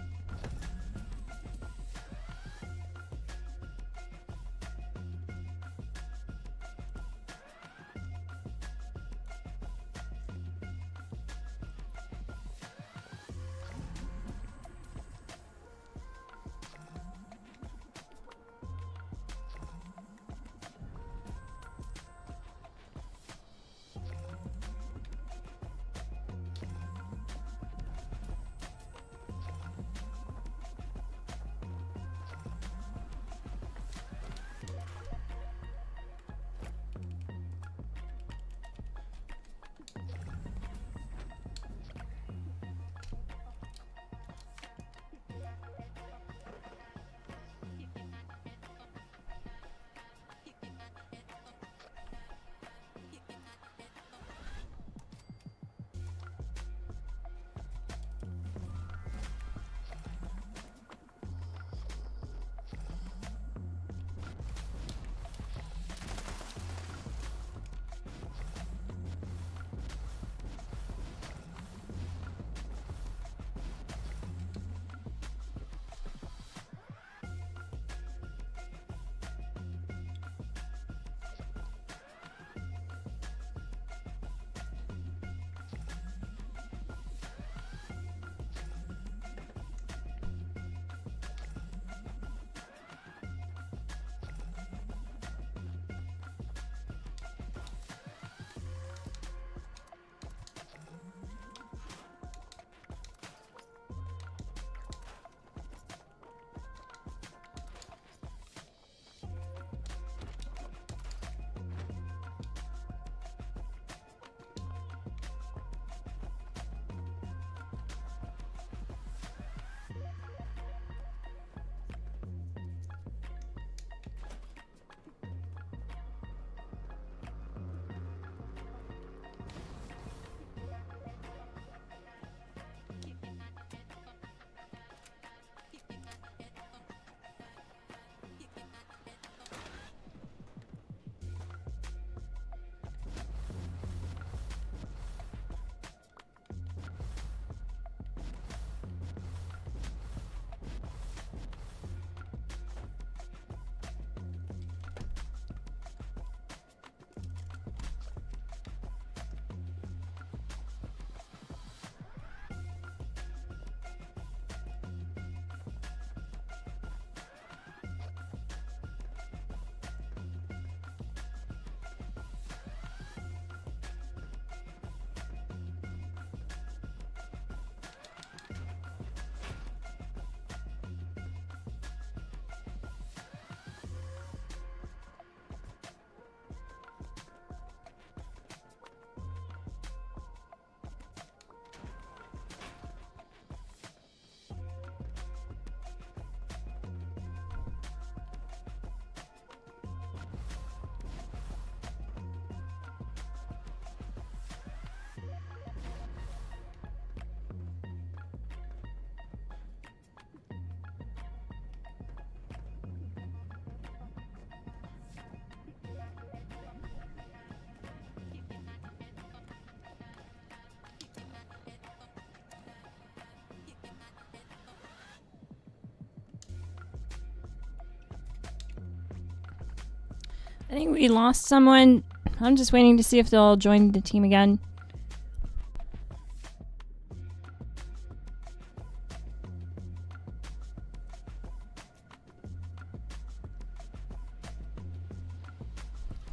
I think we lost someone. I'm just waiting to see if they'll join the team again.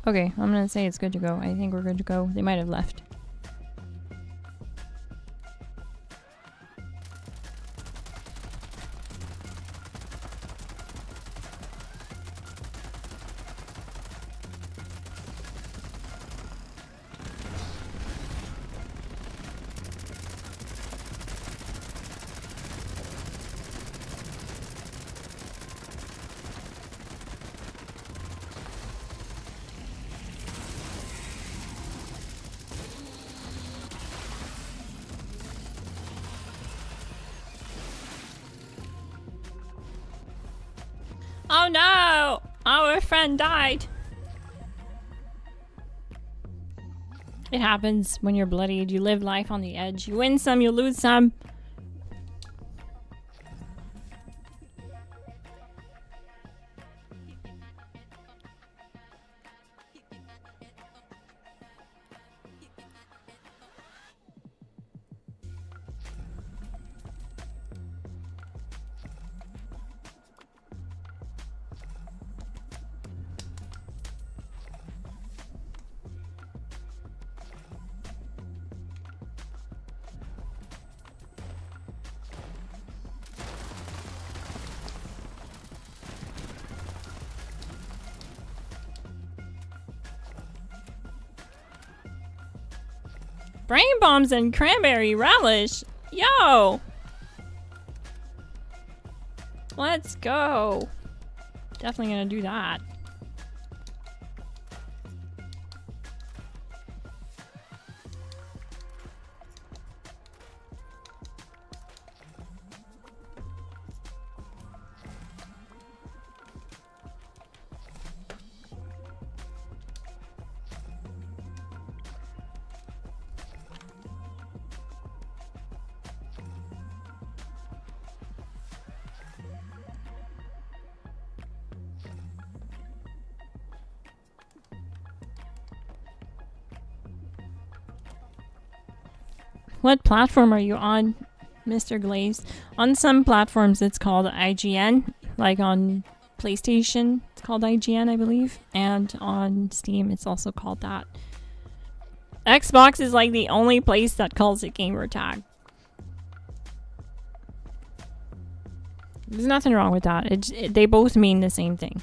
Okay, I'm gonna say it's good to go. I think we're good to go. They might have left. Oh no! Our friend died. It happens when you're bloodied. You live life on the edge. You win some, you lose some. Brain bombs and cranberry relish. Yo! Let's go. Definitely gonna do that. What platform are you on, Mr. Glaze? On some platforms it's called IGN, like on PlayStation it's called IGN, I believe, and on Steam it's also called that. Xbox is like the only place that calls it gamer tag. There's nothing wrong with that. They both mean the same thing.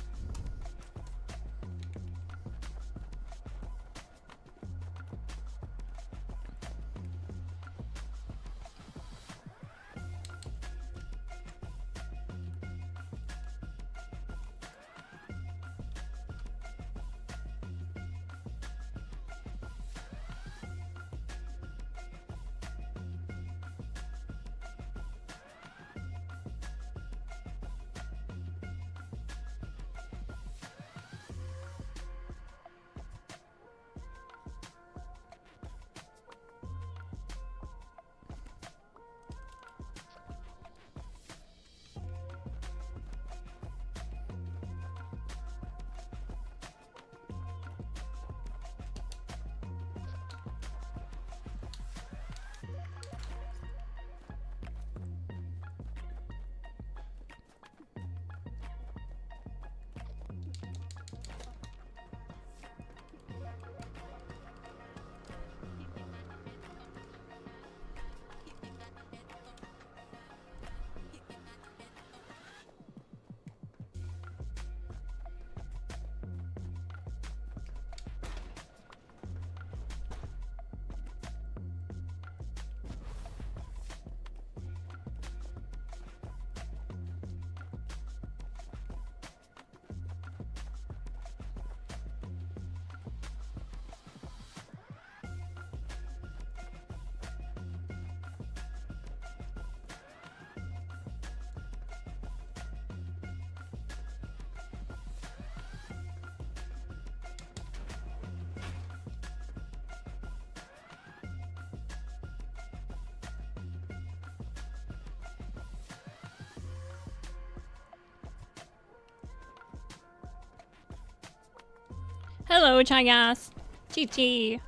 Hello, Chagas. Chi-chi.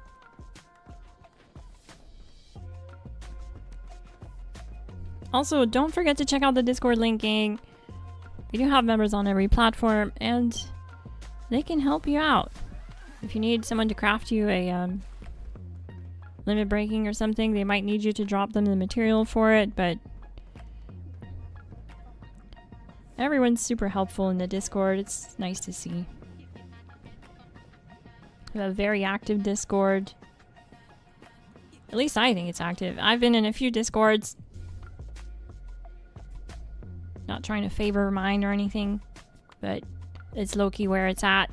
Also, don't forget to check out the Discord link, gang. We do have members on every platform, and they can help you out. If you need someone to craft you a limit breaking or something, they might need you to drop them the material for it, but everyone's super helpful in the Discord. It's nice to see. We have a very active Discord. At least I think it's active. I've been in a few Discords. Not trying to favor mine or anything, but it's low-key where it's at.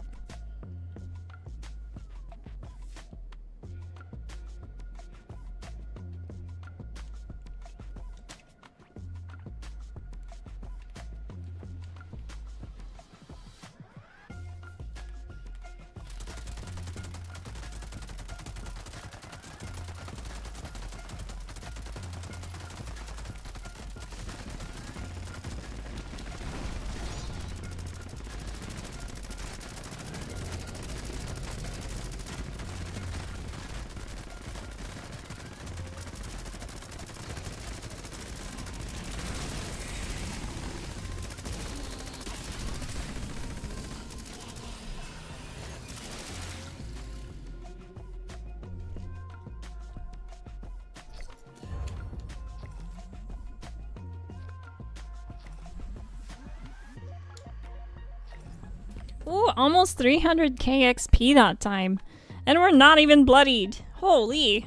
Ooh, almost 300k XP that time. And we're not even bloodied. Holy.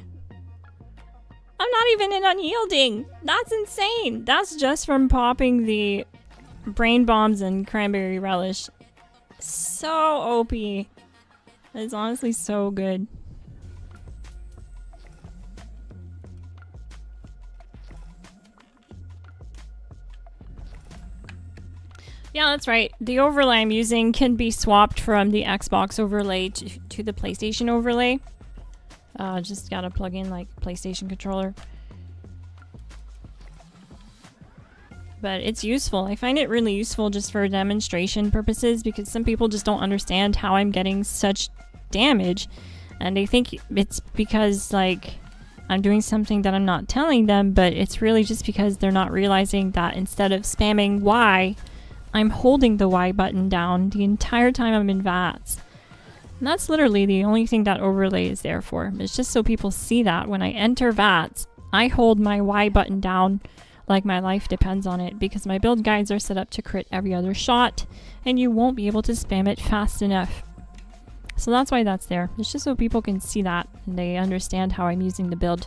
I'm not even in Unyielding. That's insane. That's just from popping the brain bombs and cranberry relish. So OP. It's honestly so good. Yeah, that's right. The overlay I'm using can be swapped from the Xbox overlay to the PlayStation overlay. Just gotta plug in like PlayStation controller. But it's useful. I find it really useful just for demonstration purposes because some people just don't understand how I'm getting such damage. And they think it's because like I'm doing something that I'm not telling them, but it's really just because they're not realizing that instead of spamming Y, I'm holding the Y button down the entire time I'm in VATS. And that's literally the only thing that overlay is there for. It's just so people see that when I enter VATS, I hold my Y button down like my life depends on it because my build guides are set up to crit every other shot and you won't be able to spam it fast enough. So that's why that's there. It's just so people can see that and they understand how I'm using the build.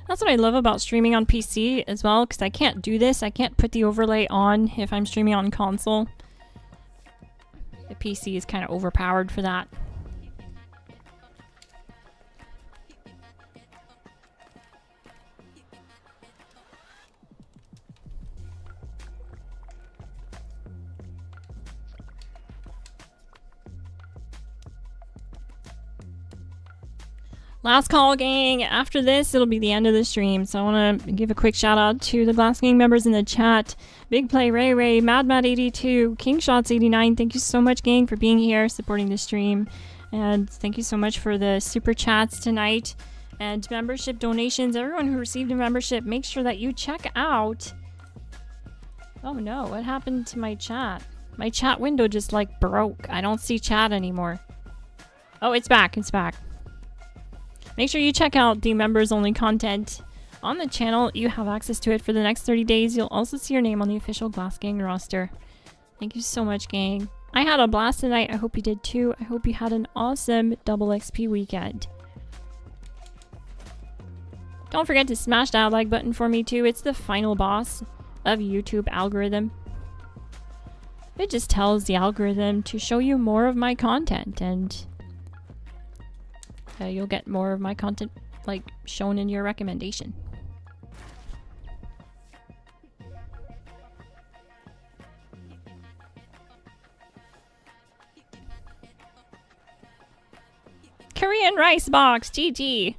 That's what I love about streaming on PC as well, because I can't do this. I can't put the overlay on if I'm streaming on console. The PC is kind of overpowered for that. Last call, gang. After this, it'll be the end of the stream. So I want to give a quick shout out to the GLASSGANG members in the chat. Big Play Ray Ray, MadMad82, KingShots89. Thank you so much, gang, for being here, supporting the stream. And thank you so much for the super chats tonight. And membership donations. Everyone who received a membership, make sure that you check out... Oh no, what happened to my chat? My chat window just like broke. I don't see chat anymore. Oh, it's back. It's back. Make sure you check out the members only content on the channel. You have access to it for the next 30 days. You'll also see your name on the official GLASSGANG roster. Thank you so much, gang. I had a blast tonight. I hope you did too. I hope you had an awesome double XP weekend. Don't forget to smash that like button for me too. It's the final boss of YouTube algorithm. It just tells the algorithm to show you more of my content, and you'll get more of my content like shown in your recommendation. Korean rice box, GG.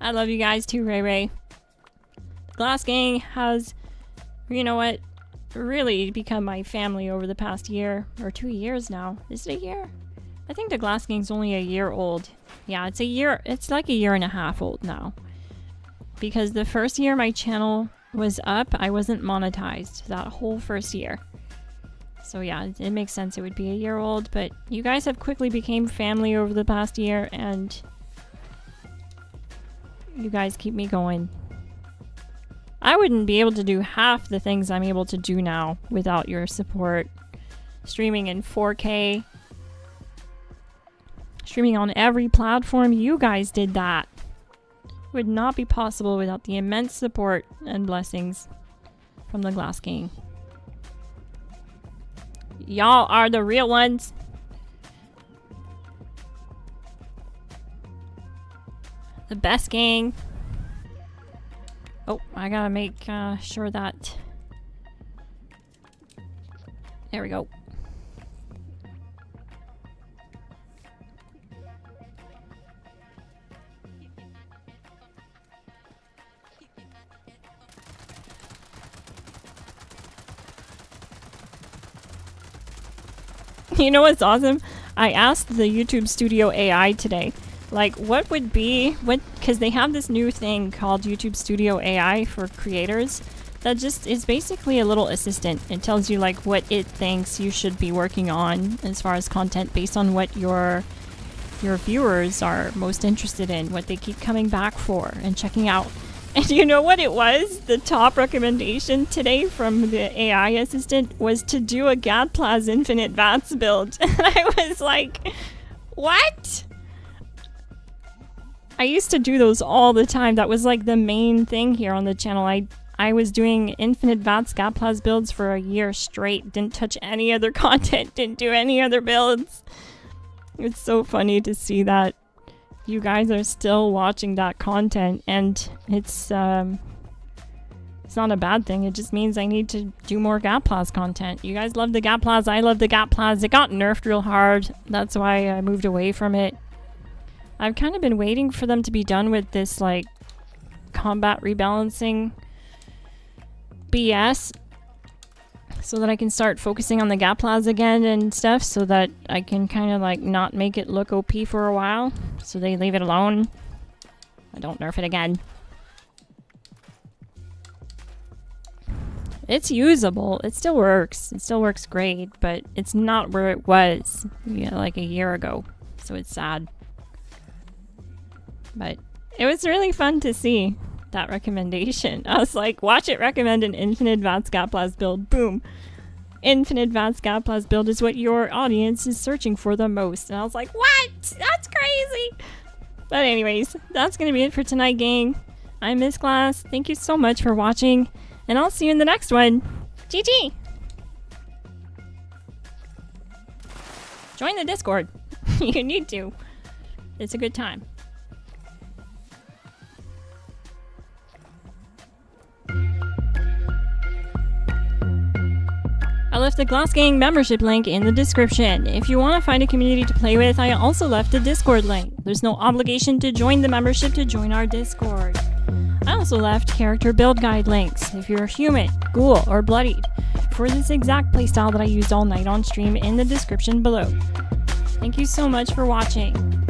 I love you guys too, Ray Ray. GLASSGANG has, you know what, really become my family over the past year or 2 years now. Is it a year? I think the GLASSGANG's only a year old. Yeah, it's a year. It's like a year and a half old now. Because the first year my channel was up, I wasn't monetized that whole first year. So yeah, it makes sense it would be a year old, but you guys have quickly became family over the past year, and you guys keep me going. I wouldn't be able to do half the things I'm able to do now without your support. Streaming in 4K. Streaming on every platform. You guys did that. Would not be possible without the immense support and blessings from the GLASSGANG. Y'all are the real ones. The best gang. Oh, I gotta make sure that... There we go. You know what's awesome? I asked the YouTube Studio AI today, like, what would be, because they have this new thing called YouTube Studio AI for creators that just is basically a little assistant. It tells you like what it thinks you should be working on as far as content based on what your viewers are most interested in, what they keep coming back for and checking out. And you know what it was? The top recommendation today from the AI assistant was to do a GadPlas Infinite VATS build. And I was like, what? I used to do those all the time. That was like the main thing here on the channel. I was doing Infinite VATS GadPlas builds for a year straight. Didn't touch any other content. Didn't do any other builds. It's so funny to see that you guys are still watching that content, and it's not a bad thing. It just means I need to do more GadPlas content. You guys love the GadPlas. I love the GadPlas. It got nerfed real hard. That's why I moved away from it. I've kind of been waiting for them to be done with this like combat rebalancing BS so that I can start focusing on the GadPlas again and stuff, so that I can kind of like not make it look OP for a while, so they leave it alone. I don't nerf it again. It's usable. It still works. It still works great, but it's not where it was, you know, like a year ago. So it's sad. But it was really fun to see that recommendation. I was like, watch it recommend an Infinite VATS GadPlas build. Boom. Infinite VATS GadPlas build is what your audience is searching for the most. And I was like, what? That's crazy. But anyways, that's going to be it for tonight, gang. I'm Miss Glass. Thank you so much for watching, and I'll see you in the next one. GG! Join the Discord. You need to. It's a good time. I left the GLASSGANG membership link in the description. If you want to find a community to play with, I also left a Discord link. There's no obligation to join the membership to join our Discord. I also left character build guide links if you're human, ghoul, or bloodied for this exact playstyle that I used all night on stream in the description below. Thank you so much for watching.